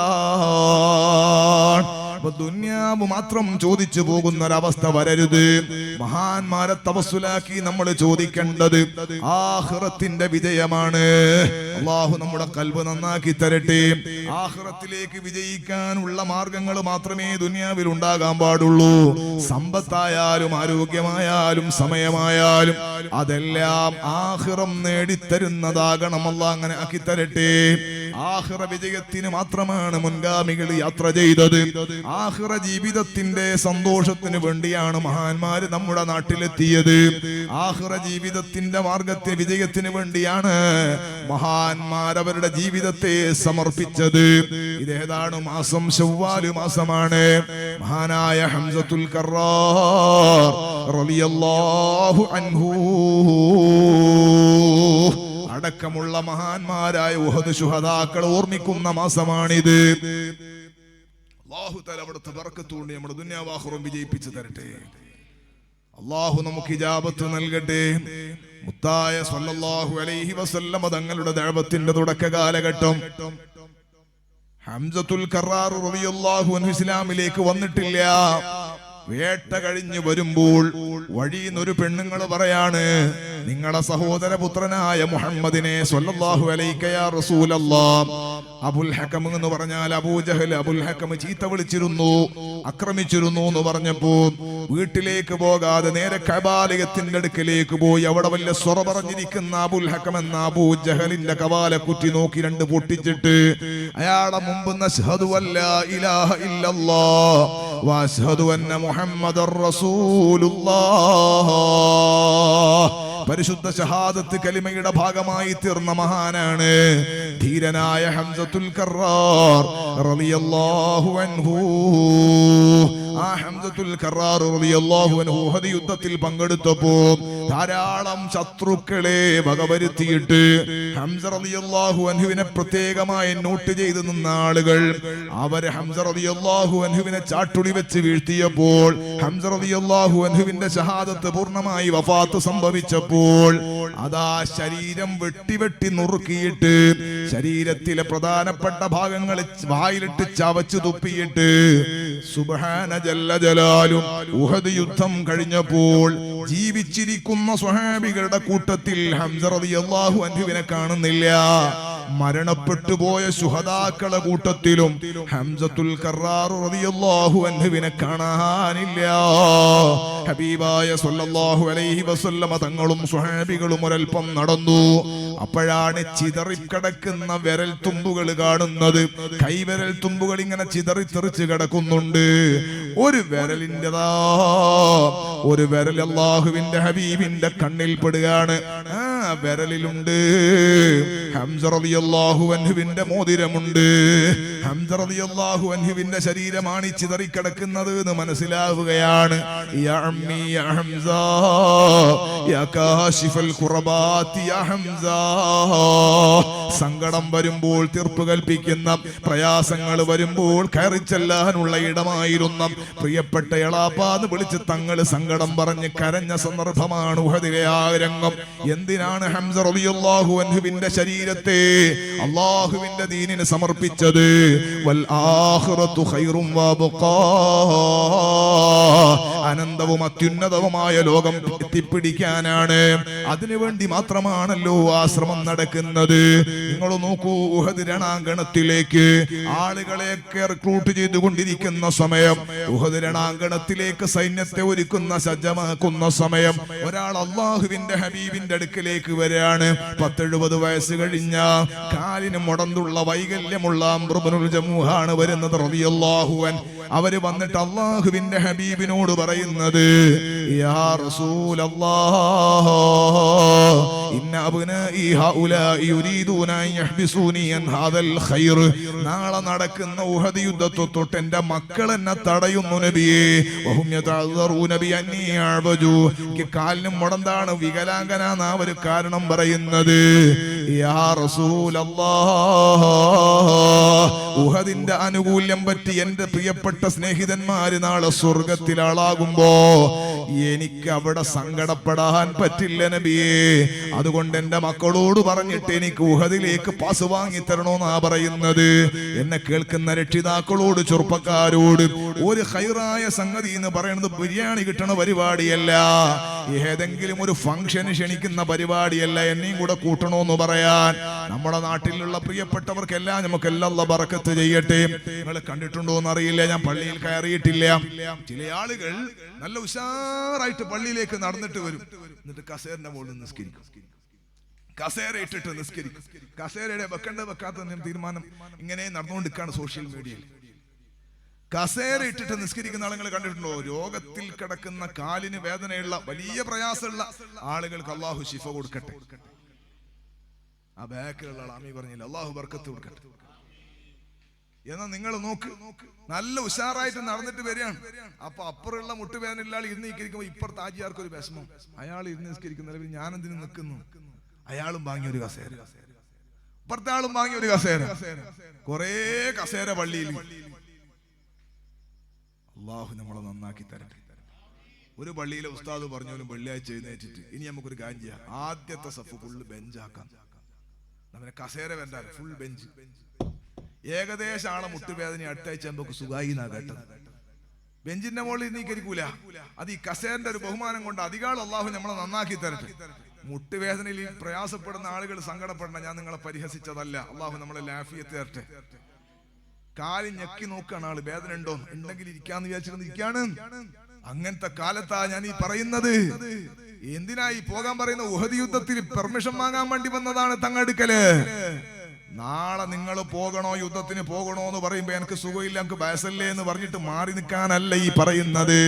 ദുനിയാവ് മാത്രം ചോദിച്ചു പോകുന്ന ഒരവസ്ഥ വരരുത്. മഹാന്മാരെ തവസ്സുലാക്കി നമ്മൾ ചോദിക്കേണ്ടത് ആഖിറത്തിന്റെ വിജയമാണ്. അല്ലാഹു നമ്മുടെ ഖൽബ് നന്നാക്കി തരട്ടെ. ആഖിറത്തിലേക്ക് വിജയിക്കാനുള്ള മാർഗങ്ങൾ മാത്രമേ ദുനിയാവിൽ ഉണ്ടാകാൻ പാടുള്ളൂ. സമ്പത്തായാലും ആരോഗ്യമായാലും സമയമായാലും അതെല്ലാം ആഖിറം നേടിത്തരുന്നതാകണം. അല്ലാഹു അങ്ങനെ ആക്കി തരട്ടെ. ആഖിറ വിജയത്തിന് മാത്രമാണ് മുൻഗാമികൾ യാത്ര ചെയ്തത്. ആഖിറ ജീവിതത്തിന്റെ സന്തോഷത്തിന് വേണ്ടിയാണ് മഹാന്മാര് നമ്മുടെ നാട്ടിലെത്തിയത്. ആഖിറ ജീവിതത്തിന്റെ മാർഗത്തെ വിജയത്തിന് വേണ്ടിയാണ് മഹാന്മാർ അവരുടെ ജീവിതത്തെ സമർപ്പിച്ചത്. ഇതേതാണ് മാസം? ശവ്വാല് മാസമാണ്. മഹാനായ ഹംസത്തുൽ കറാർ റളിയല്ലാഹു അൻഹു അടക്കമുള്ള മഹാന്മാരായ ഉഹദ് ശുഹദാക്കൾ ഓർമ്മിക്കുന്ന മാസമാണിത്. അല്ലാഹു തആല അവിടുത്തെ ബർക്കത്ത് കൊണ്ട് നമ്മുടെ ദുനിയാവും ആഖിറവും വിജയിപ്പിച്ചു തരട്ടെ. അല്ലാഹു നമുക്ക് ഇജാബത്ത് നൽകട്ടെ. മുത്തായ സല്ലല്ലാഹു അലൈഹി വസല്ലം തങ്ങളുടെ ദഅവത്തിന്റെ തുടക്ക കാലഘട്ടം ഹംസത്തുൽ കറാർ റളിയല്ലാഹു അൻഹു ഇസ്ലാമിലേക്ക് വന്നിട്ടില്ല. വേട്ട കഴിഞ്ഞു വരുമ്പോൾ വഴിയിന്നൊരു പെണ്ണുങ്ങൾ പറയാണ്, നിങ്ങളുടെ സഹോദര പുത്രനായ മുഹമ്മദിനെ സ്വല്ലല്ലാഹു അലൈക യാ റസൂലല്ലാഹ് അബുൽ ഹകം എന്ന് പറഞ്ഞാൽ അബൂജഹൽ അബുൽ ഹകം ചീത്ത വിളിച്ചിരുന്നു, ആക്രമിച്ചിരുന്നു എന്ന് പറഞ്ഞപ്പോ വീട്ടിലേക്ക് പോകാതെ നേരെ കഅബാലയത്തിന്റെ അടുക്കലേക്ക് പോയി. അവിടെ വലിയ സ്വറ പറഞ്ഞിരിക്കുന്ന അബുൽ ഹകം എന്ന അബൂജഹലിന്റെ കവാല കുറ്റി നോക്കി രണ്ട് പൊട്ടിച്ചിട്ട് അയാളെ മുമ്പ് അശ്ഹദു അല്ലാ ഇലാഹ ഇല്ലല്ലാഹ് വഅശ്ഹദു അന്ന മുഹമ്മദർ റസൂലുള്ളാഹ്, പരിശുദ്ധ ഷഹാദത്ത് കലിമയുടെ ഭാഗമായി തീർന്ന മഹാനാണ് ധീരനായ ഹംസത്തുൽ കറാർ റളിയല്ലാഹു അൻഹു. ആ ഹംസത്തുൽ കറാർ റളിയല്ലാഹു അൻഹു ഉഹദ് യുദ്ധത്തിൽ പങ്കെടുത്തപ്പോൾ ധാരാളം ശത്രുക്കളെ വകവരുത്തിയിട്ട് ഹംസ റളിയല്ലാഹു അൻഹുവിനെ പ്രത്യേകമായി നോട്ട് ചെയ്ത് നിന്ന ആളുകൾ അവര് ഹംസ റളിയല്ലാഹു അൻഹുവിനെ ചാട്ടുളി വെച്ച് വീഴ്ത്തിയപ്പോൾ ഹംസ റളിയല്ലാഹു അൻഹുവിന്റെ ഷഹാദത്ത് പൂർണ്ണമായി വഫാത്ത് സംഭവിച്ചപ്പോൾ അതാ ശരീരം വെട്ടി നുറുക്കിയിട്ട് ശരീരത്തിലെ പ്രധാനപ്പെട്ട ഭാഗങ്ങൾ വായിലിട്ട് ചവച്ചു തുപ്പിയിട്ട് സുബ്ഹാന ജല്ല ജലാലും ഉഹദ് യുദ്ധം കഴിഞ്ഞപ്പോൾ ജീവിച്ചിരിക്കുന്ന സ്വഹാബികളുടെ കൂട്ടത്തിൽ ഹംസ റളിയല്ലാഹു അൻഹുവിനെ കാണുന്നില്ല. മരണപ്പെട്ടു പോയ ശുഹദാക്കളുടെ കൂട്ടത്തിലും ഹംസത്തുൽ കറാർ റളിയല്ലാഹു അൻഹുവിനെ കാണാനില്ല. ഹബീബായ സല്ലല്ലാഹു അലൈഹി വസല്ലമ തങ്ങളും സ്വഹാബികളും ഒരൽപ്പം നടന്നു. അപ്പോഴാണ് ചിതറിക്കിടക്കുന്ന വിരൽ തുമ്പുകൾ കാണുന്നത്. കൈവിരൽ തുമ്പുകൾ ഇങ്ങനെ ചിതറിത്തെറിച്ച് കിടക്കുന്നുണ്ട്. ഒരു വിരലിൻ്റെതാ ഒരു വിരൽ അല്ലാഹുവിന്റെ ഹബീബിന്റെ കണ്ണിൽ പെടുകയാണ്. ആ വിരലിലുണ്ട് ഹംസ റളിയല്ലാഹു അൻഹുവിന്റെ മോതിരമുണ്ട്. ഹംസ റളിയല്ലാഹു അൻഹുവിന്റെ ശരീരമാണ് ചിതറിക്കിടക്കുന്നത് എന്ന് മനസ്സിലാവുകയാണ്. യാ അമ്മി യാ ഹംസ യാ കാശിഫൽ ഖുറബാത്തി യാ ഹംസ. സങ്കടം വരുമ്പോൾ തീർപ്പ് കൽപ്പിക്കുന്ന, പ്രയാസങ്ങൾ വരുമ്പോൾ കയറി ചെല്ലാനുള്ള ഇടമായിരുന്ന പ്രിയപ്പെട്ട എളാപ്പാന്ന് വിളിച്ച് തങ്ങൾ സങ്കടം പറഞ്ഞ് കരഞ്ഞ സന്ദർഭമാണ് ഉഹദിലെ ആ രംഗം. എന്തിനാണ് ഹംസ റളിയല്ലാഹു അൻഹുവിന്റെ ശരീരത്തെ അല്ലാഹുവിന്റെ ദീനിന് സമർപ്പിച്ചത്? വൽ ആഖിറതു ഖൈറും വബഖാ, അനന്തവും അത്യുന്നതവുമായ ലോകം എത്തിപ്പിടിക്കാനാണ്. അതിനുവേണ്ടി മാത്രമാണല്ലോ ആശ്രമം നടക്കുന്നത്. നിങ്ങൾ നോക്കൂ, ഉഹദ് രണാങ്കണത്തിലേക്ക് ആളുകളെയൊക്കെ റിക്രൂട്ട് ചെയ്തുകൊണ്ടിരിക്കുന്ന സമയം, ഉഹദ് രണാങ്കണത്തിലേക്ക് സൈന്യത്തെ ഒരുക്കുന്ന സജ്ജമാക്കുന്ന സമയം ഒരാൾ അല്ലാഹുവിന്റെ ഹബീബിന്റെ അടുക്കലേക്ക് വരികയാണ്. 70 വയസ്സ് കഴിഞ്ഞ കാലിന് മുടന്തുള്ള വൈകല്യമുള്ള അംർ ഇബ്നുൽ ജമൂഹാണ് വരുന്നത് റളിയല്ലാഹു അൻഹു. അവര് വന്നിട്ട് അല്ലാഹുവിന്റെ ഹബീബിനോട് പറയുന്നത്, യാ റസൂലല്ലാഹ് ഇന്ന അബ്നാഇ ഹൗലാഇ യുരീദൂന അൻ യഹ്ബിസൂനി അൻ ഹാദൽ ഖൈർ. നാളെ നടക്കുന്ന ഉഹദ് യുദ്ധത്തെ തൊട്ട് എന്റെ മക്കൾ എന്നെ തടയുന്നു നബിയേ. വഹും യതഅദറൂന ബി അന്നി അഅബജു. കാലിനും മുടന്താണ്, വികലാംഗനാണ് അവർ കാരണം പറയുന്നത്. യാ റസൂലല്ലാഹ് ഉഹദിന്റെ ആനുകൂല്യം പറ്റി എന്റെ പ്രിയപ്പെട്ട സ്നേഹിതന്മാര് നാളെ സ്വർഗത്തിൽ ആളാകുമ്പോ എനിക്ക് അവിടെ സങ്കടപ്പെടാൻ പറ്റില്ല നബിയേ. അതുകൊണ്ട് എന്റെ മക്കളോട് പറഞ്ഞിട്ട് എനിക്ക് ഉഹദിലേക്ക് പാസ് വാങ്ങി തരണോന്നാ പറയുന്നത്. എന്നെ കേൾക്കുന്ന രക്ഷിതാക്കളോട്, ചെറുപ്പക്കാരോട്, ഒരു ഖൈറായ സംഗതി എന്ന് പറയുന്നത് ബിരിയാണി കിട്ടണ പരിപാടിയല്ല, ഏതെങ്കിലും ഒരു ഫംഗ്ഷന് ക്ഷണിക്കുന്ന പരിപാടിയല്ല. എന്നെയും കൂടെ കൂട്ടണോന്ന് പറയാൻ നമ്മുടെ നാട്ടിലുള്ള പ്രിയപ്പെട്ടവർക്കെല്ലാം നമുക്കെല്ലാം അല്ലാഹ് ബറക്കത്ത് ചെയ്യട്ടെ. നിങ്ങൾ കണ്ടിട്ടുണ്ടോ എന്നറിയില്ല, ഞാൻ പള്ളിയിൽ കയറിയിട്ടില്ല. ചില ആളുകൾ നല്ല ഉഷാറായിട്ട് പള്ളിയിലേക്ക് നടന്നിട്ട് വരും, എന്നിട്ട് കസേരന്റെ മുകളിൽ നിസ്കരിക്കും. കസേര ഇട്ടിട്ട് നിസ്കരിക്കും. കസേരയുടെ വെക്കാത്ത തീരുമാനം ഇങ്ങനെ നടന്നുകൊണ്ടിരിക്കുകയാണ് സോഷ്യൽ മീഡിയയിൽ. കസേര ഇട്ടിട്ട് നിസ്കരിക്കുന്ന ആളുകൾ കണ്ടിട്ടുണ്ടോ? രോഗത്തിൽ കിടക്കുന്ന കാലിന് വേദനയുള്ള വലിയ പ്രയാസമുള്ള ആളുകൾക്ക് അല്ലാഹു ശിഫ കൊടുക്കട്ടെ. ആ ബാക്കിലുള്ള ആമീൻ പറഞ്ഞില്ല, അല്ലാഹു ബർക്കത്ത് കൊടുക്കട്ടെ. എന്നാ നിങ്ങൾ നോക്ക്, നല്ല ഉഷാറായിട്ട് നടന്നിട്ട് വരികയാണ്. അപ്പൊ അപ്പുറമുള്ള മുട്ടുവേദന ഇല്ലാൾ ഇരുന്ന് നിൽക്കുമ്പോ ഇപ്പുറത്ത് ആജിയാർക്ക് ഒരു വിഷമം. അയാൾ ഇരുന്ന് നിസ്കരിക്കുന്ന ഞാനെന്തിനു നിൽക്കുന്നു? അയാളും വാങ്ങിയ ഒരു കസേര, ഇപ്പുറത്തെ ആളും വാങ്ങിയ ഒരു കസേര, കൊറേ കസേര പള്ളിയിൽ. അള്ളാഹു നമ്മളെ നന്നാക്കി തരട്ടെ. ഒരു പള്ളിയിലെ ഉസ്താദ് പറഞ്ഞോലും വെള്ളിയാഴ്ച എഴുന്നേറ്റിട്ട് ഇനി നമുക്കൊരു കാര്യം ചെയ്യാം, ആദ്യത്തെ സഫ് ഫുള്ള് ബെഞ്ചാക്കാം. നമ്മുടെ കസേര വേണ്ട, ഫുൾ ബെഞ്ച്. ഏകദേശം ആളെ മുട്ടുവേദന അടുത്താഴ്ച നമുക്ക് സുഖായി എന്നാ കേട്ടത്. ബെഞ്ചിന്റെ മുകളിൽ നീ കരിക്കൂല. അത് ഈ കസേരന്റെ ഒരു ബഹുമാനം കൊണ്ട് അധികാളം അള്ളാഹു നമ്മളെ നന്നാക്കി തരട്ടെ. മുട്ടുവേദനയിൽ പ്രയാസപ്പെടുന്ന ആളുകൾ സങ്കടപ്പെടണം. ഞാൻ നിങ്ങളെ പരിഹസിച്ചതല്ല. അള്ളാഹു നമ്മളെ ലാഫിയത്ത് തരട്ടെ. കാല് ഞെക്കി നോക്കാണ് ആള്, വേദന ഉണ്ടോ, ഉണ്ടെങ്കിൽ ഇരിക്കാന്ന് വിചാരിച്ചിരിക്കാണ്. അങ്ങനത്തെ കാലത്താ ഞാൻ ഈ പറയുന്നത്. എന്തിനായി പോകാൻ പറയുന്ന? ഉഹദ് യുദ്ധത്തിൽ പെർമിഷൻ വാങ്ങാൻ വേണ്ടി വന്നതാണ് തങ്ങടുക്കല്. നാളെ നിങ്ങൾ പോകണോ, യുദ്ധത്തിന് പോകണോ എന്ന് പറയുമ്പോ എനിക്ക് സുഖമില്ല, എനിക്ക് ബയസല്ലേ എന്ന് പറഞ്ഞിട്ട് മാറി നിൽക്കാനല്ല ഈ പറയുന്നത്.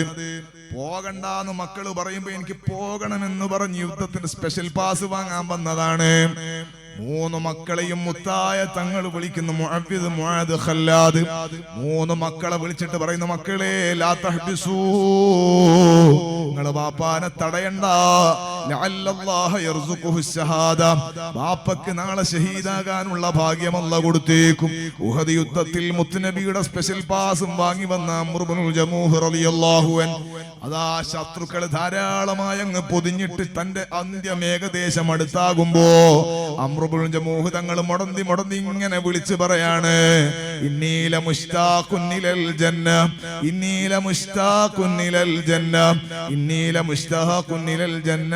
പോകണ്ടെന്ന് മക്കള് പറയുമ്പോ എനിക്ക് പോകണമെന്ന് പറഞ്ഞ് യുദ്ധത്തിന് സ്പെഷ്യൽ പാസ് വാങ്ങാൻ വന്നതാണ്. 3 മക്കളെയും മുത്തായ തങ്ങൾ വിളിക്കുന്നു, മുഅവ്വിദ്, മുആദ്, ഖല്ലാദ്. 3 മക്കളെ വിളിച്ചിട്ട് പറയുന്ന, മക്കളെ ലാ തഹ്ബിസൂ, നിങ്ങളെ ബാപ്പാനെ തടയണ്ട. ലഅല്ലല്ലാഹ യർസുഖുഹു ശഹാദ, ബാപ്പക്ക് നാളെ ഷഹീദാകാനുള്ള ഭാഗ്യം അല്ലാഹു കൊടുത്തേക്കും. ഉഹദ് യുദ്ധത്തിൽ മുത്തുനബിയുടെ സ്പെഷ്യൽ പാസും വാങ്ങി വന്ന അംർ ഇബ്നുൽ ജമൂഹ് റളിയല്ലാഹു അൻഹു അതാ ശത്രുക്കൾ ധാരാളമായി അങ്ങ് പൊതിഞ്ഞിട്ട് തന്റെ അന്ത്യം ഏകദേശം അടുത്താകുമ്പോ അംർ ഇബ്നുൽ ജമൂഹ് തങ്ങൾ മുടന്തി ഇങ്ങനെ വിളിച്ചു പറയാണ്, ഇന്നീല മുഷ്താഖുൻ ഇലൽ ജന്ന, ഇന്നീല മുഷ്താഖുൻ ഇലൽ ജന്ന, ഇന്നീല മുഷ്താഖുൻ ഇലൽ ജന്ന.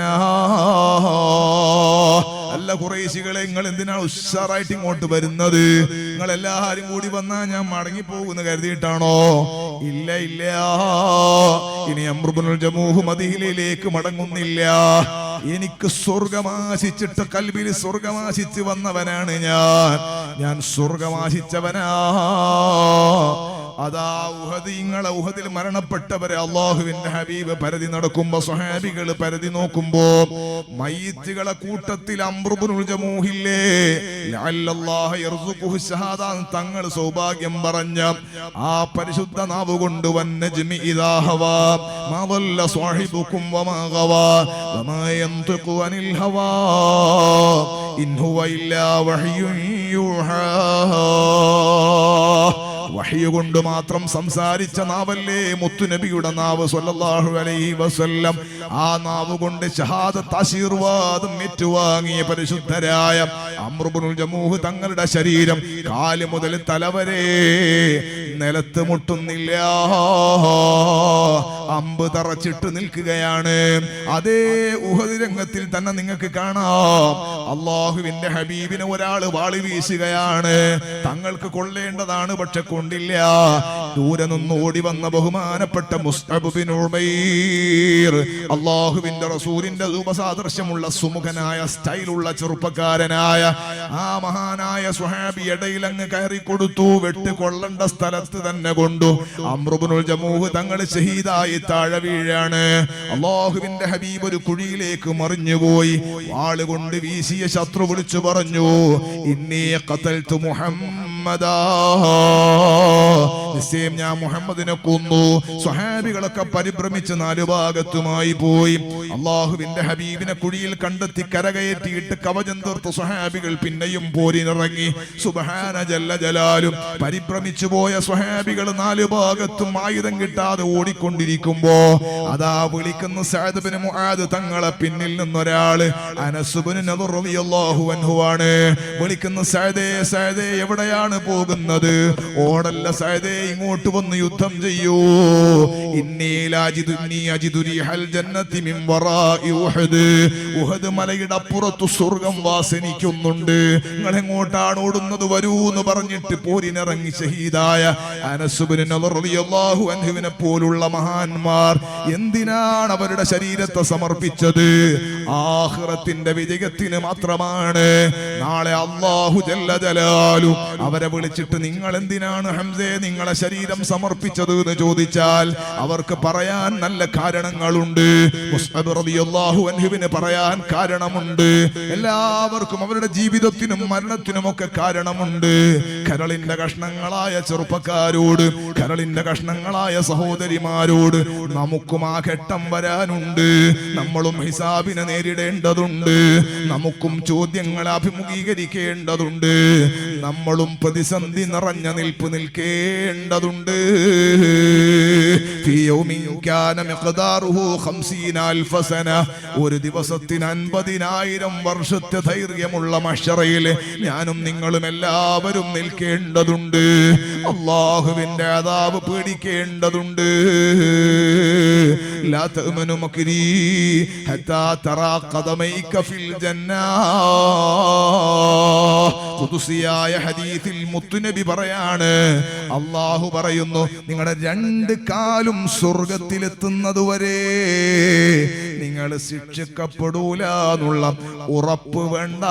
അല്ല ഖുറൈശികളെ, നിങ്ങൾ എന്തിനാണ് ഉഷാറായിട്ട് ഇങ്ങോട്ട് വരുന്നത്? നിങ്ങൾ എല്ലാരും കൂടി വന്നാ ഞാൻ മടങ്ങി പോകുന്ന കരുതിയിട്ടാണോ? ഇല്ല ഇല്ല, ഇനി അംർ ഇബ്നുൽ ജമൂഹ് മദീനയിലേക്ക് മടങ്ങുന്നില്ല. എനിക്ക് സ്വർഗമാശിച്ചിട്ട് കൽബിൽ സ്വർഗമാശിച്ച് വന്നവനാണ് ഞാൻ സ്വർഗമാശിച്ചവനാ. അതാ ഉഹദിൽ മരണപ്പെട്ടവരെ അള്ളാഹുവിന്റെ ഹബീബ് പരതി നടക്കുമ്പോ, സ്വഹാബികൾ പരതി നോക്കുമ്പോ, മയ്യിത്തുകളെ കൂട്ടത്തിൽ അംർ ഇബ്നുൽ ജമൂഹില്ലേ ലഅല്ലല്ലാഹ യർസുഖുഹു ശഹാദ തങ്ങൾ സൗഭാഗ്യം പറഞ്ഞ ആ പരിശുദ്ധ നാവ് കൊണ്ട്, വന്നജ്മി ഇദാ ഹവാ മാ ളല്ല സ്വാഹിബുകും വമാ ഗവാ വമാ യൻതിഖു അനിൽ ഹവാ ഇൻ ഹുവ ഇല്ലാ വഹ്യുൻ യൂഹാ. വഹ്യ് കൊണ്ട് മാത്രം സംസാരിച്ച നാവല്ലേ മുത്തുനബിയുടെ നാവ് സ്വല്ലല്ലാഹു അലൈഹി വസല്ലം. ആ നാവ് കൊണ്ട് ഷഹാദത്ത് ആശീർവാദം ഏറ്റുവാങ്ങിയ പരിശുദ്ധരായ അംർ ഇബ്നുൽ ജമൂഹ് തങ്ങളുടെ ശരീരം കാല് മുതൽ തലവരെ നിലത്ത് മുട്ടുന്നില്ല, അമ്പ് തറച്ചിട്ട് നിൽക്കുകയാണ്. അതേ ഉഹദ് രംഗത്തിൽ തന്നെ നിങ്ങൾക്ക് കാണാം, അള്ളാഹുവിന്റെ ഹബീബിനെ ഒരാള് വാളി വീശുകയാണ്. തങ്ങൾക്ക് കൊള്ളേണ്ടതാണ്, പക്ഷെ കൊണ്ടില്ല. ദൂരെ നിന്ന് ഓടി വന്ന ബഹുമാനപ്പെട്ട മുസ്അബ് ബിൻ ഉമൈർ, അള്ളാഹുവിന്റെ റസൂലിന്റെ രൂപസാദൃശ്യമുള്ള സുമുഖനായ സ്റ്റൈലുള്ള ചെറുപ്പക്കാരനായ ആ മഹാനായ സ്വഹാബി ഇടയിൽ അങ്ങ് കയറി കൊടുത്തു. വെട്ട് കൊള്ളേണ്ട സ്ഥലത്ത് തന്നെ കൊണ്ടു. അംർ ഇബ്നുൽ ജമൂഹ് തങ്ങൾ ഷഹീദായി താഴെ വീഴാണ്. അള്ളാഹുവിന്റെ ഹബീബ് ഒരു കുഴിയിലേക്ക് മറിഞ്ഞുപോയി. വാളുകൊണ്ട് വീശിയ ശത്രു വിളിച്ചു പറഞ്ഞു, ഇന്നീ ഖതൽതു മുഹമ്മദാ, നിശ്ചയം ഞാൻ മുഹമ്മദിനെ കൊന്നു. സ്വഹാബികളൊക്കെ പരിഭ്രമിച്ച് 4 ഭാഗത്തുമായി പോയി. അള്ളാഹുവിന്റെ ഹബീബിനെ കുഴിയിൽ കണ്ടെത്തി കരകയറ്റിയിട്ട് കവചം തീർത്ത് സ്വഹാബികൾ പിന്നെയും പോരിനിറങ്ങി. സുബ്ഹാന ജല്ല ജലാലും. പരിഭ്രമിച്ചു പോയ സ്വഹാബികൾ 4 ഭാഗത്തും ആയുധം കിട്ടാതെ ഓടിക്കൊണ്ടിരിക്കുമ്പോ അതാ വിളിക്കുന്ന സഅദ് ബിൻ മുആദ് തങ്ങളെ പിന്നിൽ നിന്നൊരാള്, അനസ് ബിൻ നദർ റളിയല്ലാഹു അൻഹു ആണ്. വിളിക്കുന്ന സഅദേ, സഅദേ എവിടെയാണ് പോകുന്നത്? ഓടല്ല സഅദേ, ഇങ്ങോട്ട് വന്ന് യുദ്ധം ചെയ്യൂ. ഉഹദ് മലയുടെ അപ്പുറത്ത് സ്വർഗം വാസനിക്കുന്നുണ്ട്, നിങ്ങൾ എങ്ങോട്ടാണ് ഓടുന്നത്? വരൂ എന്ന് പറഞ്ഞിട്ട് പോരിനിറങ്ങി ഷഹീദായ അനസ് ബിൻ നദർ റളിയല്ലാഹു അൻഹുവിനെ പോലുള്ള മഹാന്മാർ എന്തിനാണ് അവരുടെ ശരീരത്തെ സമർപ്പിച്ചത്? ആഖിറത്തിന്റെ വിജയത്തിന് മാത്രമാണ്. നാളെ അല്ലാഹു ജല്ല ജലാലു അവരെ വിളിച്ചിട്ട്, നിങ്ങൾ എന്തിനാണ് ഹംസേ നിങ്ങളെ ശരീരം സമർപ്പിച്ചത് എന്ന് ചോദിച്ചാൽ അവർക്ക് പറയാൻ നല്ല കാരണങ്ങളുണ്ട്. മുസ്അബ് റളിയല്ലാഹു അൻഹുവിന് പറയാൻ കാരണമുണ്ട്. എല്ലാവർക്കും അവരുടെ ജീവിതത്തിനും മരണത്തിനും ഒക്കെ കാരണമുണ്ട്. കരളിന്റെ കഷ്ണങ്ങളായ ചെറുപ്പക്കാരോട്, കരളിന്റെ കഷ്ണങ്ങളായ സഹോദരിമാരോട് നമുക്കും ആ ഘട്ടം വരാനുണ്ട്. നമ്മളും ഹിസാബിനെ നേരിടേണ്ടതുണ്ട്. നമുക്കും ചോദ്യങ്ങളെ അഭിമുഖീകരിക്കേണ്ടതുണ്ട്. നമ്മളും പ്രതിസന്ധി നിറഞ്ഞ നിൽപ്പ് നിൽക്കേണ്ടതുണ്ട്. ഒരു ദിവസത്തിന് 50,000 വർഷത്തെ ധൈര്യമുള്ള മഹ്ശറയിൽ ഞാനും നിങ്ങളും എല്ലാവരും നിൽക്കേണ്ടതുണ്ട്. അല്ലാഹുവിന്റെ അദാബ് പേടിക്കേണ്ടതുണ്ട്. ലാ തഅ്മനു മക്രി ഹത്താ തറാ ഖദമൈക ഫിൽ ജന്നാ. ഖുദ്സിയായ ഹദീസിൽ മുത്തുനബി പറയാണ്, അല്ലാഹു പറയുന്നു, നിങ്ങളുടെ 2 കാലും സ്വർഗത്തിലെത്തുന്നതുവരെ നിങ്ങൾ ശിക്ഷിക്കപ്പെടൂല എന്നുള്ള ഉറപ്പ് വേണ്ട.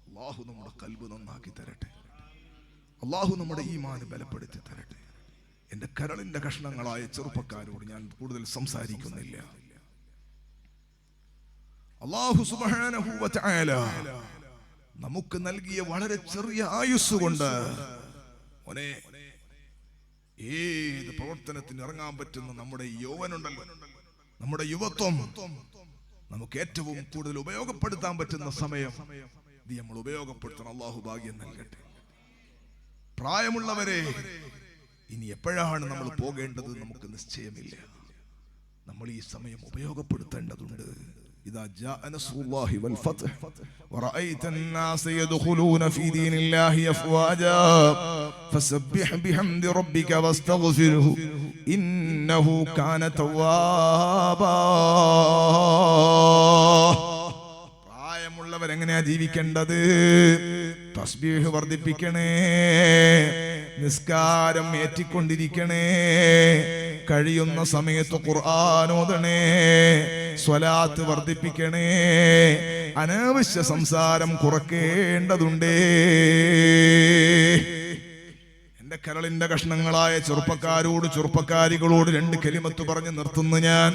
അല്ലാഹു നമ്മുടെ ഖൽബ് നന്നാക്കി തരട്ടെ. അല്ലാഹു നമ്മുടെ ഈമാൻ ബലപ്പെടുത്തി തരട്ടെ. എന്റെ കരളിന്റെ കഷ്ണങ്ങളായ ചെറുപ്പക്കാരോട് ഞാൻ കൂടുതൽ സംസാരിക്കുന്നില്ല. അല്ലാഹു സുബ്ഹാനഹു വ തആല നമുക്ക് നൽകിയ വളരെ ചെറിയ ആയുസ് കൊണ്ട് മോനെ ഏത് പ്രവർത്തനത്തിന് ഇറങ്ങാൻ പറ്റുന്ന നമ്മുടെ യൗവനുണ്ടല്ലോ, നമ്മുടെ യുവത്വം നമുക്ക് ഏറ്റവും കൂടുതൽ ഉപയോഗപ്പെടുത്താൻ പറ്റുന്ന സമയം ഇത് നമ്മൾ ഉപയോഗപ്പെടുത്തണം. അല്ലാഹു ഭാഗ്യം നൽകട്ടെ. പ്രായമുള്ളവരെ, ഇനി എപ്പോഴാണ് നമ്മൾ പോകേണ്ടത് നമുക്ക് നിശ്ചയമില്ല. നമ്മൾ ഈ സമയം ഉപയോഗപ്പെടുത്തേണ്ടതുണ്ട്. إذا جاء نصر الله والفتح ورأيت الناس يدخلون في دين الله أفواجا فسبح بحمد ربك واستغفره إنه كان توابا. പ്രായമുള്ളവരെങ്ങനെയാ ജീവിക്കേണ്ടത്? തസ്ബീഹ് വർദ്ധിപ്പിക്കണേ, നിസ്കാരം ഏറ്റിക്കൊണ്ടിരിക്കണേ, കഴിയുന്ന സമയത്ത് ഖുർആൻ ഓതണേ, സ്വലാത്ത് വർദ്ധിപ്പിക്കണേ, അനാവശ്യ സംസാരം കുറക്കേണ്ടതുണ്ടേ. എന്റെ കരളിന്റെ കഷ്ണങ്ങളായ ചെറുപ്പക്കാരോട് ചെറുപ്പക്കാരികളോട് 2 കലിമത്ത് പറഞ്ഞ് നിർത്തുന്നു ഞാൻ.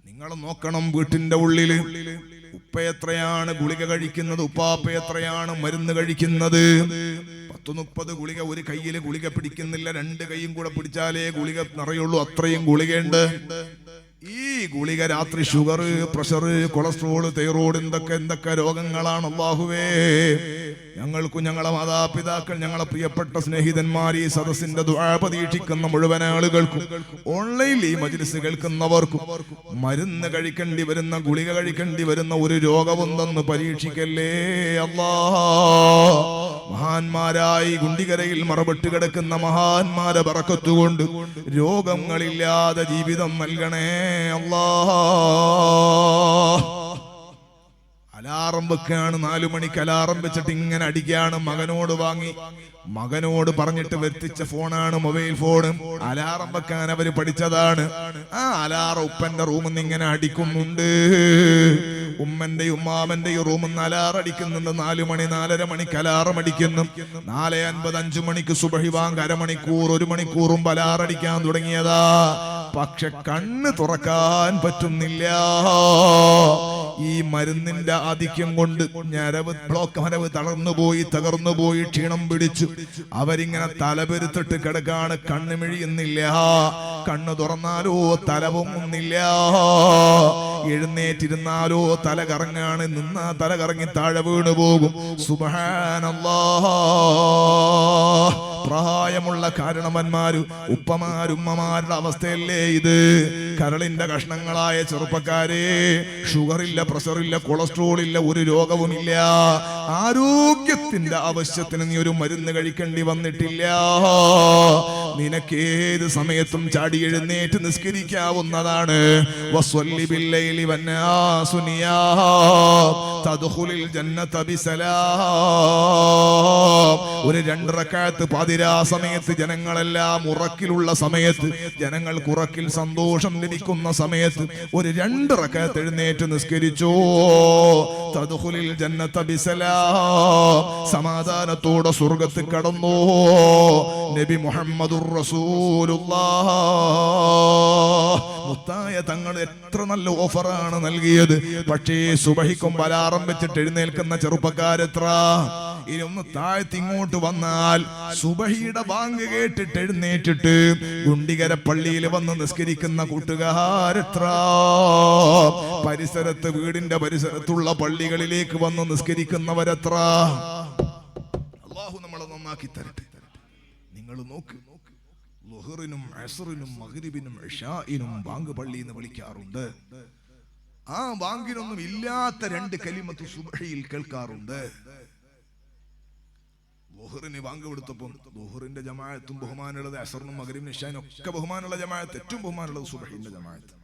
നിങ്ങൾ നോക്കണം, വീട്ടിന്റെ ഉള്ളില് ഉപ്പ എത്രയാണ് ഗുളിക കഴിക്കുന്നത്, ഉപ്പാപ്പ എത്രയാണ് മരുന്ന് കഴിക്കുന്നത്. 10-30 ഗുളിക ഒരു കയ്യില് ഗുളിക പിടിക്കുന്നില്ല, 2 കൈയും കൂടെ പിടിച്ചാലേ ഗുളിക നിറയുള്ളൂ. അത്രയും ഗുളികയുണ്ട്. ഈ ഗുളിക രാത്രി ഷുഗർ, പ്രഷർ, കൊളസ്ട്രോൾ, തൈറോയ്ഡ്, എന്തൊക്കെ രോഗങ്ങളാണ്. അല്ലാഹുവേ, ഞങ്ങൾക്കും ഞങ്ങളെ മാതാപിതാക്കൾ, ഞങ്ങളെ പ്രിയപ്പെട്ട സ്നേഹിതന്മാർ, ഈ സദസ്സിന്റെ ദുആ പ്രതീക്ഷിക്കുന്ന മുഴുവൻ ആളുകൾക്കും, ഓൺലൈനിൽ ഈ മജ്ലിസ് കേൾക്കുന്നവർക്കും മരുന്ന് കഴിക്കേണ്ടി വരുന്ന, ഗുളിക കഴിക്കേണ്ടി വരുന്ന ഒരു രോഗവും തന്ന് പരീക്ഷിക്കല്ലേ അല്ലാ. മഹാന്മാരായി ഗുണ്ടികരയിൽ മറവിട്ട് കിടക്കുന്ന മഹാന്മാരെ ബറക്കത്തുകൊണ്ട് രോഗങ്ങളില്ലാതെ ജീവിതം നൽകണേ അല്ലാ. അലാറം വെക്കാണ്, 4 മണിക്ക് അലാറം വെച്ചിട്ട് ഇങ്ങനെ അടിക്കാണ്. മകനോട് വാങ്ങി, മകനോട് പറഞ്ഞിട്ട് വരുത്തിച്ച ഫോണാണ് മൊബൈൽ ഫോൺ. അലാറം വെക്കാൻ അവര് പഠിച്ചതാണ്. ആ അലാറം ഉപ്പന്റെ റൂമിൽ നിന്ന് ഇങ്ങനെ അടിക്കുന്നുണ്ട്. ഉമ്മന്റെയും ഉമ്മാമന്റെയും റൂമിൽ നിന്ന് അലാറം അടിക്കുന്നുണ്ട്. 4 മണി 4:30 മണിക്ക് അലാറം അടിക്കുന്നു. 4:50 5 മണിക്ക് സുബഹി ബാങ്ക് അരമണിക്കൂർ 1 മണിക്കൂർ മുമ്പ് അലാറം അടിക്കാൻ തുടങ്ങിയതാ. പക്ഷെ കണ്ണ് തുറക്കാൻ പറ്റുന്നില്ല. ഈ മരുന്നിന്റെ ആധിക്യം കൊണ്ട് ഞരവ് ബ്ലോക്ക് തളർന്നുപോയി, തകർന്നുപോയി, ക്ഷീണം പിടിച്ചു. അവരിങ്ങനെ തലപെരുത്തിട്ട് കിടക്കാണ്. കണ്ണ് മിഴിയുന്നില്ല. കണ്ണ് തുറന്നാലോ തല പൊങ്ങുന്നില്ല. എഴുന്നേറ്റിരുന്നാലോ തല കറങ്ങാണ്. നിന്നാ തല കറങ്ങി താഴെ വീണു പോകും. സുബ്ഹാനല്ലാഹ്. പ്രായമുള്ള കാരണവന്മാരും ഉപ്പമാരുമ്മമാരുടെ അവസ്ഥയല്ലേ ഇത്? കരളിന്റെ കഷ്ണങ്ങളായ ചെറുപ്പക്കാരെ, ഷുഗറില്ല, പ്രഷറില്ല, കൊളസ്ട്രോൾ ഇല്ല, ഒരു രോഗവുമില്ല. ആരോഗ്യത്തിന്റെ ആവശ്യത്തിന് നീ ഒരു മരുന്ന് കഴിക്കേണ്ടി വന്നിട്ടില്ല. നിനക്കേത് സമയത്തും ചാടി എഴുന്നേറ്റ് നിസ്കരിക്കാവുന്നതാണ്. വസ്വല്ലി ബില്ലൈലി വന്നാസു നിയാം തദ്ഖുലുൽ ജന്നത ബിസലാം. ഒരു 2 റക്അത്ത് പാതിരാ സമയത്ത്, ജനങ്ങളെല്ലാം ഉറക്കിലുള്ള സമയത്ത്, ജനങ്ങൾക്ക് ഉറക്കിൽ സന്തോഷം ലഭിക്കുന്ന സമയത്ത് ഒരു 2 റക്അത്ത് എഴുന്നേറ്റ് നിസ്കരിച്ചോ. തദ്ഖുലുൽ ജന്നത ബിസലാം. സമാധാനത്തോടെ സ്വർഗ്ഗത്തിൽ കടന്നോ. നബി മുഹമ്മദുർ റസൂലുള്ളാഹ് മുത്തായ തങ്ങൾ എത്ര നല്ല ഓഫറാണ് നൽകിയത്. പക്ഷേ സുബഹിക്കും അലാറം വെച്ചിട്ട് എഴുന്നേൽക്കുന്ന ചെറുപ്പക്കാരെത്ര? ഇനി ഒന്ന് താഴ്ത്തിങ്ങോട്ട് വന്നാൽ സുബഹിയുടെ ബാങ്ക് കേട്ടിട്ട് എഴുന്നേറ്റിട്ട് ഗുണ്ടികര പള്ളിയിൽ വന്ന് നിസ്കരിക്കുന്ന കൂട്ടുകാരെത്ര, പരിസരത്ത് വീടിന്റെ പരിസരത്തുള്ള പള്ളികളിലേക്ക് വന്ന് നിസ്കരിക്കുന്നവരെത്ര. അല്ലാഹു നമ്മളെ നന്നാക്കി തരട്ടെ. നിങ്ങൾ നോക്ക്, ളുഹറിനും അസ്റിനും മഗ്രിബിനും ഇശാഇനും ബാങ്ക് പള്ളി എന്ന് വിളിക്കാറുണ്ട്. ആ ബാങ്കിനൊന്നും ഇല്ലാത്ത 2 കലിമത്ത് സുബ്ഹിയിൽ കേൾക്കാറുണ്ട്. ളുഹറിന് ബാങ്ക് കൊടുത്തപ്പോൾ ളുഹറിന്റെ ജമാഅത്തും ബഹുമാനമുള്ളത്, അസ്റിനും മഗ്രിബിനും ഇശാഇനും ഒക്കെ ബഹുമാനമുള്ള ജമാഅത്ത്, ഏറ്റവും ബഹുമാനമുള്ളത് സുബ്ഹിന്റെ ജമാഅത്ത്.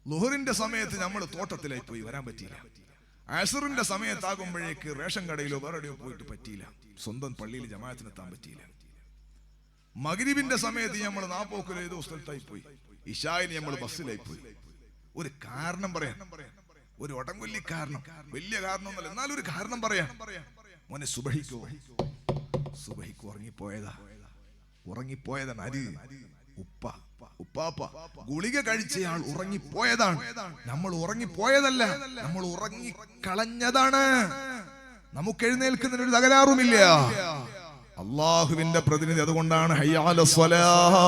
ളുഹറിന്റെ സമയത്ത് നമ്മൾ തോട്ടത്തിലായി പോയി വരാൻ പറ്റിയില്ല. അസ്റിന്റെ സമയത്താകുമ്പോഴേക്ക് റേഷൻ കടയിലോ വേറെ എവിടെയോ പോയിട്ട് പറ്റിയില്ല, സ്വന്തം പള്ളിയിൽ ജമാഅത്തിനെത്താൻ പറ്റിയില്ല. മഗ്രിബിന്റെ സമയത്ത് നമ്മൾ നാപ്പോക്കിൽ ഏതോ സ്ഥലത്തായി പോയി, ഇശായിന് നമ്മൾ ബസ്സിലായി പോയി. ഒരു കാരണം പറയാം, ഒരു ഒടങ്കൊല്ലി കാരണം, വലിയ കാരണമൊന്നുമല്ല, എന്നാലും ഒരു കാരണം പറയാം. മോനെ സുബഹിക്കോ, സുബഹിക്ക് ഉറങ്ങിപ്പോയതാണ്. അരി ഉപ്പാപ്പ ഗുളിക കഴിച്ചയാൾ ഉറങ്ങിപ്പോയതാണ്. നമ്മൾ ഉറങ്ങിപ്പോയതല്ല, നമ്മൾ ഉറങ്ങിക്കളഞ്ഞതാണ്. നമുക്ക് എഴുന്നേൽക്കുന്നതിന് ഒരു തകരാറുമില്ല. അള്ളാഹുവിന്റെ പ്രതിനിധി അതുകൊണ്ടാണ് ഹയ്യാലൽ സ്വലാഹ്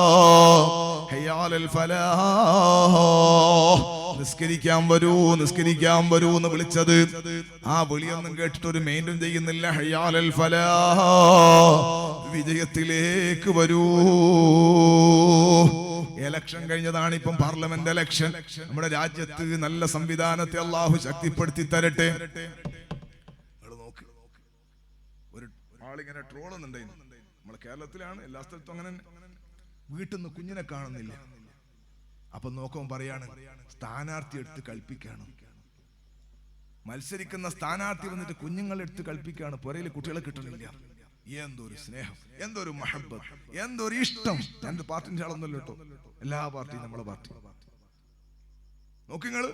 ഹയ്യാലൽ ഫലാഹ്, നിസ്കരിക്കാൻ വരൂ നിസ്കരിക്കാൻ വരൂ എന്ന് വിളിച്ചത്. ആ വിളിയൊന്നും കേട്ടിട്ട് ഒരു മെയിൻറ്റും ചെയ്യുന്നില്ല. ഹയ്യാലൽ ഫലാഹ്, വിജയത്തിലേക്ക് വരൂ. ഇലക്ഷൻ കഴിഞ്ഞതാണ്, ഇപ്പം പാർലമെന്റ് ഇലക്ഷൻ. നമ്മുടെ രാജ്യത്ത് നല്ല സംവിധാനത്തെ അള്ളാഹു ശക്തിപ്പെടുത്തി തരട്ടെ. ഒരു ആളിങ്ങനെ ട്രോളുന്നുണ്ടായിരുന്നു, നമ്മളെ കേരളത്തിലാണ്, എല്ലാ സ്ഥലത്തും അങ്ങനെ. വീട്ടിൽ നിന്ന് കുഞ്ഞിനെ കാണുന്നില്ല, അപ്പൊ നോക്കുമ്പോൾ പറയാണ് സ്ഥാനാർത്ഥി എടുത്ത് കളിപ്പിക്കാണ്. മത്സരിക്കുന്ന സ്ഥാനാർത്ഥി വന്നിട്ട് കുഞ്ഞുങ്ങളെടുത്ത് കളിപ്പിക്കാണ്, പുരയിൽ കുട്ടികളെ കിട്ടണില്ല. എന്തൊരു സ്നേഹം, എന്തൊരു മഹബത്ത്, എന്തൊരു ഇഷ്ടം. എന്റെ പാർട്ടിന്റെ ആളൊന്നുമല്ല കേട്ടോ, എല്ലാ പാർട്ടിയും നമ്മളെ പാർട്ടി. നോക്കിങ്ങള്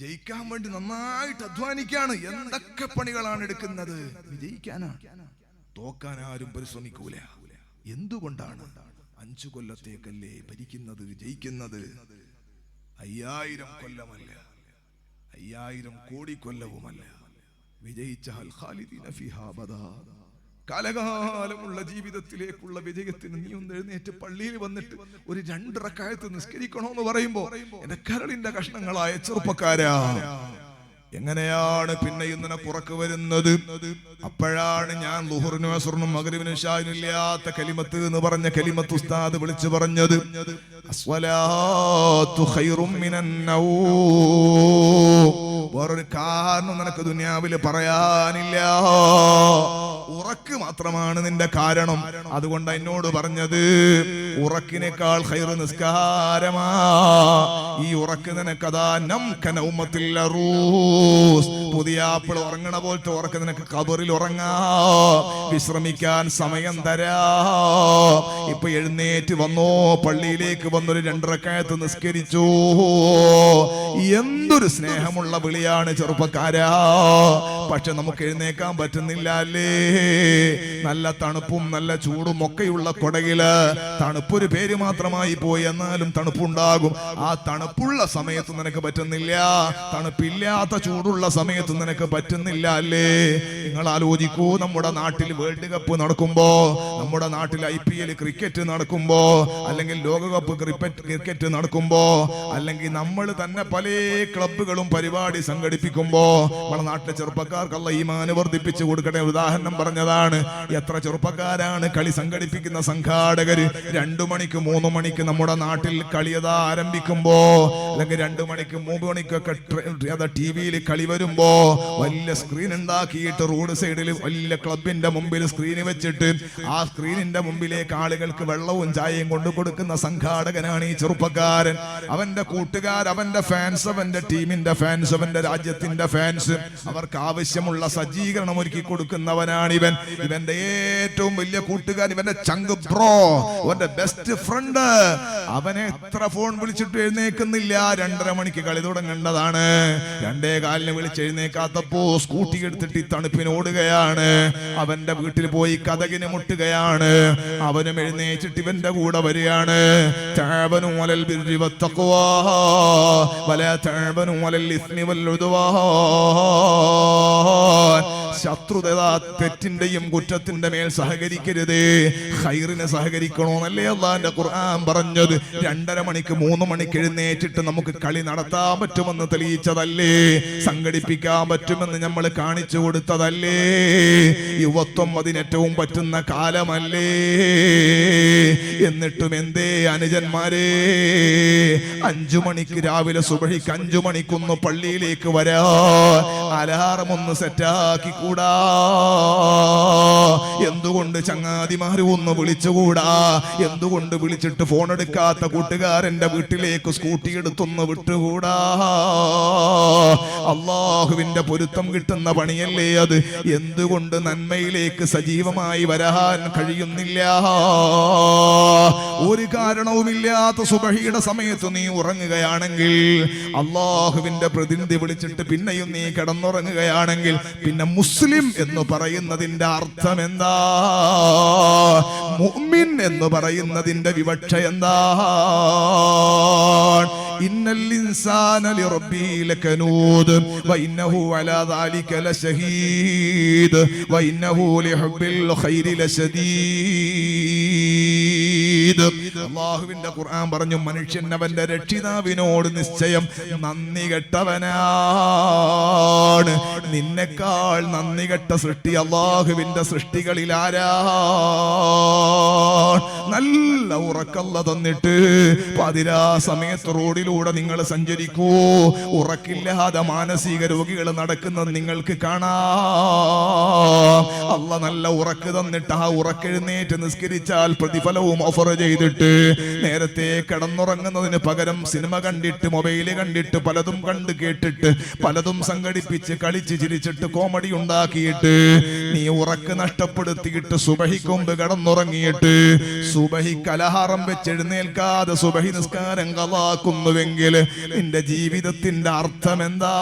ജയിക്കാൻ വേണ്ടി നന്നായിട്ട് അധ്വാനിക്കാണ്. എന്തൊക്കെ പണികളാണ് എടുക്കുന്നത്, വിജയിക്കാനാണ്. തോക്കാൻ ആരും പരിശ്രമിക്കൂല. എന്തുകൊണ്ടാണ്? 5 കൊല്ലത്തേക്കല്ലേ ഭരിക്കുന്നത്, ജയിക്കുന്നത്. 5000 കൊല്ലമല്ല, 5000 കോടി കൊല്ലവുമല്ല. വിജയിച്ചാൽ ഖാലിദീന ഫീഹാ അബദാ, കാലകാലമുള്ള ജീവിതത്തിലേക്കുള്ള വിജയത്തിന് നീ ഒന്ന് എഴുന്നേറ്റ് പള്ളിയിൽ വന്നിട്ട് ഒരു 2 റക്അത്ത് നിസ്കരിക്കണോന്ന് പറയുമ്പോ എന്റെ കരളിന്റെ കഷ്ണങ്ങളായ ചെറുപ്പക്കാരാ, എങ്ങനെയാണ് പിന്നെയും നിനക്ക് ഉറക്ക് വരുന്നത്? അപ്പോഴാണ് ഞാൻ ളുഹറിനും അസ്റിനും മഗ്രിബിനും ഇശാഇനും ഇല്ലാത്ത കലിമത്ത് എന്ന് പറഞ്ഞ കലിമത്ത് ഉസ്താദ് വിളിച്ചു പറഞ്ഞത്. അസ്വലാത്തു ഖൈറും മിനൻ നൗം. വേറൊരു കാരണം നിനക്ക് ദുനിയാവില് പറയാനില്ല, ഉറക്ക് മാത്രമാണ് നിന്റെ കാരണം. അതുകൊണ്ട് എന്നോട് പറഞ്ഞത് ഉറക്കിനേക്കാൾ ഖൈറ് നിസ്കാരമാ. ഈ ഉറക്ക് നിനക്കതാ നംകനൗമത്തിൽ അറൂസ്, പുതിയ ആപ്പിൾ ഉറങ്ങണ പോലത്തെ ഉറക്ക് നിനക്ക് ഖബറിൽ ഉറങ്ങാ, വിശ്രമിക്കാൻ സമയം തരാ. ഇപ്പൊ എഴുന്നേറ്റ് വന്നോ, പള്ളിയിലേക്ക് വന്നൊരു 2 റക്അത്ത് നിസ്കരിച്ചു. എന്തൊരു സ്നേഹമുള്ള വിളിയാണ് ചെറുപ്പക്കാരാ. പക്ഷെ നമുക്ക് എഴുന്നേക്കാൻ പറ്റുന്നില്ല അല്ലേ? നല്ല തണുപ്പും നല്ല ചൂടും ഒക്കെയുള്ള കൊടകില് തണുപ്പൊരു പേര് മാത്രമായി പോയി, എന്നാലും തണുപ്പുണ്ടാകും. ആ തണുപ്പുള്ള സമയത്ത് നിനക്ക് പറ്റുന്നില്ല, തണുപ്പില്ലാത്ത ചൂടുള്ള സമയത്ത് നിനക്ക് പറ്റുന്നില്ല അല്ലേ? നിങ്ങൾ ആലോചിക്കൂ, നമ്മുടെ നാട്ടിൽ വേൾഡ് കപ്പ് നടക്കുമ്പോ, നമ്മുടെ നാട്ടിൽ IPL ക്രിക്കറ്റ് നടക്കുമ്പോ, അല്ലെങ്കിൽ ലോകകപ്പ് ക്രിക്കറ്റ് നടക്കുമ്പോ, അല്ലെങ്കിൽ നമ്മൾ തന്നെ പല ക്ലബ്ബുകളും പരിപാടി സംഘടിപ്പിക്കുമ്പോ നമ്മുടെ നാട്ടിലെ ചെറുപ്പക്കാർക്ക് അല്ലാഹ് ഈമാൻ വർദ്ധിപ്പിച്ചു കൊടുക്കട്ടെ. ഉദാഹരണം പറഞ്ഞതാണ്. എത്ര ചെറുപ്പക്കാരാണ് കളി സംഘടിപ്പിക്കുന്ന സംഘാടകര് 2 മണിക്ക് 3 മണിക്ക് നമ്മുടെ നാട്ടിൽ കളിയത ആരംഭിക്കുമ്പോ, അല്ലെങ്കിൽ 2 മണിക്ക് 3 മണിക്കൊക്കെ TV-യിൽ കളി വരുമ്പോ വലിയ സ്ക്രീൻ ഉണ്ടാക്കിയിട്ട് റോഡ് സൈഡിൽ വലിയ ക്ലബിന്റെ മുമ്പിൽ സ്ക്രീൻ വെച്ചിട്ട് ആ സ്ക്രീനിന്റെ മുമ്പിലേക്ക് ആളുകൾക്ക് വെള്ളവും ചായയും കൊണ്ടു കൊടുക്കുന്ന സംഘാടകനാണ് ഈ ചെറുപ്പക്കാരൻ. അവന്റെ കൂട്ടുകാർ, അവന്റെ ഫാൻസ്, അവന്റെ ടീമിന്റെ ഫാൻസ്, അവന്റെ രാജ്യത്തിന്റെ ഫാൻസ്, അവർക്ക് ആവശ്യമുള്ള സജ്ജീകരണം ഒരുക്കി കൊടുക്കുന്നവനാണ് ഇവൻ. ഇവന്റെ ഏറ്റവും വലിയ കൂട്ടുകാരൻ, ഇവന്റെ ചങ്ക് ബ്രോ, അവന്റെ ബെസ്റ്റ് ഫ്രണ്ട്. അവനെ എത്ര ഫോൺ വിളിച്ചിട്ട് എഴുന്നേക്കുന്നില്ല. 2:30 മണിക്ക് കളി തുടങ്ങേണ്ടതാണ്. 2:15 വിളിച്ച് എഴുന്നേക്കാത്തപ്പോ സ്കൂട്ടി എടുത്തിട്ട് ഈ തണുപ്പിന് ഓടുകയാണ്. അവന്റെ വീട്ടിൽ പോയി കതകിന് മുട്ടുകയാണ്. അവനും എഴുന്നേച്ചിട്ട് ഇവന്റെ കൂടെ വരികയാണ്. തഅബനു അലൽ ബിർരി വത്തഖ്വാ വലാ തഅബനു അലൽ ഇസ്മി വൽ ഉദ്വാൻ. ശത്രുത തെറ്റിന്റെയും കുറ്റത്തിന്റെ മേൽ സഹകരിക്കരുത്, ഖൈറിനെ സഹകരിക്കണോന്നല്ലേ അള്ളാന്റെ ഖുർആൻ പറഞ്ഞത്. 2:30 മണിക്ക് 3 മണിക്ക് എഴുന്നേറ്റിട്ട് നമുക്ക് കളി നടത്താൻ പറ്റുമെന്ന് തെളിയിച്ചതല്ലേ, സംഘടിപ്പിക്കാൻ പറ്റുമെന്ന് നമ്മൾ കാണിച്ചു കൊടുത്തതല്ലേ. യുവത്വം അതിനേറ്റവും പറ്റുന്ന കാലമല്ലേ. എന്നിട്ടും എന്തേ അനുജന്മാരെ 5 മണിക്ക് രാവിലെ സുബഹിക്ക് 5 മണിക്കൊന്ന് പള്ളിയിലേക്ക് വരാ, അലാറം ഒന്ന് സെറ്റാക്കി കൂടാ? എന്തുകൊണ്ട് ചങ്ങാതിമാര് ഒന്ന് വിളിച്ചുകൂടാ? എന്തുകൊണ്ട് വിളിച്ചിട്ട് ഫോൺ എടുക്കാത്ത കൂട്ടുകാരന്റെ വീട്ടിലേക്ക് സ്കൂട്ടി എടുത്തൊന്ന് വിട്ടുകൂടാ? അള്ളാഹുവിന്റെ പൊരുത്തം കിട്ടുന്ന പണിയല്ലേ അത്. എന്തുകൊണ്ട് നന്മയിലേക്ക് സജീവമായി വരാൻ കഴിയുന്നില്ല? ഒരു കാരണവുമില്ലാത്ത സുബഹിയുടെ സമയത്ത് നീ ഉറങ്ങുകയാണെങ്കിൽ, അള്ളാഹുവിന്റെ പ്രതിനിധി വിളിച്ചിട്ട് പിന്നെയും നീ കിടന്നുറങ്ങുകയാണെങ്കിൽ, പിന്നെ മുസ്ലിം എന്ന് പറയുന്നതിന്റെ അർത്ഥം എന്താ? മുഅ്മിൻ എന്ന് പറയുന്നതിന്റെ വിവക്ഷ എന്താ? ഇന്നൽ ഇൻസാന ലിറബ്ബി ലകനൂദ് വഇന്നഹു അലാ ദാലിക ലശഹീദ് വഇന്നഹു ലിഹുബ്ബിൽ ഖൈരി ലശദീദ്. അല്ലാഹുവിന്റെ ഖുർആൻ പറഞ്ഞു, മനുഷ്യൻ അവന്റെ രക്ഷിതാവിനോട് നിശ്ചയം നന്ദി കെട്ടവനാണ്. നിന്നെക്കാൾ നന്ദി കെട്ട സൃഷ്ടി അല്ലാഹുവിന്റെ സൃഷ്ടികളിൽ ആരാ? നല്ല ഉറക്കല്ല തന്നിട്ട് പതിരാ സമയത്ത് റോഡിലൂടെ നിങ്ങൾ സഞ്ചരിക്കൂ, ഉറക്കില്ലാതെ മാനസിക രോഗികൾ നടക്കുന്നത് നിങ്ങൾക്ക് കാണാം. അല്ല നല്ല ഉറക്ക് തന്നിട്ട് ആ ഉറക്കെഴുന്നേറ്റ് നിസ്കരിച്ചാൽ പ്രതിഫലവും ഓഫർ ചെയ്തിട്ട് നേരത്തെ കിടന്നുറങ്ങുന്നതിന് പകരം സിനിമ കണ്ടിട്ട് മൊബൈല് കണ്ടിട്ട് പലതും കണ്ട് കേട്ടിട്ട് പലതും സംഘടിപ്പിച്ച് കളിച്ച് ചിരിച്ചിട്ട് കോമഡി ഉണ്ടാക്കിയിട്ട് നീ ഉറക്ക് നഷ്ടപ്പെടുത്തിയിട്ട് സുബഹിക്ക് മുമ്പ് കിടന്നുറങ്ങിയിട്ട് സുബഹിക്ക് അലഹാരം വെച്ച് എഴുന്നേൽക്കാതെ സുബഹി നിസ്കാരം കളാക്കുന്നുവെങ്കിൽ നിന്റെ ജീവിതത്തിന്റെ അർത്ഥം എന്താ?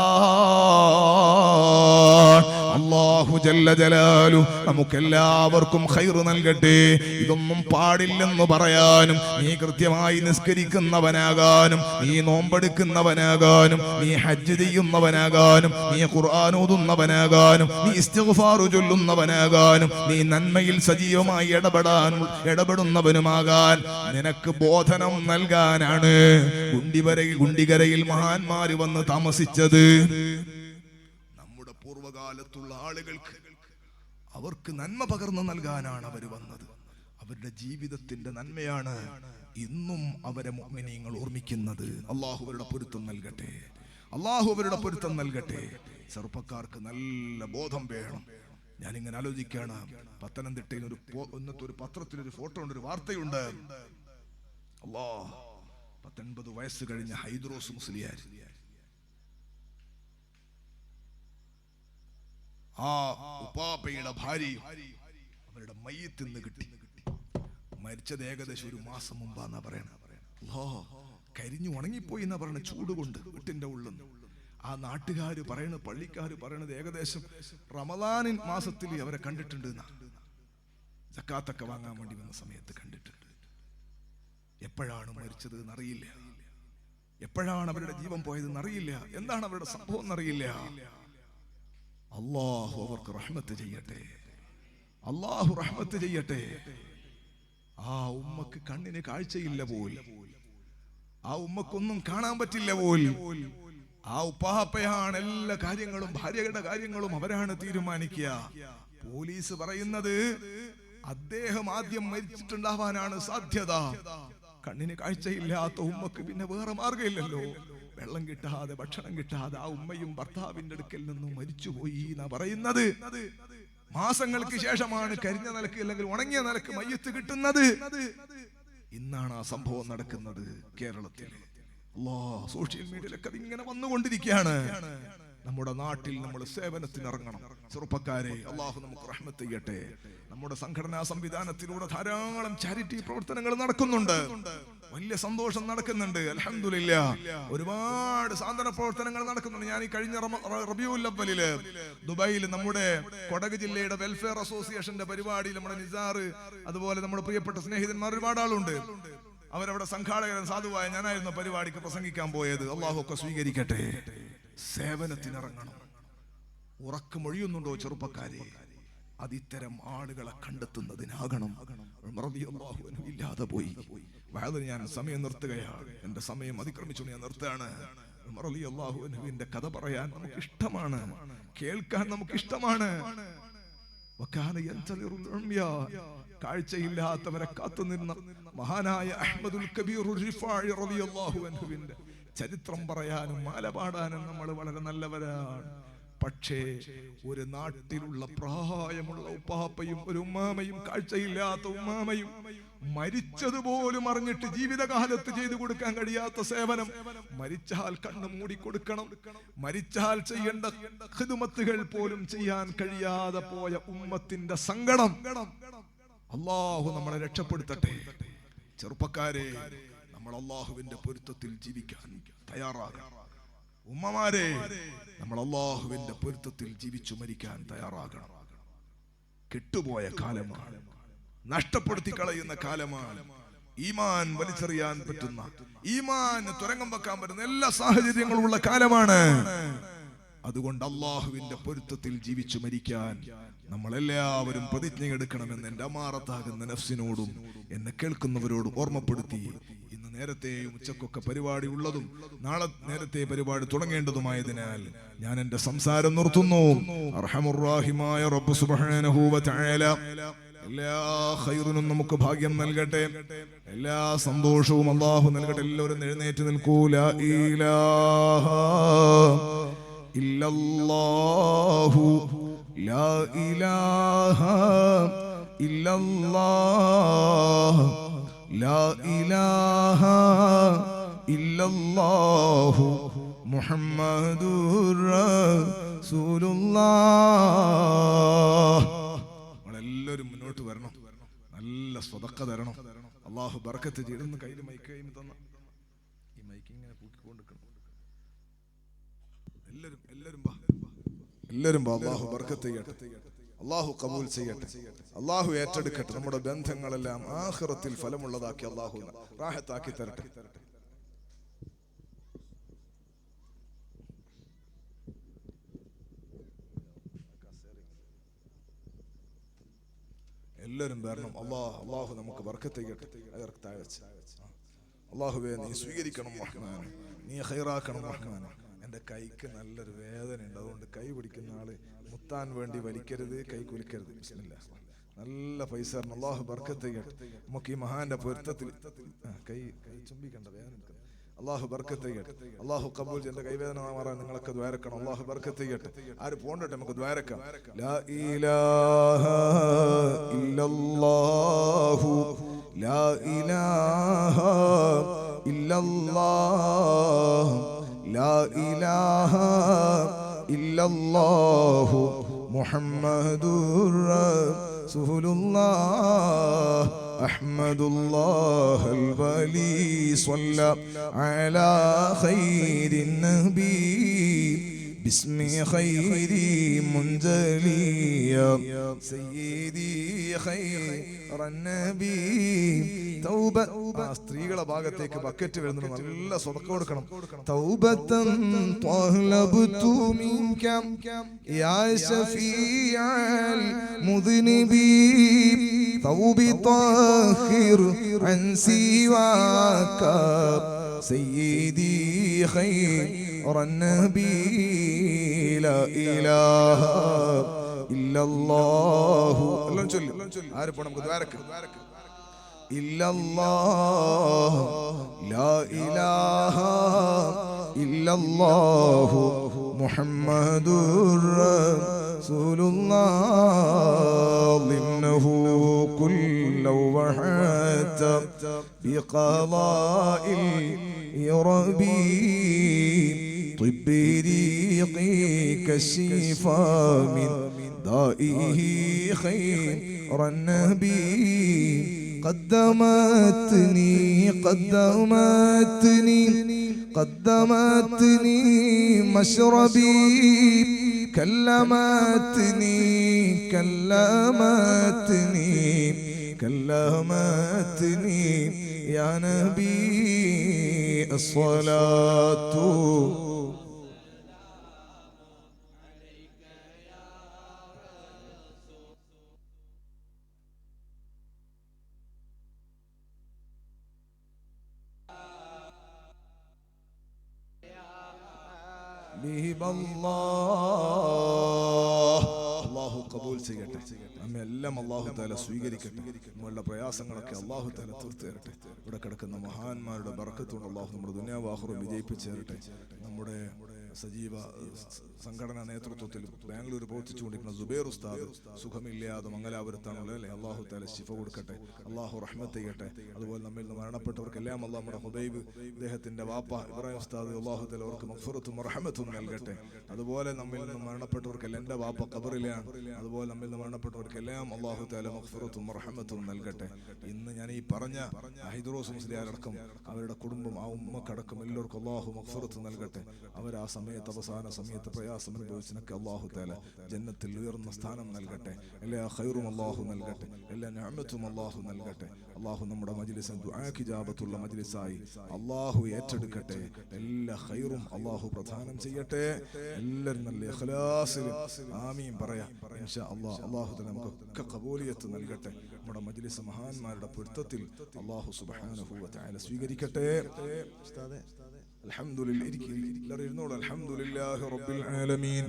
അല്ലാഹു ജല്ല ജലാലു നമുക്കെല്ലാവർക്കും ഖൈർ നൽകട്ടെ. ഇതൊന്നും പാടില്ലെന്ന് പറയാനും, നീ കൃത്യമായി നിസ്കരിക്കുന്നവനാകാനും, നീ നോമ്പെടുക്കുന്നവനാകാനും, നീ ഹജ്ജ് ചെയ്യുന്നവനാകാനും, നീ ഖുർആൻ ഓതുന്നവനാകാനും, നീ ഇസ്തിഗ്ഫാർ ചൊല്ലുന്നവനാകാനും, നീ നന്മയിൽ സജീവമായി ഇടപെടുന്നവനുമാകാൻ നിനക്ക് ബോധനം നൽകാനാണ് ഗുണ്ടികരയിൽ മഹാന്മാര് വന്ന് താമസിച്ചത്. നമ്മുടെ പൂർവ്വകാലത്തുള്ള ആളുകൾക്ക് അവർക്ക് നന്മ പകർന്നു നൽകാനാണ് അവർ വന്നത്. അവരുടെ ജീവിതത്തിന്റെ നന്മയാണ് ഇന്നും അവരെ മുഅ്മിനീങ്ങൾ ഓർമ്മിക്കുന്നത്. അള്ളാഹു അവരുടെ പൊരുത്തം നൽകട്ടെ, അള്ളാഹു അവരുടെ പൊരുത്തം നൽകട്ടെ. ചെറുപ്പക്കാർക്ക് നല്ല ബോധം വേണം. ഞാനിങ്ങനെ ആലോചിക്കുകയാണ്, പത്തനംതിട്ടയിൽ ഒരു പത്രത്തിലൊരു ഫോട്ടോ ഉണ്ട്, ഒരു വാർത്തയുണ്ട്. 19 വയസ്സ് കഴിഞ്ഞ ഹൈദ്രോസ് മുസ്ലിയാർ, ആ ഉപ്പാപ്പയുടെ ഭാര്യയും അവരുടെ മയ്യത്ത് നിന്ന് കിട്ടി. മരിച്ചത് ഏകദേശം 1 മാസം മുമ്പാന്നാ പറയണ. കരിഞ്ഞു ഉണങ്ങിപ്പോയി എന്നാ പറയണ, ചൂട് കൊണ്ട് വീട്ടിന്റെ ഉള്ളിൽ. ആ നാട്ടുകാര് പറയണ, പള്ളിക്കാര് പറയണത് ഏകദേശം റമദാൻ മാസത്തിൽ അവരെ കണ്ടിട്ടുണ്ട്. സക്കാത്തൊക്കെ വാങ്ങാൻ വേണ്ടി വന്ന സമയത്ത് കണ്ടിട്ടുണ്ട്. എപ്പോഴാണ് മരിച്ചത് എന്നറിയില്ല, എപ്പോഴാണ് അവരുടെ ജീവൻ പോയതെന്ന് അറിയില്ല, എന്താണ് അവരുടെ സംഭവം എന്നറിയില്ല. അല്ലാഹു അവർക്ക് റഹ്മത്ത് ചെയ്യട്ടെ, അല്ലാഹു റഹ്മത്ത് ചെയ്യട്ടെ. ആ ഉമ്മക്ക് കണ്ണിന് കാഴ്ചയില്ല പോലും, ആ ഉമ്മക്കൊന്നും കാണാൻ പറ്റില്ല പോലും. ആ ഉപ്പാപ്പയാണ് എല്ലാ കാര്യങ്ങളും, ഭാര്യയുടെ കാര്യങ്ങളും അവരാണ് തീരുമാനിക്കുക. പോലീസ് പറയുന്നത് അദ്ദേഹം ആദ്യം മരിച്ചിട്ടുണ്ടാവാനാണ് സാധ്യത. കണ്ണിന് കാഴ്ചയില്ലാത്ത ഉമ്മക്ക് പിന്നെ വേറെ മാർഗമില്ലല്ലോ. വെള്ളം കിട്ടാതെ, ഭക്ഷണം കിട്ടാതെ ആ ഉമ്മയും ഭർത്താവിന്റെ അടുക്കൽ നിന്നും മരിച്ചുപോയി എന്നാ പറയുന്നത്. മാസങ്ങൾക്ക് ശേഷമാണ് കരിഞ്ഞ നിലക്ക് അല്ലെങ്കിൽ ഉണങ്ങിയ നിലക്ക് മയ്യത്ത് കിട്ടുന്നത്. ഇന്നാണ് ആ സംഭവം നടക്കുന്നത് കേരളത്തിൽ. സോഷ്യൽ മീഡിയയിലൊക്കെ ഇങ്ങനെ വന്നുകൊണ്ടിരിക്കുകയാണ്. നമ്മുടെ നാട്ടിൽ നമ്മൾ സേവനത്തിന് ഇറങ്ങണം ചെറുപ്പക്കാരെ. അള്ളാഹു നമുക്ക് റഹ്മത്ത് ചെയ്യട്ടെ. നമ്മുടെ സംഘടനാ സംവിധാനത്തിലൂടെ ധാരാളം ചാരിറ്റി പ്രവർത്തനങ്ങൾ നടക്കുന്നുണ്ട്, വലിയ സന്തോഷം നടക്കുന്നുണ്ട്. അൽഹംദുലില്ലാ, ഒരുപാട് സാന്ത്വന പ്രവർത്തനങ്ങൾ നടക്കുന്നുണ്ട്. ഞാൻ ഈ കഴിഞ്ഞ റബീഉൽ അവ്വലില് ദുബായിൽ നമ്മുടെ കൊടക് ജില്ലയുടെ വെൽഫെയർ അസോസിയേഷന്റെ പരിപാടിയിൽ നമ്മുടെ നിസാർ, അതുപോലെ നമ്മുടെ പ്രിയപ്പെട്ട സ്നേഹിതന്മാർ ഒരുപാട് ആളുണ്ട്. അവരവിടെ സംഘാടകൻ സാധുവായ ഞാനായിരുന്നു പരിപാടിക്ക് പ്രസംഗിക്കാൻ പോയത്. അള്ളാഹു ഒക്കെ സ്വീകരിക്കട്ടെ. സേവനത്തിനിറങ്ങണം. ഉറക്കമൊഴിയുന്നുണ്ടോ ചെറുപ്പക്കാരെ? അതിത്തരം ആളുകളെ കണ്ടെത്തുന്നതിനാകണം. റളിയല്ലാഹു അൻഹു ഇല്ലാതെ പോയി. വഅദിന് ഞാൻ സമയം നിർത്തുകയാണ്. എന്റെ സമയം അതിക്രമിച്ചു ഞാൻ നിർത്തുകയാണ്. റളിയല്ലാഹു അൻഹുവിന്റെ കഥ പറയാൻ നമുക്ക് ഇഷ്ടമാണ്, കേൾക്കാൻ നമുക്ക് ഇഷ്ടമാണ്. കാഴ്ചയില്ലാത്തവരെ കാത്തുനിന്ന മഹാനായ അഹ്മദുൽ കബീർ റിഫാഇ റളിയല്ലാഹു അൻഹുവിന്റെ ചരിത്രം പറയാനും മാല പാടാനും നമ്മൾ വളരെ നല്ലവരാണ്. പക്ഷേ ഒരു നാട്ടിലുള്ള പ്രായമുള്ള ഉപ്പാപ്പയും ഒരു ഉമ്മാമയും, കാഴ്ചയില്ലാത്ത ഉമ്മാമയും, മരിച്ചതുപോലും അറിഞ്ഞിട്ട് ജീവിതകാലത്ത് ചെയ്തു കൊടുക്കാൻ കഴിയാത്ത സേവനം, മരിച്ചാൽ കണ്ണ് മൂടിക്കൊടുക്കണം, മരിച്ചാൽ ചെയ്യേണ്ട ഖിദ്മത്തുകൾ പോലും ചെയ്യാൻ കഴിയാതെ പോയ ഉമ്മത്തിന്റെ സങ്കടം അല്ലാഹു നമ്മളെ രക്ഷപ്പെടുത്തട്ടെ. ചെറുപ്പക്കാരെ, നമ്മൾ അല്ലാഹുവിന്റെ പൊരുത്തത്തിൽ ജീവിക്കാൻ തയ്യാറാകണം. ഉമ്മമാരെ, നമ്മൾ അല്ലാഹുവിന്റെ പൊരുത്തത്തിൽ ജീവിച്ചു മരിക്കാൻ തയ്യാറാകണം. കെട്ടുപോയ കാലമാണ്, നഷ്ടപ്പെടുത്തി കളയുന്ന കാലമാണ്. ഈമാൻ വലിച്ചെറിയാൻ പറ്റുന്ന, ഈമാൻ തുരങ്കം വെക്കാൻ പറ്റുന്ന എല്ലാ സാഹചര്യങ്ങളും ഉള്ള കാലമാണ്. അതുകൊണ്ട് അല്ലാഹുവിന്റെ പൊരുത്തത്തിൽ ജീവിച്ചു മരിക്കാൻ നമ്മളെല്ലാവരും പ്രതിജ്ഞയെടുക്കണമെന്ന് എന്റെ അമാറത്താകുന്ന നഫ്സിനോടും എന്നെ കേൾക്കുന്നവരോടും ഓർമ്മപ്പെടുത്തി, ഇന്ന് നേരത്തെയും ഉച്ചക്കൊക്കെ പരിപാടി ഉള്ളതും നാളെ നേരത്തെ പരിപാടി തുടങ്ങേണ്ടതുമായതിനാൽ ഞാൻ എന്റെ സംസാരം നിർത്തുന്നു. അർഹമുർ റഹീമായ റബ്ബ് സുബ്ഹാനഹു വ തആല എല്ലാ ഖൈറിനും നമുക്ക് ഭാഗ്യം നൽകട്ടെ, എല്ലാ സന്തോഷവും അല്ലാഹു നൽകട്ടെ. എല്ലാവരും എഴുന്നേറ്റ് നിൽക്കൂ. ലാ ഇലാഹ ഇല്ലല്ലാഹു ലാ ഇലാഹ ഇല്ലല്ലാഹ് ലാ ഇലാഹ ഇല്ലല്ലാഹു മുഹമ്മദുർ റസൂലുള്ളാഹ്. നമ്മളെല്ലാവരും മുന്നോട്ട് വരണം, നല്ല സ്വതക്ക തരണം. അല്ലാഹു ബർക്കത്ത് ചെയ്തെന്ന് കയ്യിൽ മൈക്ക് തന്ന ഈ മൈക്ക് ഇങ്ങനെ പൂക്കിക്കൊണ്ടിരിക്കണം. എല്ലാവരും അല്ലാഹു ബർക്കത്ത് ചെയ്യട്ടെ, അല്ലാഹു കബൂൽ ചെയ്യട്ടെ, അല്ലാഹു ഏറ്റെടുക്കട്ടെ. നമ്മുടെ ബന്ധങ്ങളെല്ലാം ആഖിറത്തിൽ ഫലമുള്ളതാക്കി അല്ലാഹു റാഹത്താക്കി തരട്ടെ. എല്ലാവരും വരണം. അല്ലാഹു നമുക്ക് ബർക്കത്ത് ചെയ്യട്ടെ. അല്ലാഹുവേ, നീ സ്വീകരിക്കണം റഹ്മാനെ, നീ ഖൈറാക്കണം റഹ്മാനെ. എന്റെ കൈക്ക് നല്ലൊരു വേദന ഉണ്ട്, അതുകൊണ്ട് കൈ പിടിക്കുന്ന ആള് മുത്താൻ വേണ്ടി വലിക്കരുത്, കൈ കുലിക്കരുത്. ബിസ്മില്ലാഹ്. നല്ല പൈസ തരണം. അല്ലാഹു ബർക്കത്ത് ചെയ്യട്ടെ. നമുക്ക് ഈ മഹാന്റെ പൊരുത്തത്തിൽ കൈ ചുംബിക്കണ്ട, വേദന. അല്ലാഹു ബർക്കത്ത് ചെയ്യട്ടെ, അല്ലാഹു കബൂൽ ചെയ്യട്ടെ. കൈവേദന മാറാൻ നിങ്ങളൊക്കെ ദ്വാരക്കണം. അല്ലാഹു ബർക്കത്ത് ചെയ്യട്ടെ. ആര് പോണ്ടട്ടെ, നമുക്ക് ദ്വാരക്കാം. ലാ ഇലാഹ ഇല്ലല്ലാഹു ലാ ഇലാഹ ഇല്ലല്ലാഹ് ലാ ഇലാഹ ഇല്ലല്ലാഹു മുഹമ്മദുർ റസൂലുള്ളാഹ് അഹ്മദുല്ലാഹൽ വലി സ്വല്ല അലാ ഖൈരിൻ നബി ബിസ്മി ഖൈരി മുൻജലിയ സയ്യിദി ഖൈറൻ നബി. തൗബ. സ്ത്രീകളുടെ ഭാഗത്തേക്ക് ബക്കറ്റ് വരുന്നത് നല്ല സ്വതക്ക കൊടുക്കണം. തൗബതൻ ത്വലബ്തു മിൻക യാ ശഫീഅൽ മുദ്നിബീൻ തൗബി ത്വഹിർ അൻ സിവാക സയ്യിദി ഖൈറൻ നബി. ലാ ഇലാഹ ഇല്ലല്ലാഹു. എല്ലാം ചൊല്ലി ആര് പോ, നമുക്ക് ദ്വാരക്ക്. ഇല്ലല്ലാഹ് ലാ ഇലാഹ ഇല്ലല്ലാഹു മുഹമ്മദുർ റസൂലുള്ളാഹ്. ളിംനഹു കുല്ലു വഹത ബിഖളാഇൽ യറബി طب ريقك الشفاء من دائه خير النبي. قدمتني مشربي كلمتني يا نبي الصلاة അല്ലാഹു കബൂൽ ചെയ്യട്ടെ. നമ്മെ എല്ലാം അല്ലാഹു തആല സ്വീകരിക്കട്ടെ. നമ്മളുടെ പ്രയാസങ്ങളൊക്കെ അല്ലാഹു തആല തീർത്തു തരട്ടെ. ഇവിടെ കിടക്കുന്ന മഹാന്മാരുടെ ബർക്കത്തുകൊണ്ട് അല്ലാഹു നമ്മുടെ ദുനിയാവും ആഖിറവും വിജയിപ്പിച്ചു തരട്ടെ. നമ്മുടെ സജീവ സംഘടനാ നേതൃത്വത്തിൽ ബാംഗ്ലൂർ പ്രവർത്തിച്ചുകൊണ്ടിരിക്കുന്ന സുബൈർ ഉസ്താദ് സുഖമില്ലാതെ മംഗലാപുരത്താണല്ലോ അല്ലേ. അല്ലാഹു തആല ശിഫ കൊടുക്കട്ടെ, അല്ലാഹു റഹ്മത്ത് ചെയ്യട്ടെ. അതുപോലെ നമ്മിൽ നിന്ന് മരണപ്പെട്ടവർക്കെല്ലാം അല്ലാഹു നമ്മുടെ ഹുദൈബ് അദ്ദേഹത്തിന്റെ വാപ്പ ഇബ്രാഹിം ഉസ്താദ് അല്ലാഹു തആല അവർക്ക് മഗ്ഫിറത്തും റഹ്മത്തും നൽകട്ടെ. അതുപോലെ നമ്മിൽ നിന്ന് മരണപ്പെട്ടവർക്കെല്ലാം എൻ്റെ വാപ്പ ഖബറിലാണ്, അതുപോലെ നമ്മിൽ നിന്ന് മരണപ്പെട്ടവർക്കെല്ലാം അല്ലാഹു തആല മഗ്ഫിറത്തും റഹ്മത്തും നൽകട്ടെ. ഇന്ന് ഞാൻ ഈ പറഞ്ഞ ഹൈദ്രോസ് മുസ്ലിയാരടക്കം അവരുടെ കുടുംബം ആ ഉമ്മക്കടക്കം എല്ലാവർക്കും അല്ലാഹു മഗ്ഫിറത്ത് നൽകട്ടെ. അവർ ആ സമയത്ത് അവസാന സമയത്ത് പ്രയാസം അനുഭവിച്ചതിനൊക്കെ അല്ലാഹു തആല ജന്നത്തിൽ ഉയർന്ന സ്ഥാനം നൽകട്ടെ. എല്ലാ ഖൈറും അല്ലാഹു നൽകട്ടെ, എല്ലാ നിഅമത്തും അല്ലാഹു നൽകട്ടെ. അല്ലാഹു നമ്മുടെ മജ്ലിസ് ദുആക്ക് ഇജാബത്തുള്ള മജ്ലിസായി അല്ലാഹു ഏറ്റെടുക്കട്ടെ. എല്ലാ ഖൈറും അല്ലാഹു പ്രദാനം ചെയ്യട്ടെ. എല്ലാവരും നല്ല ഇഖ്ലാസിലും ആമീൻ പറയാം ഇൻഷാ അല്ലാഹ്. അല്ലാഹു തആല നമുക്കൊക്കെ ഖബൂലിയത്ത് നൽകട്ടെ. നമ്മുടെ മജ്ലിസ് മഹാന്മാരുടെ പൊരുത്തത്തിൽ അല്ലാഹു സുബ്ഹാനഹു വ തആല സ്വീകരിക്കട്ടെ. الحمد لله الحمد لله رب العالمين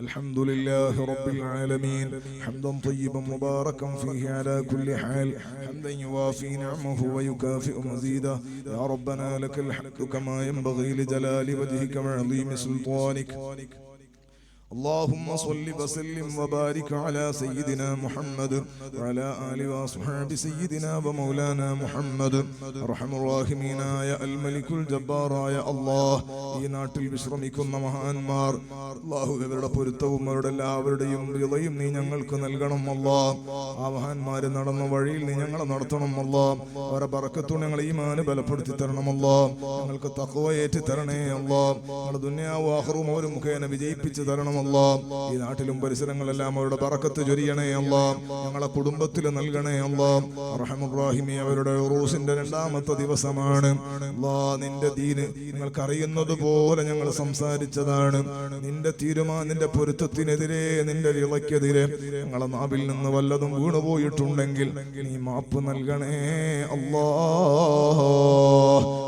الحمد لله رب العالمين حمدا طيبا مباركا فيه على كل حال حمدا يوافي نعمه ويكافئ مزيدا يا ربنا لك الحمد كما ينبغي لجلال وجهك وعظيم سلطانك اللهم صل وسلم وبارك على سيدنا محمد وعلى آله وأصحاب سيدنا ومولانا محمد أرحم الراحمين يا الملك الجبار يا الله. ഈ നാട്ടിൽ വിശ്രമിക്കുന്ന മഹാന്മാർ അല്ലാഹു അവരുടെ പൊരുത്തവും അവരുടെ എല്ലാവരുടെയും റിളയും നീ ഞങ്ങൾക്ക് നൽകണം അല്ലാഹ്. ആ മഹാന്മാര് നടന്ന വഴിയിൽ നീ ഞങ്ങളെ നടത്തണം അല്ലാഹ്. അവരുടെ ബറക്കത്തുകൊണ്ട് ഞങ്ങളെ ഈമാൻ ബലപ്പെടുത്തി തരണം അല്ലാഹ്. ഞങ്ങൾക്ക് തഖ്വ ഏറ്റി തരണേ അല്ലാഹ്. ഞങ്ങളുടെ ദുനിയാവും ആഖിറവും അവർ മുഖേന വിജയിപ്പിച്ചു തരണം അല്ലാഹ്. ഈ നാട്ടിലും പരിസരങ്ങളെല്ലാം അവരുടെ ബറക്കത്ത് ചൊരിയണേ അല്ലാഹ്. ഞങ്ങളെ കുടുംബത്തിൽ നൽകണേ അല്ലാഹ്. അർഹമുർ റഹീമി അവരുടെ ഉറൂസിന്റെ രണ്ടാമത്തെ ദിവസമാണ് അല്ലാഹ്. നിന്റെ ദീന് നിങ്ങൾക്ക് അറിയുന്നത് പോലെ ഞങ്ങൾ സംസാരിച്ചതാണ്. നിന്റെ നിന്റെ പൊരുത്തത്തിനെതിരെ നിന്റെ റിളയ്ക്കെതിരെ ഞങ്ങളെ നാവിൽ നിന്ന് വല്ലതും വീണുപോയിട്ടുണ്ടെങ്കിൽ നീ മാപ്പ് നൽകണേ അല്ലാഹ്.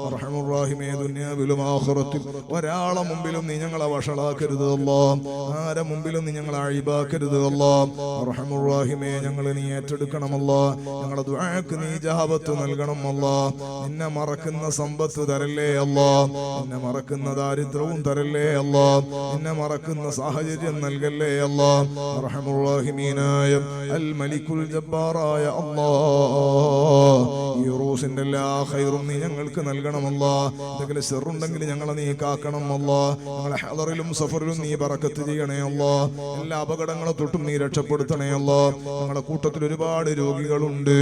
അർഹമുർ റഹീമി ദുനിയാവിലും ആഖിറത്തിൽ ഒരാളെ മുമ്പിലും നീ ഞങ്ങളെ വഷളാക്കരുത് അല്ലാഹ്. ആരെ മുമ്പിലും നീ ഞങ്ങളെ അഴിബാക്കരുത് അല്ലാഹ്. അർഹമുർ റഹീമി ഞങ്ങളെ നീ ഏറ്റെടുക്കണം അല്ലാഹ്. ഞങ്ങളുടെ ദുആക്ക് നീ ഇജാബത്ത് നൽകണം അല്ലാഹ്. നിന്നെ മറക്കുന്ന സമ്പത്ത് തരല്ലേ അല്ലാഹ്. നിന്നെ മറക്കുന്ന ദാരിദ്ര്യവും തരല്ലേ അല്ലാഹ്. നിന്നെ മറക്കുന്ന സാഹചര്യം നൽകല്ലേ അല്ലാഹ്. അർഹമുർ റഹീമീനായ അൽ മലിക്കുൽ ജബ്ബാറായ അല്ലാഹ്. ഈ റൂസിന്റെ എല്ലാ ഖൈറും നീ ഞങ്ങൾക്ക് നൽകണം അല്ലാഹ്. എന്തെങ്കിലും ശർറുണ്ടെങ്കിൽ ഞങ്ങളെ നീ കാക്കണം അല്ലാഹ്. ഞങ്ങളെ ഹദറിലും സഫറിലും നീ ബറക്കത്ത് ചെയ്യണേ അല്ലാഹ്. എല്ലാ അപകടങ്ങളെ തൊട്ടും നീ രക്ഷപ്പെടുത്തണേ അല്ലാഹ്. ഞങ്ങളുടെ കൂട്ടത്തിൽ ഒരുപാട് രോഗികളുണ്ട്.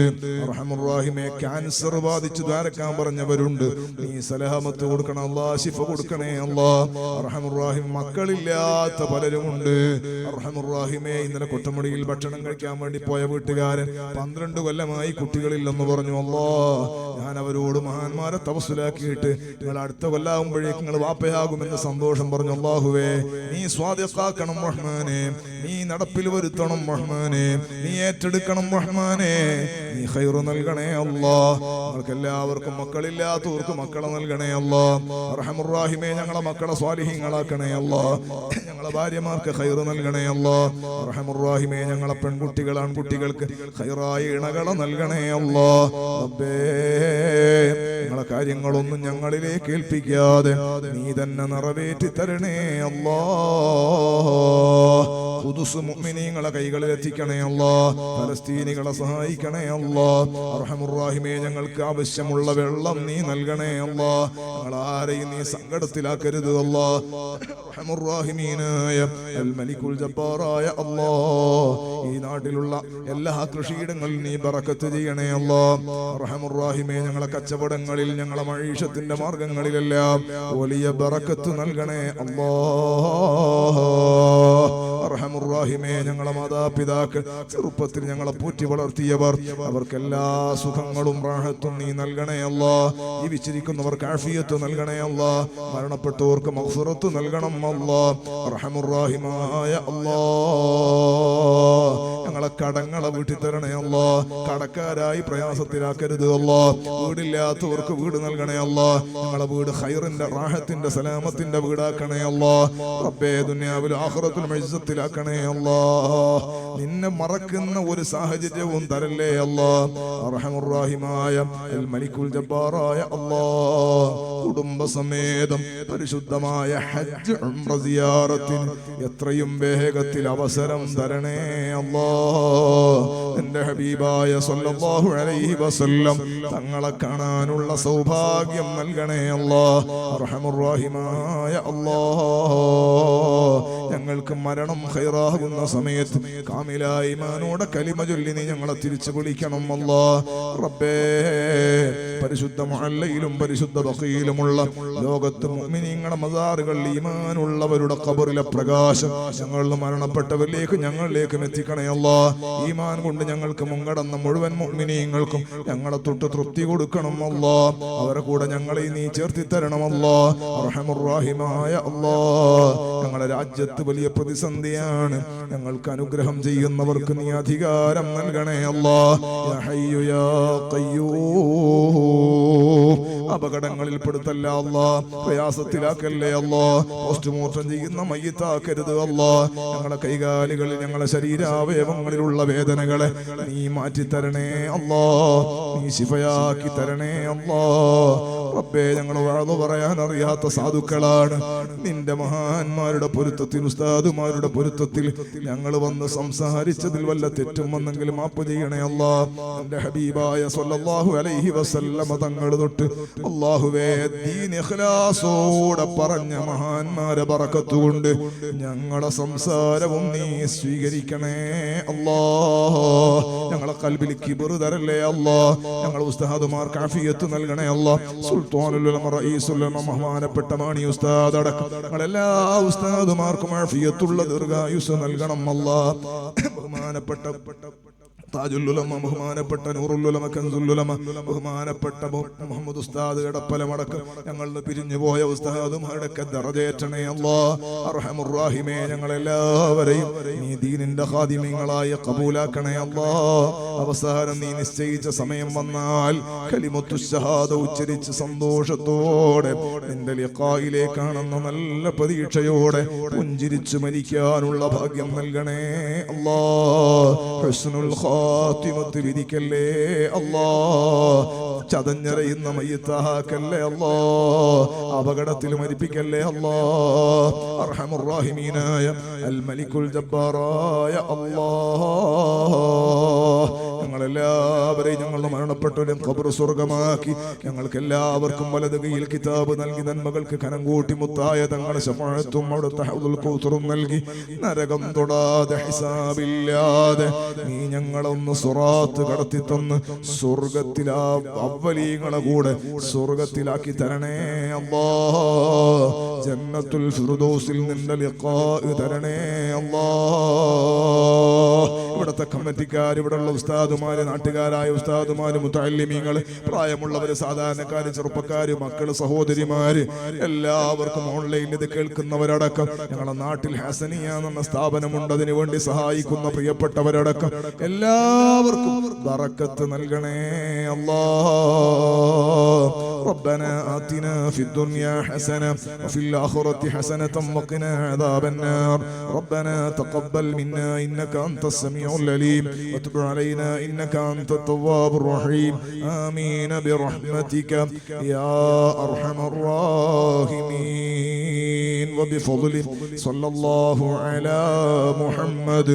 അർഹമുർ റഹീമേ ക്യാൻസർ ബാധിച്ച് ദ്വാരക്കാൻ പറഞ്ഞവരുണ്ട്. നീ സലാമത്ത് കൊടുക്കണം അല്ലാഹ്. ശിഫ കൊടുക്കണേ അല്ലാഹ്. അർഹമുർ റഹീം മക്കളില്ലാത്ത പലരുമുണ്ട്. അർഹമുർ റഹീമേ ഇന്നലെ കൊട്ടമുടിയിൽ ഭക്ഷണം കഴിക്കാൻ വേണ്ടി പോയ വീട്ടുകാരൻ 12 കൊല്ലമായി കുട്ടികളില്ലെന്ന് പറഞ്ഞു അല്ലാഹ്. ഞാൻ അവരോട് മഹാന്മാരെ തവസ്സുലാക്കിയിട്ട് നിങ്ങൾ അടുത്ത കൊല്ലാകുമ്പോഴേക്ക് നിങ്ങൾ വാപ്പയാകുമെന്ന് സന്തോഷം പറഞ്ഞു. അല്ലാഹുവേ നീ സ്വാദിഖാക്കണം റഹ്മാനേ. നീ നടപ്പിൽ വരുത്തണം റഹ്മാനേ. നീ ഏറ്റെടുക്കണം റഹ്മാനേ. നീ ഖൈറ് നൽകണേ അല്ലാഹ്. ഞങ്ങൾക്ക് എല്ലാവർക്കും മക്കളില്ലാത്തവർക്ക് മക്കളെ നൽകണേ അല്ലാഹ്. അർഹമുർ റഹീമേ ഞങ്ങളെ മക്കളെ സ്വാലിഹീങ്ങളാക്കണേ അല്ലാഹ്. ഞങ്ങളെ ഭാര്യമാർക്ക് ഖൈറ് നൽകണേ അല്ലാഹ്. അർഹമുർ റഹീമേ ഞങ്ങളെ പെൺകുട്ടികൾ ആൺകുട്ടികൾക്ക് ഖൈറായ ഇണകളെ നൽകണേ അല്ലാഹ്. റബ്ബേ ഞങ്ങളെ കാര്യങ്ങളൊന്നും ഞങ്ങളിലേക്ക് ഏൽപ്പിക്കാതെ നീ തന്നെ നിറവേറ്റി തരണേ അല്ലാഹ്. ഖുദ്സ് മുഅ്മിനീങ്ങളെ കൈകളിൽ എത്തിക്കണേ അല്ലാഹ്. ഫലസ്തീനികളെ സഹായിക്കണേ അല്ലാഹ്. അർഹമുർ റഹീമേ ഞങ്ങൾക്ക് ആവശ്യമുള്ള വെള്ളം നീ നൽകണേ അല്ലാഹ്. ഞങ്ങൾ ആരെയും നീ സങ്കടത്തിലാക്കരുത് അല്ലാഹ്. അർഹമുർ റഹീമീനായ അൽ മലിക്കുൽ ജബ്ബാറായ അല്ലാഹ്. ഈ നാട്ടിലുള്ള എല്ലാ കൃഷിയിടങ്ങളിലും നീ ബറക്കത്ത് ചെയ്യണേ അല്ലാഹ്. അർഹമുർ റഹീമേ ഞങ്ങളെ കച്ചവടങ്ങളിൽ ഞങ്ങളെ മഈഷത്തിന്റെ മാർഗങ്ങളിലെല്ലാം വലിയ ബറക്കത്ത് നൽകണേ അല്ലാഹ്. അർഹമുർ റഹീമേ ഞങ്ങളെ മാതാപിതാക്കൾ ചെറുപ്പത്തിൽ ഞങ്ങളെ പോറ്റി വളർത്തിയവർ അവർക്കെല്ലാ സുഖങ്ങളും റാഹത്തും നീ നൽകണേ അല്ലാഹ്. ജീവിച്ചിരിക്കുന്നവർക്ക് ആഫിയത്ത് നൽകണേ അല്ലാഹ്. മരണപ്പെട്ടവർക്ക് മഗ്ഫിറത്ത് നൽകണം അല്ലാഹ്. അർഹമുർ റഹീമായ അല്ലാഹ്. ഞങ്ങളെ കടങ്ങളെ വീട്ടിൽ തരണേ അല്ലാ. കടക്കാരായി പ്രയാസത്തിലാക്കരുത് അല്ലാ. വീടില്ലാത്തവർക്ക് വീട് നൽകണേ അല്ലാ. ഞങ്ങളെ വീട് ഖൈറിന്റെ റാഹത്തിന്റെ സലാമത്തിന്റെ വീടാക്കണേ അല്ലാ. റബ്ബേ ദുനിയാവിൽ ആഖിറത്തുൽ ഇസ്സത്തിലാക്കണേ അല്ലാ. നിന്നെ മറക്കുന്ന ഒരു സാഹചര്യവും തരല്ലേ അല്ലാ. അർഹമുർ റഹീമായ അൽ മലിക്കുൽ ജബ്ബാറായ അല്ലാ, കുടുംബസമേതം പരിശുദ്ധമായ ഹജ്ജ് ഉംറ സിയാറത്തിന് എത്രയും വേഗത്തിൽ അവസരം തരണേ അല്ലാ. എന്റെ ഹബീബായ സല്ലല്ലാഹു അലൈഹി വസല്ലം തങ്ങളെ കാണാനുള്ള സൗഭാഗ്യം നൽകണേ അല്ലാ. അർഹമുർ റഹീമായ അല്ലാ, ഞങ്ങൾക്ക് മരണം ഖൈറാകുന്ന സമയത്ത് കാമിലായ ഈമാനോടെ കലിമ ചൊല്ലി നീ ഞങ്ങളെ തിരിച്ചു വിളിക്കണം അല്ലാ. റബ്ബേ, പരിശുദ്ധ മുഹല്ലയിലും പരിശുദ്ധ ബഖീലുമുള്ള ലോകത്ത് മുഅ്മിനീങ്ങളുടെ മസാറുകളിൽ ഈമാനുള്ളവരുടെ ഖബറിലെ പ്രകാശം ഞങ്ങളിൽ മരണപ്പെട്ടവരിലേക്ക് ഞങ്ങളിലേക്കും എത്തിക്കണേ അല്ലാ. ഈമാൻ കൊണ്ട് ഞങ്ങൾക്ക് മുൻകടന്ന മുഴുവൻ മുഅ്മിനീങ്ങൾക്കും ഞങ്ങളെ തൊട്ട് തൃപ്തി കൊടുക്കണം അല്ലാ. അവരെ കൂടെ ഞങ്ങളെ നീ ചേർത്തി തരണം അല്ലാ. അർഹമുർ റഹീമായ അല്ലാ, ഞങ്ങളുടെ രാജ്യത്ത് വലിയ പ്രതിസന്ധിയാണ്. ഞങ്ങൾക്ക് അനുഗ്രഹം ചെയ്യുന്നവർക്ക് നീ അധികാരം നൽകണേ അല്ലാ. യാ ഹയ്യു യാ ഖയ്യൂം, അപകടങ്ങളിൽ പെടുത്തല്ല അല്ലാ. പ്രയാസത്തിലാക്കല്ലേ അല്ലാ. പോസ്റ്റ്മോർട്ടം ചെയ്യുന്ന മയ്യിത്താക്കരുത് അല്ലാ. ഞങ്ങളുടെ കൈകാലുകളിൽ ഞങ്ങളുടെ ശരീരാവയവങ്ങളിലുള്ള വേദനകളെ നീ മാറ്റിത്തരണേ അല്ലാ. നീ ശിഫയാക്കി തരണേ അല്ലാ. റബ്ബേ, ഞങ്ങൾ വാഴ്ന്നു പറയാൻ അറിയാത്ത സാധുക്കളാണ്. നിന്റെ മഹാന്മാരുടെ പൊരുത്തത്തിൽ, ഉസ്താദുമാരുടെ പൊരുത്തത്തിൽ ഞങ്ങൾ വന്ന് സംസാരിച്ചതിൽ വല്ല തെറ്റും വന്നെങ്കിലും മാപ്പ് ചെയ്യണേ അല്ലാ. എന്റെ ഹബീബായ സല്ലല്ലാഹു അലൈഹി വസല്ലമ തങ്ങൾ തൊട്ട് അല്ലാഹുവേ ദീൻ ഇഖ്ലാസോടെ പറഞ്ഞ മഹാന്മാരെ ബറക്കത്ത് കൊണ്ട് ഞങ്ങളുടെ സംസാരവും നീ സ്വീകരിക്കണേ അല്ലാ. ഞങ്ങളെ ഖൽബിൽ കിബ്ർ തരല്ലേ അല്ലാ. ഞങ്ങളെ ഉസ്താദുമാർക്ക് ആഫിയത്ത് നൽകണേ അല്ലാ. സുൽത്താനുൽ ഉലമ റഈസുൽ ഉലമ ബഹുമാനപ്പെട്ട മാണി ഉസ്താദ് അടക്കം ഞങ്ങളെല്ലാ ഉസ്താദുമാർക്കും ആഫിയത്തുള്ള ദീർഘായുസ് നൽകണം അല്ലാ. ബഹുമാനപ്പെട്ട താജുൽ ഉലമ, ബഹുമാനപ്പെട്ട നൂറുൽ ഉലമ, കൻസുൽ ഉലമ, ബഹുമാനപ്പെട്ട മുഹമ്മദ് ഉസ്താദ് എടപ്പലമടക്കം ഞങ്ങളിൽ പിരിഞ്ഞു പോയ ഉസ്താദുമാരുടെയൊക്കെ ദറജേറ്റണേ അല്ലാ. അർഹമുർ റഹീമേ, ഞങ്ങളെല്ലാവരെയും നീ ദീനിന്റെ ഖാദിമീങ്ങളായി ഖബൂലാക്കണേ അല്ലാ. അവസാനം നീ നിശ്ചയിച്ച സമയം വന്നാൽ കലിമത്തു ഷഹാദ ഉച്ചരിച്ച് സന്തോഷത്തോടെ നിന്റെ ലിഖായിലേക്കാണെന്ന നല്ല പ്രതീക്ഷയോടെ പുഞ്ചിരിച്ചു മരിക്കാനുള്ള ഭാഗ്യം നൽകണേ അല്ലാ. ഹുസ്നുൽ ഖാതിമത്ത് വിധിക്കല്ലേ അല്ലാ. ചതഞ്ഞറിയുന്ന മയ്യിത്താക്കല്ലേ അല്ലാ. അപകടത്തിൽ മരിപ്പിക്കല്ലേ അല്ലാ. അർഹമുർ റഹീമീനായ അൽ മലിക്കുൽ ജബ്ബാറായ അല്ലാ, ഞങ്ങളെല്ലാവരെയും ഞങ്ങളുടെ മരണപ്പെട്ടവരും ഖബർ സ്വർഗമാക്കി ഞങ്ങൾക്ക് എല്ലാവർക്കും വലത് കൈയിൽ കിതാബ് നൽകി നന്മകൾക്ക് കനം കൂട്ടി മുത്തായ തങ്ങളുടെ ശഫാഅത്തും അവിടുത്തെ ഹൗദുൽ കൗസറും നൽകി നരകം തൊടാതെ ഹിസാബില്ലാതെ നീ ഞങ്ങളൊന്ന് സിറാത്ത് കടത്തി തന്ന് സ്വർഗത്തിലാ അവലീങ്ങളെ കൂടെ സ്വർഗത്തിലാക്കി തരണേ അല്ലാ. ജന്നത്തുൽ ഫിർദൗസിൽ നിന്റെ ലിഖാ തരണേ അല്ലാ. ഇവിടുത്തെ കമ്മിറ്റിക്കാർ, ഇവിടെയുള്ള ഉസ്താദുമാര്, നാട്ടുകാരായ ഉസ്താദുമാര്, മുതഅല്ലിമീങ്ങൾ, പ്രായമുള്ളവര്, സാധാരണക്കാര്, ചെറുപ്പക്കാര്, മക്കള്, സഹോദരിമാര്, എല്ലാവർക്കും ഓൺലൈനിൽ ഇത് കേൾക്കുന്നവരടക്കം ഞങ്ങളുടെ നാട്ടിൽ ഹസനിയ എന്ന സ്ഥാപനമുണ്ട്, അതിനു വേണ്ടി സഹായിക്കുന്ന പ്രിയപ്പെട്ടവരടക്കം എല്ലാവർക്കും ബറക്കത്ത് നൽകണേ അല്ലാ. ربنا آتنا في الدنيا حسنة وفي الآخرة حسنة وقنا عذاب النار. ربنا تقبل منا إنك أنت السميع العليم وتب علينا إنك أنت التواب الرحيم. آمين برحمتك يا أرحم الراحمين. وبفضله صلى الله على محمد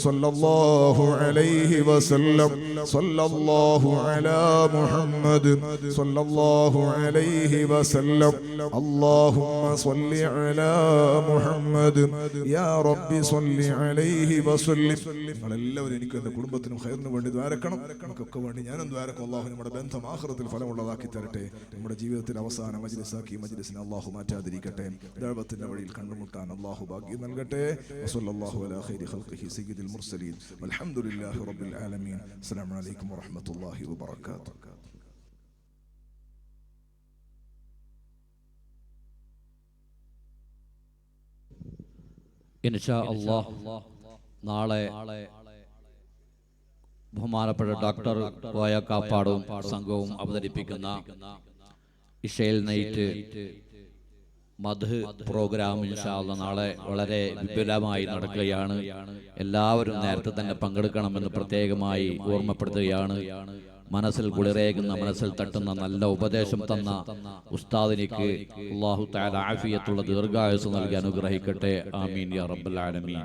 صلى الله عليه وسلم. صلى الله على محمد صلى الله عليه وسلم. اللهم صل على محمد يا رب صل عليه وسلم. നിങ്ങളെല്ലാവരും എനിക്ക് എൻ്റെ കുടുംബത്തിനും ഖൈറിന് വേണ്ടി ദ്വാരക്കണം. നമുക്കൊക്കെ വേണ്ടി ഞാനും ദ്വാരക്കും. അള്ളാഹു നമ്മുടെ ബന്ധം ആഖിറത്തിൽ ഫലമുള്ളതാക്കി തരട്ടെ. നമ്മുടെ ജീവിതത്തിൽ അവസാന മജ്ലിസാക്കി മജ്ലിസിനെ അള്ളാഹു മാറ്റാതിരിക്കട്ടെ. ദഅവത്തിന്റെ വഴിയിൽ കണ്ടുമുട്ടാൻ അള്ളാഹു ഭാഗ്യം നൽകട്ടെ. വസല്ലല്ലാഹു അലാ ഖൈരി ഖൽഖിഹി സയ്യിദുൽ മുർസലീൻ വൽഹംദുലില്ലാഹി റബ്ബിൽ ആലമീൻ. അസ്സലാമു അലൈക്കും വറഹ്മത്തുള്ളാഹി വബറകാതുഹു. ഇൻഷാ അല്ലാഹ് നാളെ ബഹുമാനപ്പെട്ട ഡോക്ടർ കോയ കാപ്പാടും സംഘവും അവതരിപ്പിക്കുന്ന ഇഷയിൽ നൈറ്റ് മധു പ്രോഗ്രാം ഇൻഷാ അല്ലാഹ് നാളെ വളരെ വിപുലമായി നടക്കുകയാണ്. എല്ലാവരും നേരത്തെ തന്നെ പങ്കെടുക്കണമെന്ന് പ്രത്യേകമായി ഓർമ്മപ്പെടുത്തുകയാണ്. മനസ്സിൽ കുളിരേകുന്ന, മനസ്സിൽ തട്ടുന്ന നല്ല ഉപദേശം തന്ന ഉസ്താദിനിക്ക് അല്ലാഹു തആല ആഫിയത്തുള്ള ദീർഘായുസ്സ് നൽകി അനുഗ്രഹിക്കട്ടെ. ആമീൻ യാ റബ്ബൽ ആലമീൻ.